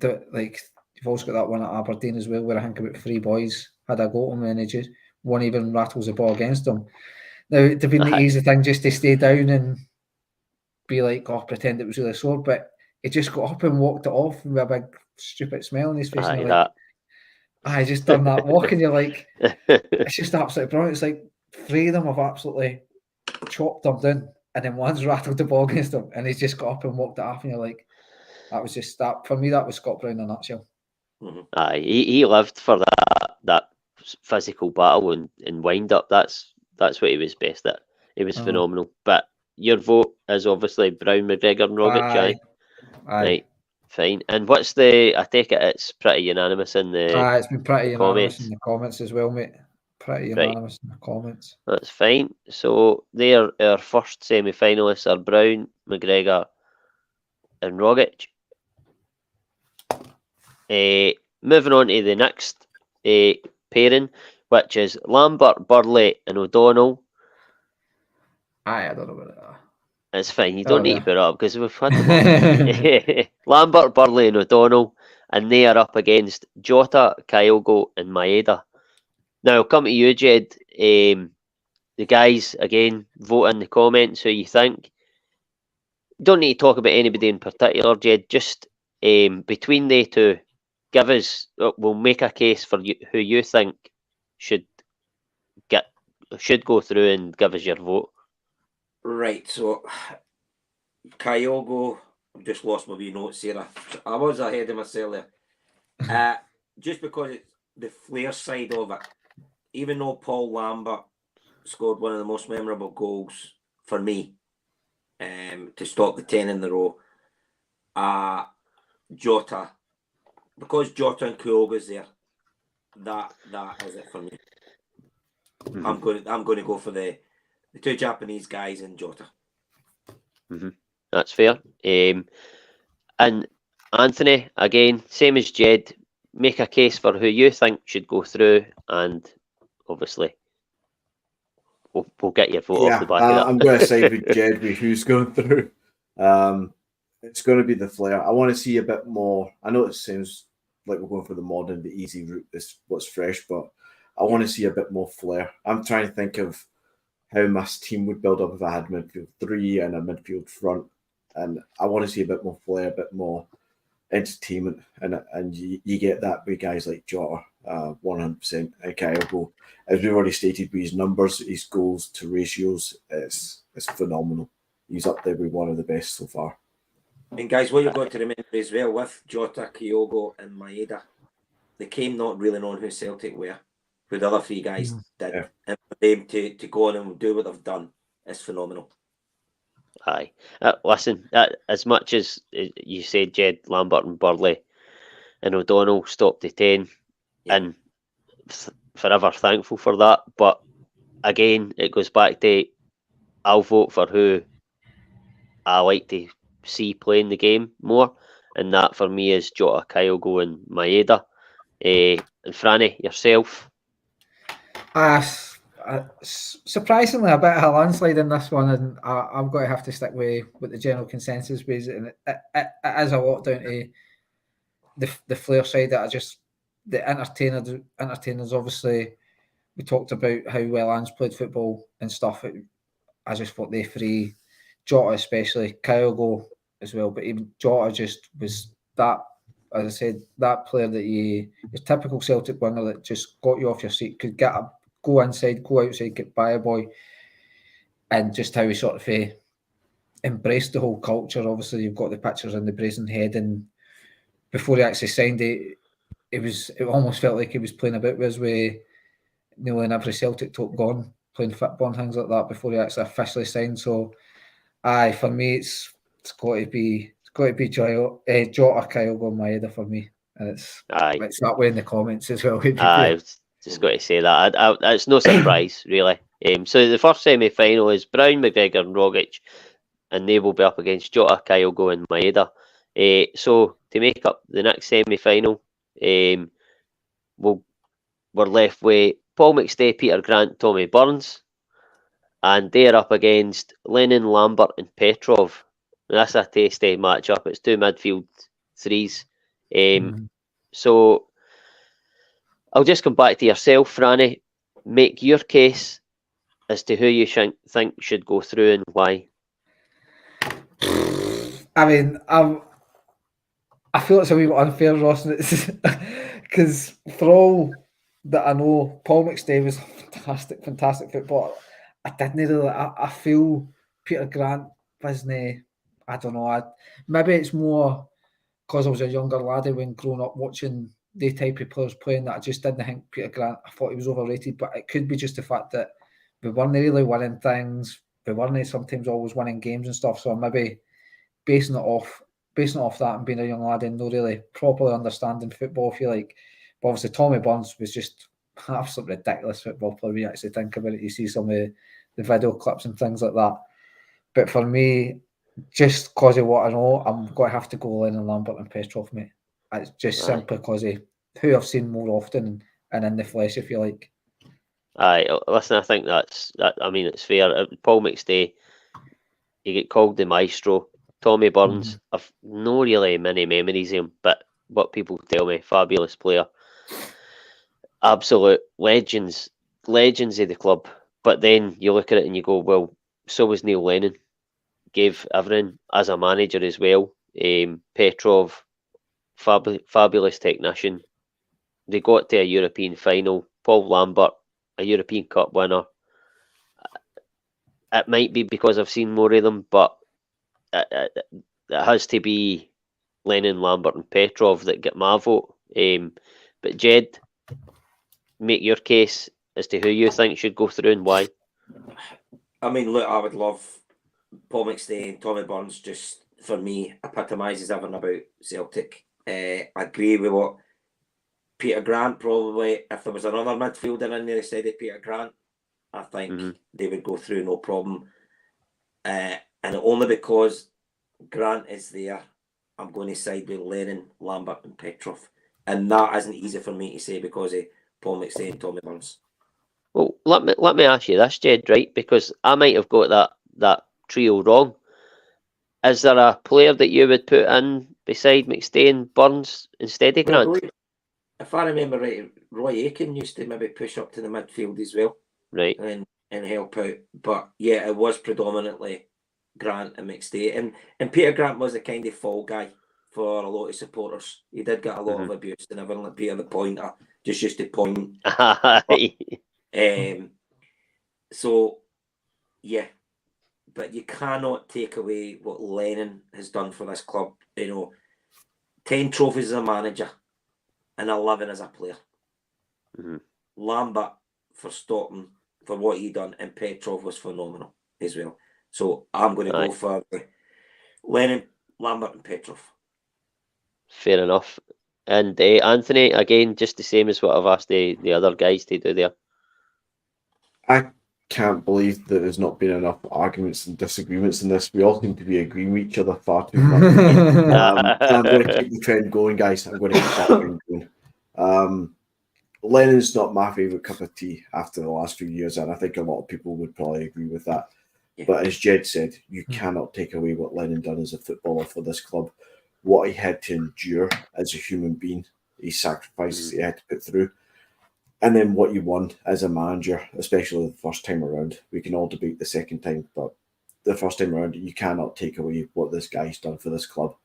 Speaker 2: you've also got that one at Aberdeen as well, where I think about 3 boys had a go at him and he just won't even rattles the ball against them. Now, it'd have been the easy thing just to stay down and be like, pretend it was really sore, but he just got up and walked it off with a big stupid smile on his face. And you're like, I just done that walk, and you're like, it's just absolutely brilliant. It's like 3 of them have absolutely chopped him down, and then one's rattled the ball against him, and he's just got up and walked it off, and you're like, that was just that. For me, that was Scott Brown in a nutshell.
Speaker 4: Mm-hmm.
Speaker 1: Aye, he lived for that physical battle and wind up. That's what he was best at. He was phenomenal. But your vote is obviously Brown, McGregor, and Rogic. Aye. Right, fine. And what's I take it it's pretty unanimous in the
Speaker 2: it's been pretty unanimous
Speaker 1: comments.
Speaker 2: in the comments as well, mate. Pretty unanimous in the comments.
Speaker 1: That's fine. So our first semi-finalists are Brown, McGregor, and Rogic. Moving on to the next pairing, which is Lambert, Burley, and O'Donnell.
Speaker 2: I don't know about that.
Speaker 1: It's fine. You don't need to put it up because we've had them up. Lambert, Burley, and O'Donnell, and they are up against Jota, Kyogo, and Maeda. Now, I'll come to you, Jed. The guys, again, vote in the comments who you think. Don't need to talk about anybody in particular, Jed. Just between they two, give us. We'll make a case for who you think should go through and give us your vote.
Speaker 4: Right, so Kyogo, I've just lost my wee notes here. I was ahead of myself there. Just because it's the flair side of it, even though Paul Lambert scored one of the most memorable goals for me to stop the 10 in the row, Jota, because Jota and Kyogo's there, that is it for me. Mm-hmm. I'm going to go for the 2 Japanese guys and Jota.
Speaker 1: Mm-hmm. That's fair. And Anthony, again, same as Jed, make a case for who you think should go through, and obviously we'll get your vote off the back of that.
Speaker 3: I'm going to side with Jed with who's going through. It's going to be the flair. I want to see a bit more. I know it seems like we're going for the modern, the easy route, is what's fresh, but I want to see a bit more flair. I'm trying to think of how my team would build up if I had midfield 3 and a midfield front, and I want to see a bit more flair, a bit more entertainment, and you get that with guys like Jota, 100%. And Kyogo, as we've already stated, with his numbers, his goals to ratios, it's phenomenal. He's up there with one of the best so far.
Speaker 4: And guys, what you've got to remember as well with Jota, Kyogo, and Maeda, they came not really knowing who Celtic were, who the other 3 guys did. Yeah. And for them to go on and do what they've done is phenomenal.
Speaker 1: Aye. Listen, as much as you said, Jed, Lambert and Burley and O'Donnell stopped the 10, and forever thankful for that. But again, it goes back to I'll vote for who I like to see playing the game more, and that for me is Jota, Kyogo, and Maeda. And Franny, yourself?
Speaker 2: Surprisingly, a bit of a landslide in this one, and I'm going to have to stick with the general consensus base, and it is a lot down to the flair side. That the entertainers. Obviously, we talked about how well Ange played football and stuff. I just thought they 3, Jota especially, Kyogo as well, but even Jota just was that. As I said, that player that your typical Celtic winger that just got you off your seat, could go inside, go outside, get by a boy. and just how he sort of embraced the whole culture. Obviously, you've got the pictures in the Brazen Head, and before he actually signed it, it almost felt like he was playing about with us, with nearly in every Celtic top gone, playing football and things like that before he actually officially signed. So, for me, it's got to be Jota, Kyogo, Maeda for me, and it's that way in the comments as well.
Speaker 1: I was just got to say that. It's no surprise, really. So the first semi-final is Brown, McGregor and Rogic, and they will be up against Jota, Kyogo and Maeda. So to make up the next semi-final, we're left with Paul McStay, Peter Grant, Tommy Burns, and they're up against Lennon, Lambert and Petrov. And that's a tasty match-up. It's two midfield threes. So I'll just come back to yourself, Franny. Make your case as to who you think should go through and why.
Speaker 2: I mean, I feel it's a wee bit unfair, Ross, because for all that I know, Paul McStay was a fantastic footballer. I didn't really. I feel Peter Grant wasn't. I don't know. Maybe it's more because I was a younger laddie when growing up watching the type of players playing that I just didn't think Peter Grant. I thought he was overrated, but it could be just the fact that we weren't really winning things. We weren't sometimes always winning games and stuff. So maybe basing it off that and being a young lad and not really properly understanding football, I feel like. But obviously Tommy Burns was just absolutely ridiculous football player when you actually think about it. You see some of the video clips and things like that. But for me, just because of what I know, I'm going to have to go Lennon, Lambert and Petrov, mate. It's just simply because of who I've seen more often and in the flesh, if you like.
Speaker 1: Listen, I think that's I mean, it's fair. Paul McStay, you get called the maestro. Tommy Burns, I've no really many memories of him, but what people tell me, fabulous player. Absolute legends of the club. But then you look at it and you go, well, so was Neil Lennon. Gave everything as a manager as well. Petrov, fabulous technician. They got to a European final. Paul Lambert, a European Cup winner. It might be because I've seen more of them, but it has to be Lennon, Lambert and Petrov that get my vote. But Jed, make your case as to who you think should go through and why.
Speaker 4: I mean, look, I would love Paul McStay and Tommy Burns. Just for me, epitomises everything about Celtic. I agree with what Peter Grant probably. If there was another midfielder in there instead of Peter Grant, I think they would go through no problem. And only because Grant is there, I'm going to side with Lennon, Lambert and Petrov. And that isn't easy for me to say because of Paul McStay and Tommy Burns.
Speaker 1: Well, let me ask you this, Jed, right? Because I might have got that trio wrong. Is there a player that you would put in beside McStay and Burns instead of Grant?
Speaker 4: If I remember right, Roy Aitken used to maybe push up to the midfield as well.
Speaker 1: Right.
Speaker 4: And help out. But yeah, it was predominantly Grant and McStay. And Peter Grant was a kind of fall guy for a lot of supporters. He did get a lot of abuse and everything, like Peter the Pointer, just used to point. So, yeah. But you cannot take away what Lennon has done for this club. 10 trophies as a manager and 11 as a player. Lambert for Stockton, for what he done, and Petrov was phenomenal as well. So I'm going to go for Lennon, Lambert and Petrov.
Speaker 1: Fair enough. And Anthony, again, just the same as what I've asked the other guys to do there.
Speaker 3: I can't believe that there's not been enough arguments and disagreements in this. We all seem to be agreeing with each other far too much. I'm going to keep the trend going, guys. I'm going to keep that trend going. Lennon's not my favourite cup of tea after the last few years, and I think a lot of people would probably agree with that. Yeah. But as Jed said, you cannot take away what Lennon done as a footballer for this club, what he had to endure as a human being, his sacrifices he had to put through, and then what you won as a manager, especially the first time around. We can all debate the second time, but the first time around, you cannot take away what this guy's done for this club.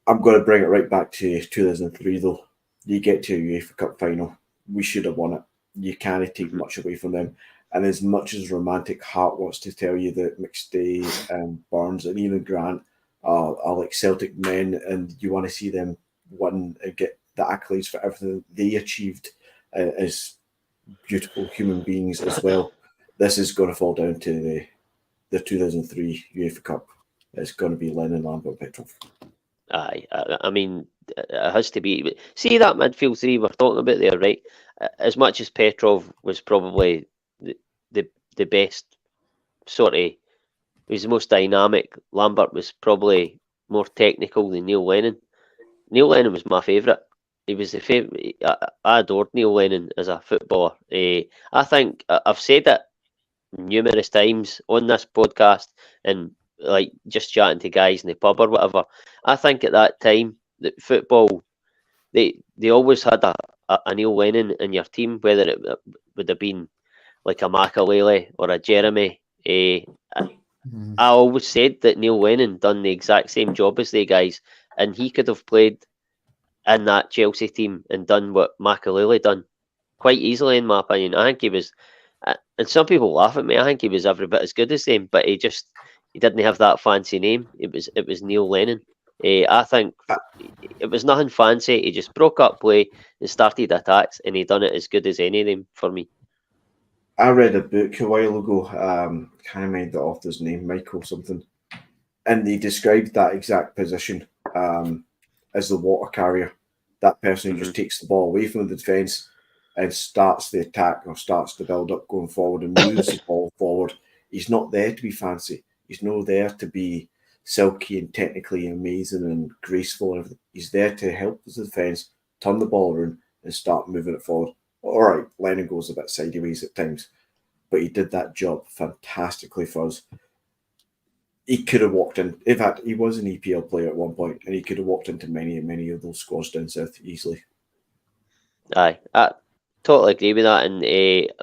Speaker 3: I'm going to bring it right back to 2003, though. You get to a UEFA Cup final. We should have won it. You can't take much away from them. And as much as romantic heart wants to tell you that McStay and Burns and even Grant are like Celtic men, and you want to see them win and get the accolades for everything they achieved as beautiful human beings as well, this is going to fall down to the 2003 UEFA Cup. It's going to be Lennon, Lambert, Petrov.
Speaker 1: Aye, I mean, it has to be. See that midfield three we're talking about there, right? As much as Petrov was probably the best sort of, he was the most dynamic. Lambert was probably more technical than Neil Lennon. Neil Lennon was my favourite. He was the favourite. I adored Neil Lennon as a footballer. I think I've said it numerous times on this podcast and like just chatting to guys in the pub or whatever. I think at that time that football, they always had a Neil Lennon in your team, whether it would have been like a Makalele or a Jeremy. I always said that Neil Lennon done the exact same job as they guys, and he could have played in that Chelsea team and done what Makalele done quite easily, in my opinion. I think he was, and some people laugh at me, I think he was every bit as good as them, but he didn't have that fancy name. It was Neil Lennon. I think it was nothing fancy. He just broke up play and started attacks, and he done it as good as any of them for me.
Speaker 3: I read a book a while ago, can't remember the author's name, Michael something, and they described that exact position as the water carrier. That person who just takes the ball away from the defence and starts the attack or starts the build-up going forward and moves the ball forward. He's not there to be fancy. He's not there to be silky and technically amazing and graceful and everything. He's there to help the defence turn the ball around and start moving it forward. All right, Lennon goes a bit sideways at times, but he did that job fantastically for us. He could have walked in. In fact, he was an EPL player at one point, and he could have walked into many of those squads down south easily.
Speaker 1: Aye, I totally agree with that. And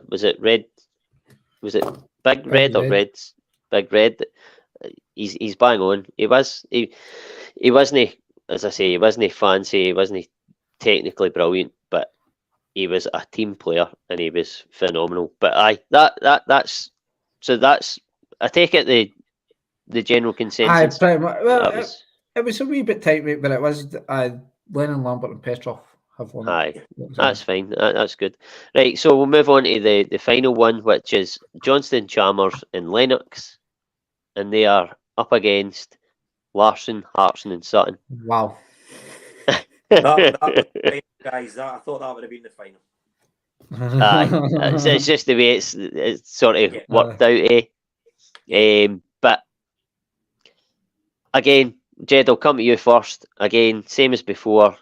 Speaker 1: was it Red? Was it Big Red or Reds? Big Red. He's bang on. He wasn't, as I say, he wasn't fancy. He wasn't technically brilliant, but he was a team player and he was phenomenal. But aye, that's I take it the general consensus.
Speaker 2: Aye, pretty much. Well, it was a wee bit tight, but it was Lennon, Lambert, and Petrov have won.
Speaker 1: Aye, that's fine. That's good. Right, so we'll move on to the final one, which is Johnston, Chalmers, and Lennox, and they are up against Larsson, Hartson, and Sutton.
Speaker 2: Wow.
Speaker 4: That guys, I thought that would have been the final.
Speaker 1: Aye, it's just the way it's sort of worked out, but again, Jed, I'll come to you first. Again, same as before.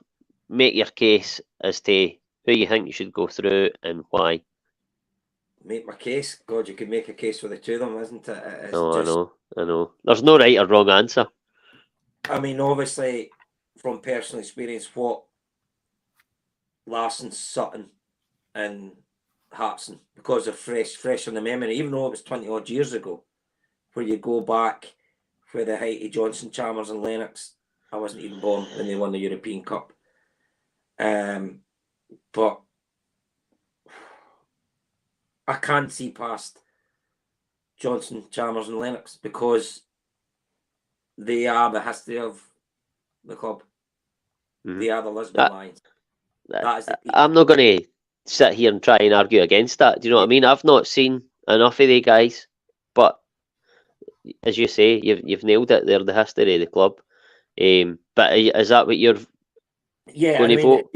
Speaker 1: Make your case as to who you think you should go through and why.
Speaker 4: Make my case? God, you could make a case for the two of them, isn't it?
Speaker 1: I know. There's no right or wrong answer.
Speaker 4: I mean, obviously, from personal experience, what Larsson, Sutton, and Hartson, because they're fresh in the memory, even though it was 20 odd years ago, where you go back for the height of Johnson, Chalmers, and Lennox. I wasn't even born when they won the European Cup. But I can't see past Johnson, Chalmers, and Lennox because they are the history of the club. Mm-hmm. They are the Lisbon Lions.
Speaker 1: I'm not going to sit here and try and argue against that. Do you know what I mean? I've not seen enough of the guys, but as you say, you've nailed it. They're the history of the club. But is that what you're going to vote?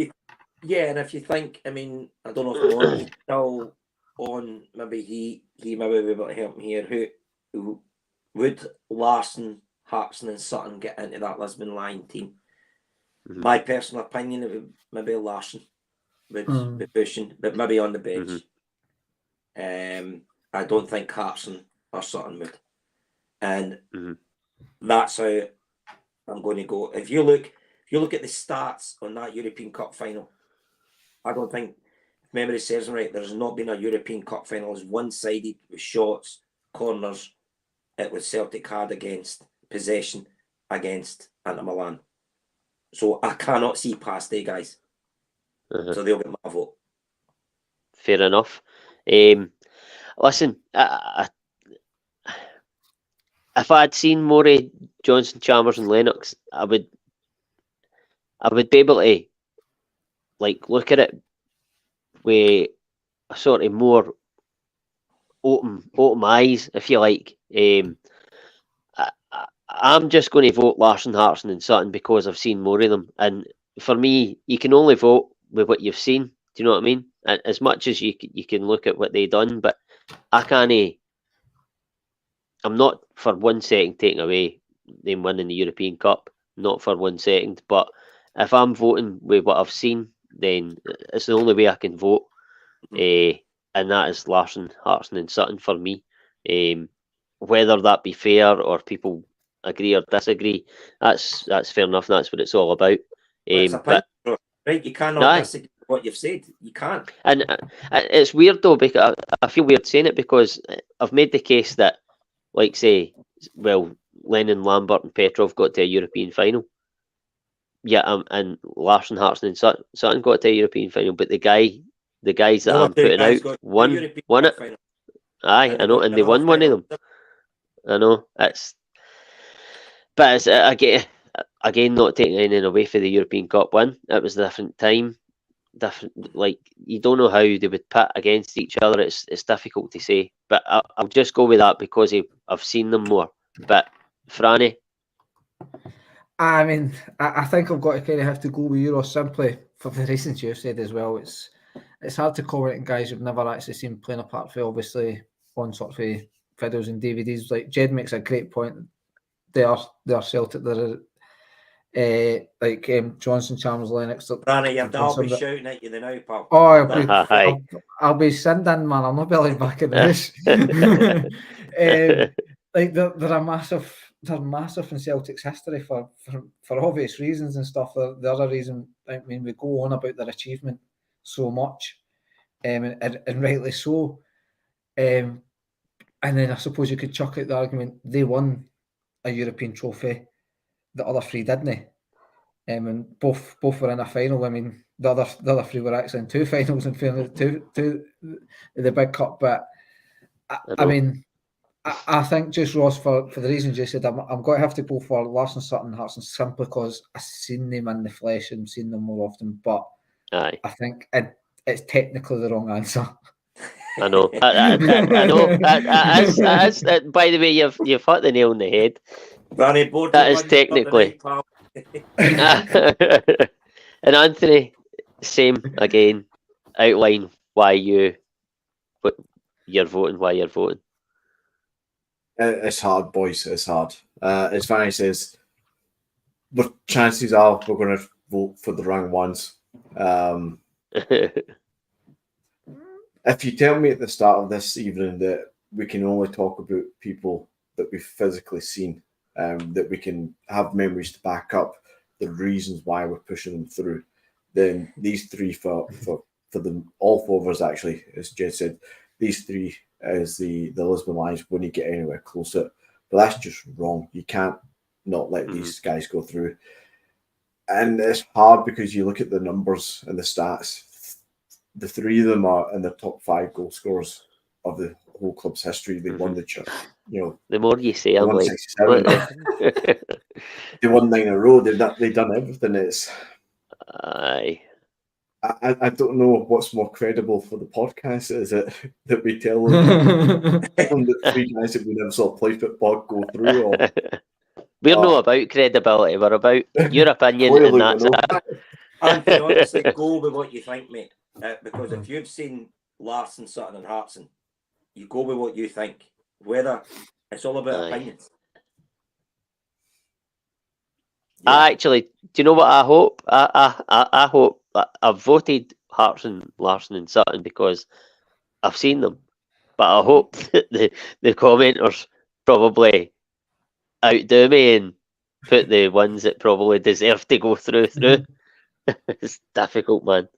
Speaker 4: Yeah, and if you think, I mean, I don't know if Ron's still on. Maybe he may be able to help me here. Who would Larsson, Hartson, and Sutton get into that Lisbon Lion team? Mm-hmm. My personal opinion, it would maybe Larsson would be pushing, but maybe on the bench. Mm-hmm. I don't think Hartson or Sutton would, and that's how I'm going to go. If you look at the stats on that European Cup final, I don't think, if memory serves me right, there's not been a European Cup final as one-sided with shots, corners. It was Celtic had against possession against Inter Milan. So I cannot see past they guys. So they'll get my vote.
Speaker 1: Fair enough. Listen, if I had seen Murray, Johnson, Chalmers, and Lennox, I would be able to look at it with a sort of more open eyes, if you like. I'm just going to vote Larson, Hartson, and Sutton because I've seen more of them. And for me, you can only vote with what you've seen. Do you know what I mean? As much as you can look at what they've done, but I can't. I'm not for 1 second taking away them winning the European Cup. Not for 1 second. But if I'm voting with what I've seen, then it's the only way I can vote. And that is Larson, Hartson, and Sutton for me. Whether that be fair or people agree or disagree, that's fair enough. That's what it's all about.
Speaker 4: But right, you cannot disagree with what you've said. You can't.
Speaker 1: And it's weird though, because I feel weird saying it, because I've made the case that, say, Lennon, Lambert, and Petrov got to a European final. Yeah, and Larson, Hartson, and Sutton got to a European final, but the guys that I'm putting out won it.
Speaker 4: Final.
Speaker 1: Aye, I know, and they won one of them. I know, but it's again, not taking anything away for the European Cup win. It was a different time, you don't know how they would pit against each other. It's difficult to say, but I'll just go with that because I've seen them more. But Franny,
Speaker 2: I mean, I think I've got to kind of have to go with Euro simply for the reasons you've said as well. It's hard to comment on guys you've never actually seen playing a part for, obviously, on sort of videos and DVDs. Like Jed makes a great point. They are Celtic. They're Johnson, Chalmers, Lennox.
Speaker 4: Franny, I'll be shouting at you the now, pal.
Speaker 2: Oh, I'll be sending, man. I'm not belly back in this. They're massive in Celtic's history for obvious reasons and stuff. The other reason, I mean, we go on about their achievement so much, and rightly so. And then I suppose you could chuck out the argument they won a European trophy. The other three didn't. And both were in a final. I mean, the other three were actually in two finals and fairness to the big cup. But I mean, I think just Ross, for the reasons you said, I'm going to have to go for Larson, Sutton, Hartson simply because I've seen them in the flesh and seen them more often. But
Speaker 1: aye,
Speaker 2: I think it's technically the wrong answer.
Speaker 1: I know. I know. By the way, you've hit the nail on the head. That is technically. And Anthony, same again. Outline why you're voting.
Speaker 3: It's hard, boys. It's hard. As Fanny says, but chances are we're going to vote for the wrong ones. If you tell me at the start of this evening that we can only talk about people that we've physically seen, that we can have memories to back up the reasons why we're pushing them through, then these three for them, all four of us actually, as Jed said, these three as the Lisbon Lions wouldn't get anywhere closer. But that's just wrong. You can't not let these guys go through. And it's hard because you look at the numbers and the stats. The three of them are in the top 5 goal scorers of the whole club's history. They won the
Speaker 1: the more you say, I'm like,
Speaker 3: they won 9 in a row. They've done everything. It's
Speaker 1: aye.
Speaker 3: I don't know what's more credible for the podcast. Is it that we tell them the 3 guys that we never saw play football go through? Or
Speaker 1: we're not about credibility. We're about your opinion, and that's it.
Speaker 4: Anthony, honestly, go with what you think, mate. Because if you've seen Larson, Sutton, and Hartson, you go with what you think. Whether it's all about opinions.
Speaker 1: Yeah. Actually, do you know what I hope? I hope I've voted Hartson, Larson, and Sutton because I've seen them. But I hope that the commenters probably outdo me and put the ones that probably deserve to go through. It's difficult, man.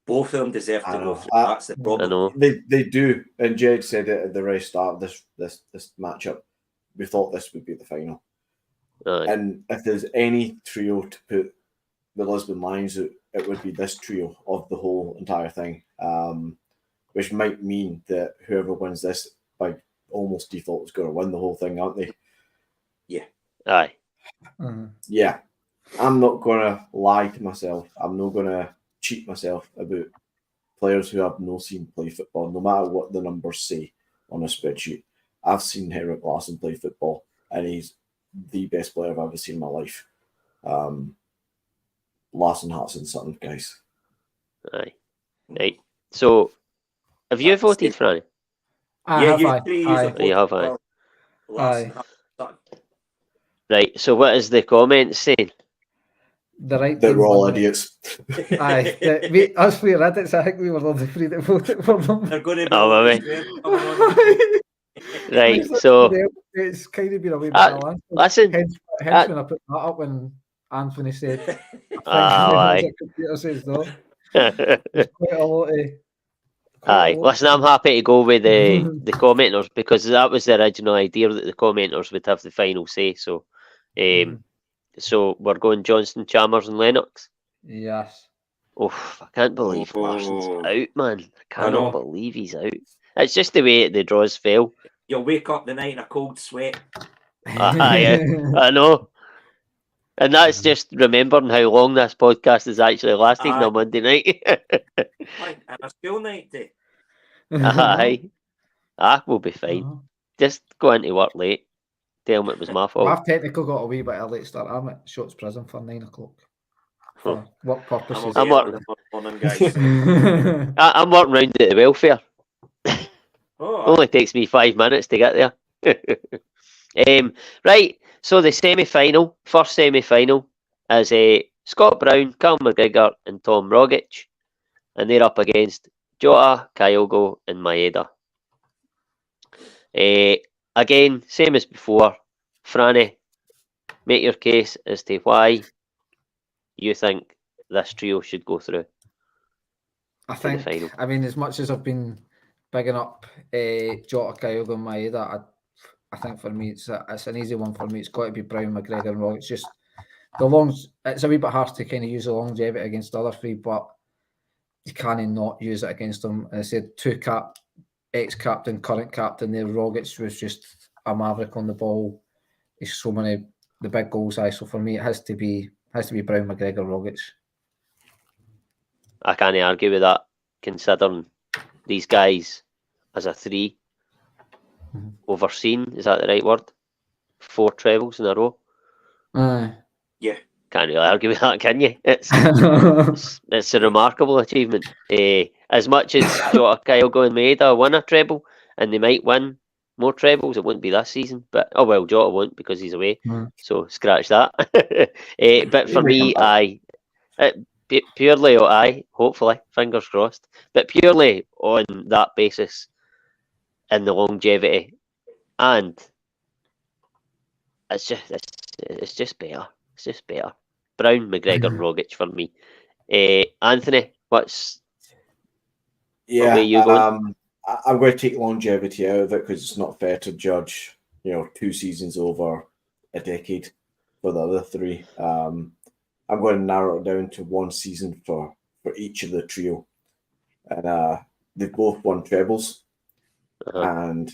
Speaker 4: Both of them deserve to go through. That's the problem.
Speaker 1: I know.
Speaker 3: They do. And Jed said it at the very start of this matchup. We thought this would be the final.
Speaker 1: Aye.
Speaker 3: And if there's any trio to put the Lisbon Lions, it would be this trio of the whole entire thing. which might mean that whoever wins this by almost default is going to win the whole thing, aren't they?
Speaker 1: Aye.
Speaker 3: Yeah. I'm not going to lie to myself. I'm not going to cheat myself about players who I've not seen play football, no matter what the numbers say on a spreadsheet. I've seen Henrik Larsson play football, and he's the best player I've ever seen in my life. Larsson, Hearts and Sutton, guys.
Speaker 1: Aye. Right. So, have you voted, Franny? You have, aye.
Speaker 4: Larsson, Sutton.
Speaker 1: Right. So, what is the comment saying?
Speaker 2: The right
Speaker 3: That
Speaker 2: team
Speaker 3: we're all
Speaker 2: won it.
Speaker 3: idiots.
Speaker 2: Aye, us three Reddits, I think we were the three that voted for them.
Speaker 4: They're going to be
Speaker 1: Oh,
Speaker 4: always
Speaker 1: maybe.
Speaker 4: there coming on.
Speaker 1: Right. So,
Speaker 2: It's kind of been a wee bit balanced.
Speaker 1: listen.
Speaker 2: Hence when I put that up when Anthony said,
Speaker 1: Aye.
Speaker 2: Computer says no. There's quite a lot of.
Speaker 1: Aye, listen, I'm happy to go with the commenters because that was the original idea that the commenters would have the final say. So, so we're going Johnston, Chalmers, and Lennox.
Speaker 2: Yes.
Speaker 1: Oh, I can't believe Larson's out, man. I cannot
Speaker 4: know.
Speaker 1: believe he's out. It's just the way the draws fell.
Speaker 4: You'll wake up the night in a cold sweat.
Speaker 1: Aye, I know. And that's just remembering how long this podcast is actually lasting on Monday night.
Speaker 4: Like, and a school night day.
Speaker 1: Aye. We'll be fine. Just go into work late. Tell them it was my fault.
Speaker 2: I've technically got a wee bit of a late start. I'm at Shorts Prison for 9 o'clock. For what purposes?
Speaker 1: I'm working.
Speaker 4: Morning, guys.
Speaker 1: I'm working round at the welfare. Only takes me 5 minutes to get there. Right, so the first semi-final is Scott Brown, Cal McGregor and Tom Rogic, and they're up against Jota, Kyogo and Maeda. Again, same as before, Franny, make your case as to why you think this trio should go through.
Speaker 2: I think, I mean, as much as I've been bigging up Jota, Kyogo and Maeda, I think for me it's an easy one for me. It's got to be Brown, McGregor and Rogic. It's just it's a wee bit hard to kind of use the longevity against the other three, but you can't not use it against them. And I said ex-captain, current captain there. Rogic was just a maverick on the ball. He's so many the big goals. So for me, it has to be Brown, McGregor, Rogic.
Speaker 1: I can't argue with that, considering these guys as a three overseen. Is that the right word? 4 trebles in a row.
Speaker 4: Yeah.
Speaker 1: Can't really argue with that, can you? It's a remarkable achievement. As much as Jota, Kyogo and Maeda win a treble, and they might win more trebles, it wouldn't be this season. But Jota won't because he's away. So scratch that. But for me, purely hopefully, fingers crossed. But purely on that basis, and the longevity, and it's just better. It's just better. Brown, McGregor, Rogic for me. Anthony, what's where you going?
Speaker 3: I'm going to take longevity out of it because it's not fair to judge, 2 seasons over a decade for the other 3. I'm going to narrow it down to 1 season for each of the trio, and they've both won trebles, and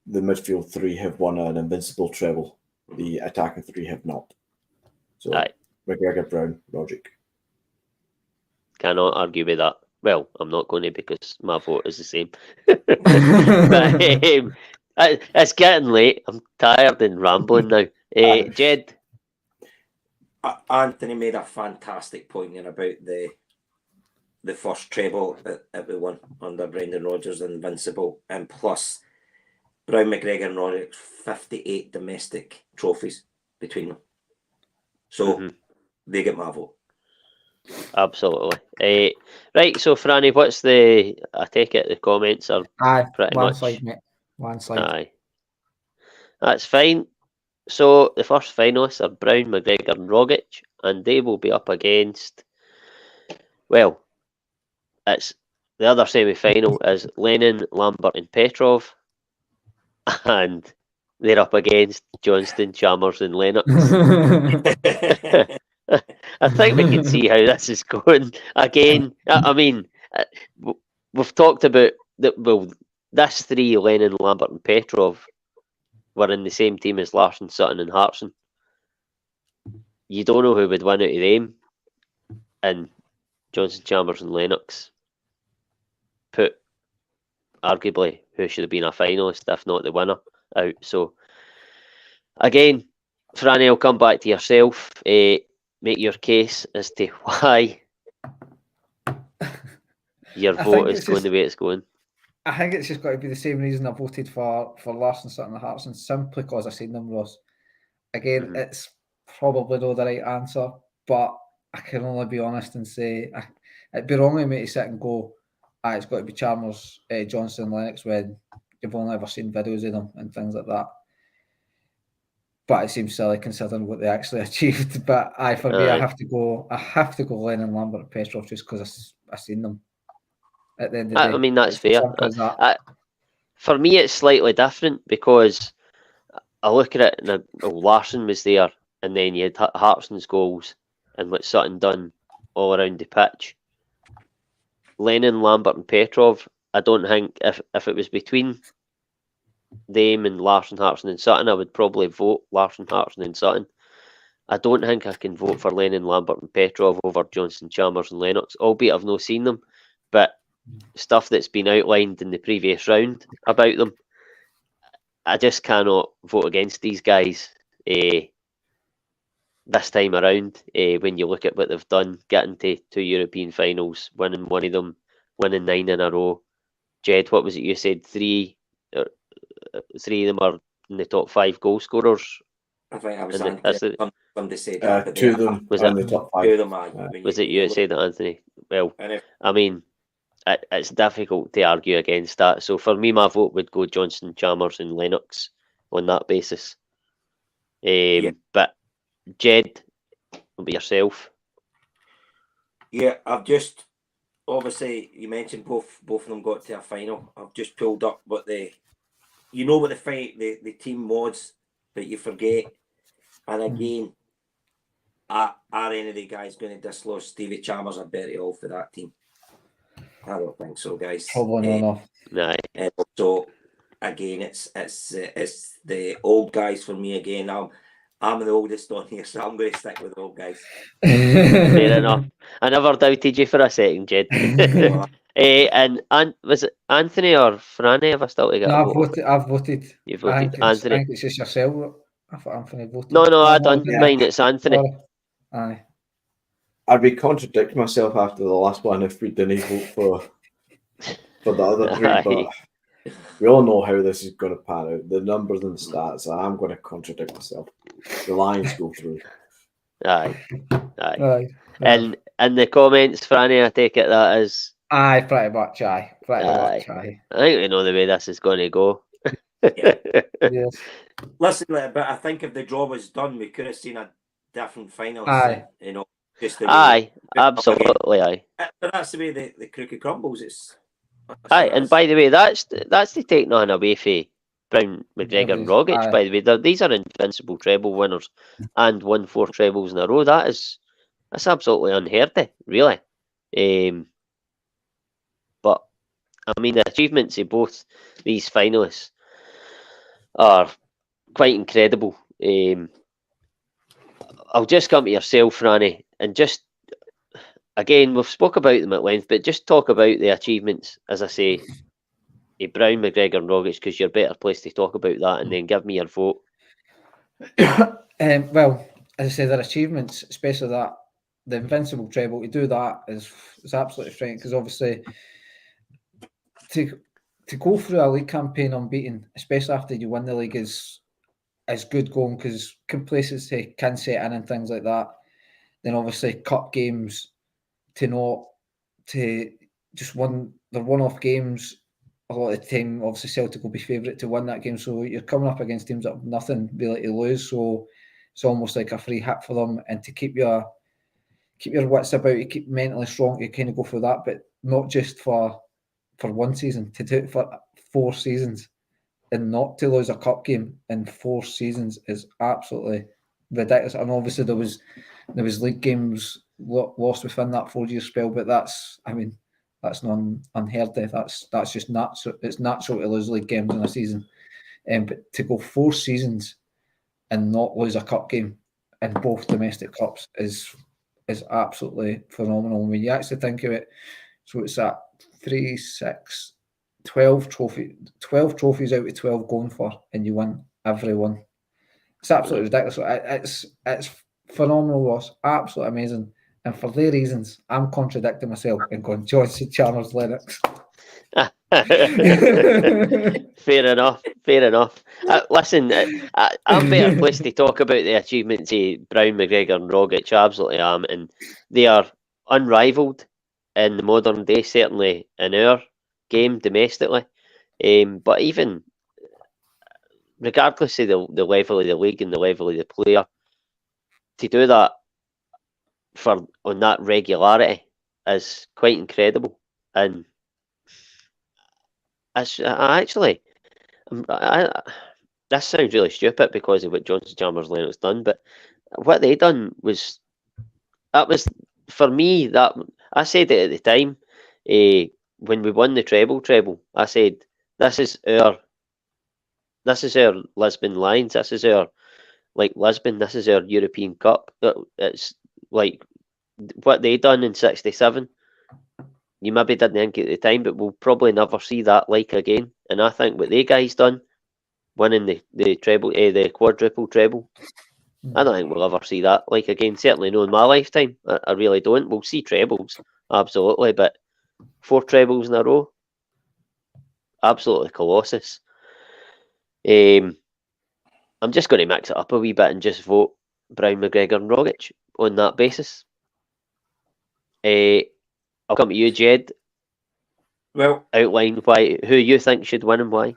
Speaker 3: the midfield 3 have won an invincible treble. The attacking 3 have not. So McGregor, Brown, Rogic.
Speaker 1: Cannot argue with that. Well, I'm not going to because my vote is the same. But it's getting late. I'm tired and rambling now. Jed?
Speaker 4: Anthony made a fantastic point there about the first treble that we won under Brendan Rodgers, Invincible, and plus Brown, McGregor and Rogic, 58 domestic trophies between them. So they get my vote.
Speaker 1: Absolutely. Right, so Franny, I take it the comments are pretty much...
Speaker 2: Landslide, mate. Landslide.
Speaker 1: Aye. That's fine. So the first finalists are Brown, McGregor and Rogic, and they will be up against... Well, it's the other semi-final is Lennon, Lambert and Petrov, and they're up against Johnston, Chalmers and Lennox. I think we can see how this is going. Again, I mean, we've talked about that. Well, this three, Lennon, Lambert, and Petrov, were in the same team as Larsson, Sutton, and Hartson. You don't know who would win out of them, and Johnson, Chalmers, and Lennox put arguably who should have been a finalist, if not the winner, out. So again, Franny, I'll come back to yourself. Make your case as to why your vote is going the way it's going.
Speaker 2: I think it's just got to be the same reason I voted for Larsson, Sutton, and Hartson, simply because I've seen them, Ross. Again, it's probably not the right answer, but I can only be honest and say it'd be wrong of me to sit and go, it's got to be Chalmers, Johnson, Lennox, when you've only ever seen videos of them and things like that. But it seems silly considering what they actually achieved. But for me, I have to go Lennon, Lambert, and Petrov just because I've seen them. At the end of the day,
Speaker 1: I mean, that's fair. For me, it's slightly different because I look at it and Larsson was there, and then you had Hartson's goals and what Sutton done all around the pitch. Lennon, Lambert, and Petrov, I don't think if it was between them and Larsson, Hartson, and Sutton, I would probably vote Larsson, Hartson, and Sutton. I don't think I can vote for Lennon, Lambert, and Petrov over Johnson, Chalmers, and Lennox, albeit I've not seen them. But stuff that's been outlined in the previous round about them, I just cannot vote against these guys this time around. When you look at what they've done, getting to 2 European finals, winning one of them, winning 9 in a row. Jed, what was it you said? Three of them are in the top 5 goal scorers.
Speaker 4: I think I was somebody said
Speaker 3: that. 2 of them
Speaker 1: was
Speaker 3: in the top 5.
Speaker 4: 2 of them
Speaker 1: was it you that said that, Anthony? Well, I mean, it's difficult to argue against that. So for me, my vote would go Johnson, Chalmers, and Lennox on that basis. But Jed, what about yourself?
Speaker 4: Yeah, I've just obviously you mentioned both of them got to a final. I've just pulled up what the team was, but you forget. And again, are any of the guys going to dislodge Stevie Chalmers or Bertie Hall for that team? I don't think so, guys.
Speaker 2: Probably not.
Speaker 1: No.
Speaker 4: So again, it's the old guys for me again. I'm the oldest on here, so I'm going to stick with the old guys.
Speaker 1: Fair enough. I never doubted you for a second, Jed. And was it Anthony or Franny? Have I still to get a vote?
Speaker 2: I've voted.
Speaker 1: You voted
Speaker 2: Anthony. I think it's just yourself. I thought Anthony voted.
Speaker 1: No, I done mine. It's Anthony.
Speaker 2: Aye.
Speaker 3: I'd be contradicting myself after the last one if we didn't vote for the other three, but we all know how this is going to pan out. The numbers and the stats, I'm going to contradict myself. The Lions go through.
Speaker 1: Aye. And in the comments, Franny, I take it that is...
Speaker 2: Aye, pretty much, aye.
Speaker 1: I think we know the way this is going to go.
Speaker 2: Yes.
Speaker 4: Listen, but I think if the draw was done, we could have seen a different final.
Speaker 2: Aye.
Speaker 4: You know, just the way
Speaker 1: Aye, absolutely, aye.
Speaker 4: But that's the way the cookie crumbles.
Speaker 1: Aye, and by the way, that's the take nothing away for Brown, McGregor, and Rogic. By the way, these are invincible treble winners and won 4 trebles in a row. That's absolutely unheard of, really. But I mean, the achievements of both these finalists are quite incredible. I'll just come to yourself, Franny, and just again, we've spoke about them at length, but just talk about the achievements, as I say, Brown, McGregor, and Rogic, because you're better placed to talk about that, and then give me your vote.
Speaker 2: Well, as I say, their achievements, especially that the invincible treble, to do that is absolutely frightening, because obviously to go through a league campaign unbeaten, especially after you win the league, is good going, because complacency can set in and things like that. Then obviously cup games, to just win their one-off games. A lot of the time, obviously Celtic will be favourite to win that game, so you're coming up against teams that have nothing really to lose. So it's almost like a free hit for them, and to keep your wits about, you keep mentally strong, you kind of go for that, but not just for one season, to do it for 4 seasons and not to lose a cup game in 4 seasons is absolutely ridiculous. And obviously there was league games lost within that 4-year spell, but that's That's not unheard of. That's just natural. It's natural to lose league games in a season. But to go 4 seasons and not lose a cup game in both domestic cups is absolutely phenomenal. When you actually think of it, so it's at 3, 6, 12 trophies out of 12 going for, and you win every one. It's absolutely ridiculous. It's phenomenal, Ross. Absolutely amazing. And for their reasons, I'm contradicting myself and going John St. Chalmers Lennox.
Speaker 1: Fair enough. Listen, I'm better placed to talk about the achievements of Brown, McGregor and Rogic. I absolutely am. And they are unrivalled in the modern day, certainly in our game domestically. But even regardless of the level of the league and the level of the player, to do that on that regularity is quite incredible. And this sounds really stupid because of what Johnson Chalmers Lennox done, but what they done was for me, that I said it at the time, when we won the treble. I said this is our Lisbon Lions. This is our Lisbon. This is our European Cup. It's like what they done in '67. You maybe didn't think at the time, but we'll probably never see that again. And I think what they guys done, winning the treble, the quadruple treble, I don't think we'll ever see that again. Certainly not in my lifetime. I really don't. We'll see trebles, absolutely, but 4 trebles in a row, absolutely colossus. I'm just going to mix it up a wee bit and just vote Brown, McGregor and Rogic on that basis. I'll come to you, Jed.
Speaker 4: Well,
Speaker 1: outline who you think should win and why.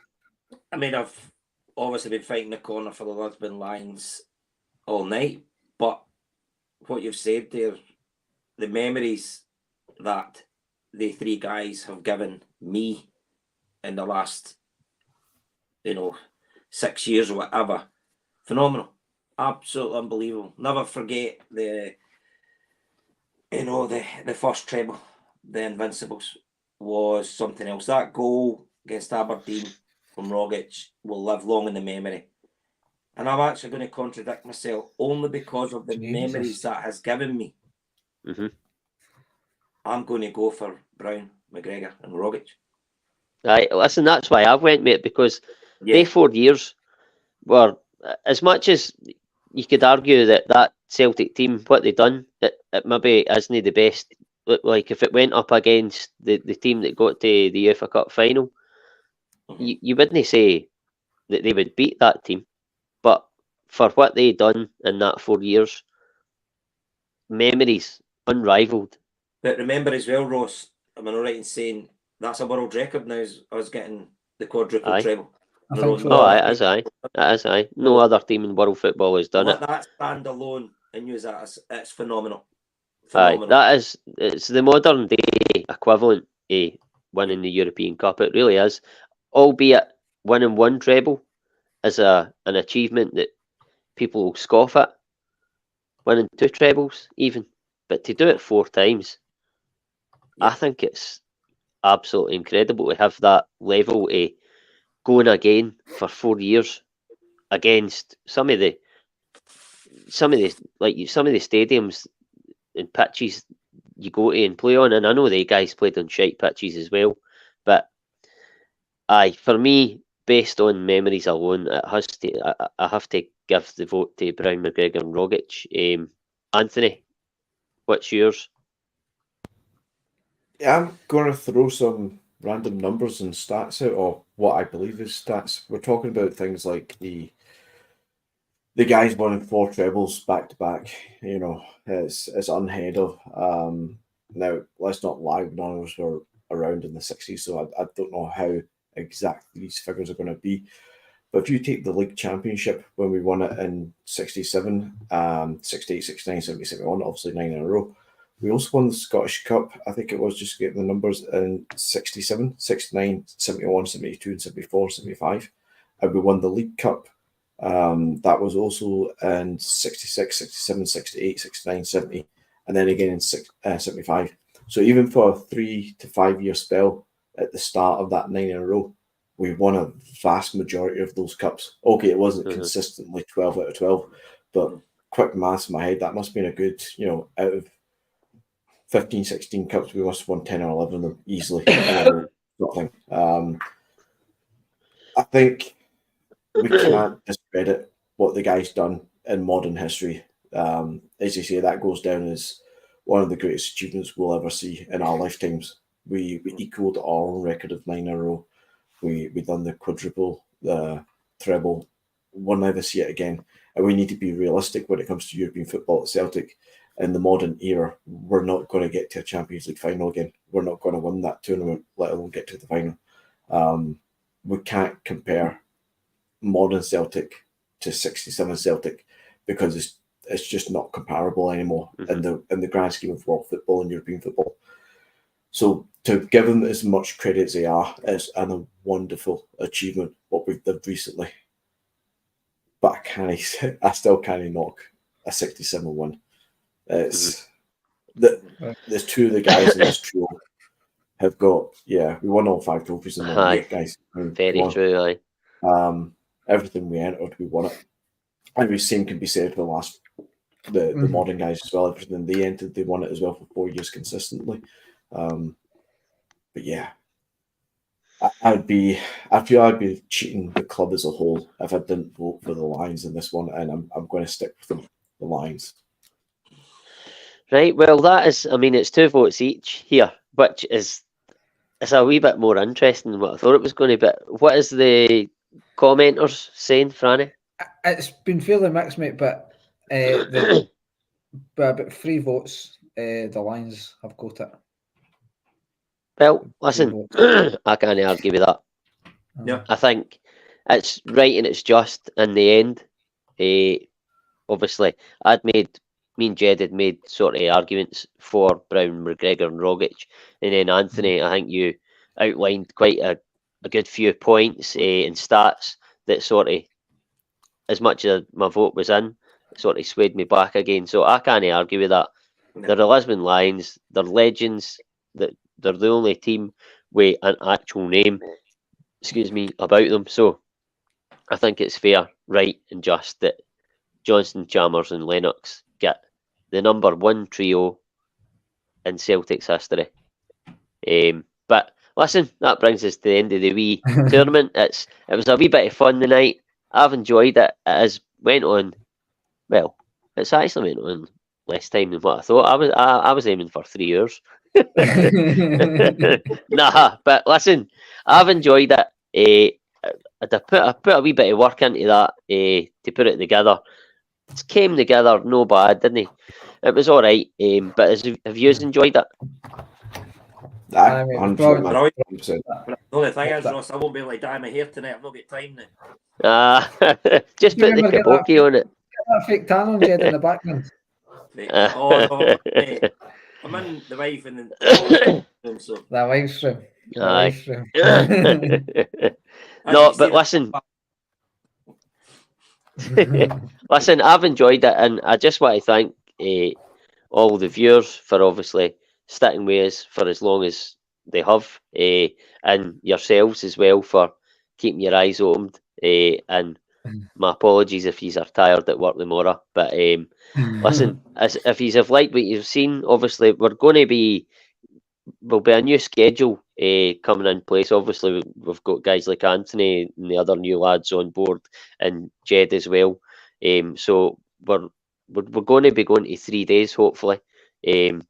Speaker 4: I mean, I've obviously been fighting the corner for the Lisbon Lions all night, but what you've said there, the memories that the 3 guys have given me in the last, 6 years or whatever, phenomenal, absolutely unbelievable. Never forget the first treble, the Invincibles, was something else. That goal against Aberdeen from Rogic will live long in the memory. And I'm actually going to contradict myself only because of the memories that has given me.
Speaker 1: Mm-hmm.
Speaker 4: I'm going to go for Brown, McGregor and Rogic.
Speaker 1: Right, listen, that's why I've went, mate, because they 4 years were, as much as you could argue that Celtic team, what they done, it maybe isn't the best. Like if it went up against the team that got to the UEFA Cup final, you wouldn't say that they would beat that team. But for what they done in that 4 years, memories unrivalled.
Speaker 4: But remember as well, Ross, am I not right in saying that's a world record now, is us getting the quadruple treble?
Speaker 1: That is aye. No other team in world football has done it.
Speaker 4: That stand alone and use that as it's phenomenal.
Speaker 1: Aye, it's the modern day equivalent of winning the European Cup. It really is. Albeit winning 1 treble is an achievement that people will scoff at. Winning 2 trebles even. But to do it 4 times, I think it's absolutely incredible to have that level of going again for 4 years against some of the stadiums and pitches you go to and play on, and I know they guys played on shite pitches as well, but for me, based on memories alone, I have to give the vote to Brown, McGregor and Rogic. Anthony, what's yours?
Speaker 3: Yeah, I'm going to throw some random numbers and stats out, or what I believe is stats. We're talking about things like the guys winning 4 trebles back to back. It's unheard of. Now, let's not lie, none of us were around in the 60s, so I don't know how exact these figures are going to be. But if you take the league championship when we won it in 67, 68, 69, 70, 71, obviously 9 in a row. We also won the Scottish Cup, I think it was, just getting the numbers, in 67, 69, 71, 72, and 74, 75. And we won the League Cup. That was also in 66, 67, 68, 69, 70, and then again in 75. So even for a 3 to 5 year spell at the start of that 9 in a row, we won a vast majority of those cups. Okay, it wasn't consistently 12 out of 12, but quick maths in my head, that must have been a good, out of 15, 16 cups, we must have won 10 or 11 of them easily. I think we can't discredit what the guy's done in modern history. As you say, that goes down as one of the greatest achievements we'll ever see in our lifetimes. We equaled our own record of 9 in a row. We done the quadruple, the treble. We'll never see it again. And we need to be realistic when it comes to European football at Celtic. In the modern era, we're not going to get to a Champions League final again. We're not going to win that tournament, let alone get to the final. We can't compare modern Celtic to 67 Celtic because it's just not comparable anymore in the grand scheme of world football and European football. So to give them as much credit as they are is a wonderful achievement, what we've done recently. But I still can't knock a 67 win. It's there's two of the guys in this trio have got, we won all 5 trophies in the league, guys.
Speaker 1: Very true,
Speaker 3: everything we entered, we won it. And the same can be said for the modern guys as well. Everything they entered, they won it as well for 4 years consistently. But yeah, I feel I'd be cheating the club as a whole if I didn't vote for the Lions in this one, and I'm going to stick with them, the Lions.
Speaker 1: Right, well, that is, it's 2 votes each here, which is a wee bit more interesting than what I thought it was going to be. But what is the commenters saying, Franny?
Speaker 2: It's been fairly mixed, mate, but by about 3 votes, the Lions have got it.
Speaker 1: Well, listen, I can't argue with that.
Speaker 4: Yeah.
Speaker 1: I think it's right and it's just in the end. Obviously, me and Jed had made sort of arguments for Brown, McGregor and Rogic, and then Anthony, I think you outlined quite a good few points and stats that sort of, as much as my vote was in, sort of swayed me back again. So I can't argue with that.
Speaker 4: No.
Speaker 1: They're the Lisbon Lions, they're legends, that they're the only team with an actual name, about them. So I think it's fair, right and just that Johnston, Chalmers and Lennox get the number 1 trio in Celtic's history. But listen, that brings us to the end of the wee tournament. It was a wee bit of fun tonight. I've enjoyed it. It has went on. Well, it's actually went on less time than what I thought. I was aiming for 3 years. Nah, but listen, I've enjoyed it. I put a wee bit of work into that to put it together. It came together no bad, didn't it? It was all right. But have you enjoyed it?
Speaker 3: I
Speaker 4: mean,
Speaker 3: 100%.
Speaker 4: The only thing is, Ross, I won't be able to dye my hair tonight. I've not got time now.
Speaker 1: Just put the kabuki on it.
Speaker 2: Get that fake tan on, Jed, in the background.
Speaker 4: No, mate. I'm in the wife and the room, so.
Speaker 2: The wife's room.
Speaker 1: No, but listen. Listen, I've enjoyed it, and I just want to thank all the viewers for obviously sticking with us for as long as they have, and yourselves as well for keeping your eyes opened. And my apologies if you are tired at work tomorrow. But listen, if you have liked what you've seen, obviously will be a new schedule coming in place. Obviously, we've got guys like Anthony and the other new lads on board, and Jed as well. So we're going to be going to 3 days, hopefully.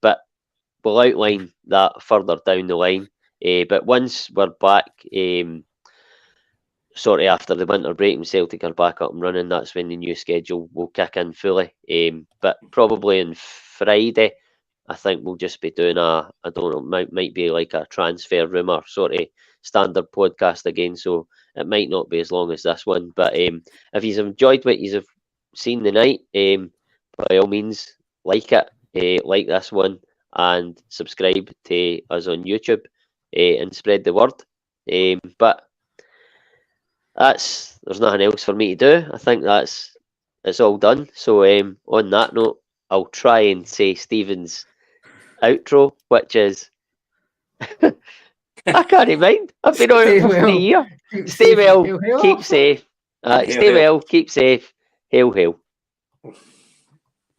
Speaker 1: But we'll outline that further down the line. But once we're back, sort of after the winter break and Celtic are back up and running, that's when the new schedule will kick in fully. But probably on Friday, I think we'll just be doing I don't know, might be like a transfer rumour sort of standard podcast again, so it might not be as long as this one. But if you've enjoyed what you've seen tonight, by all means, like it, like this one, and subscribe to us on YouTube and spread the word. But there's nothing else for me to do. I think it's all done. So on that note, I'll try and say Stephen's outro, which is I can't mind. I've been on
Speaker 2: Stay
Speaker 1: it for
Speaker 2: well.
Speaker 1: 3 years.
Speaker 2: Keep
Speaker 1: Stay
Speaker 2: safe and
Speaker 1: well,
Speaker 2: hail, hail.
Speaker 1: keep safe.
Speaker 4: Hail,
Speaker 1: Stay
Speaker 4: hail.
Speaker 1: well, keep safe. Hail, hail.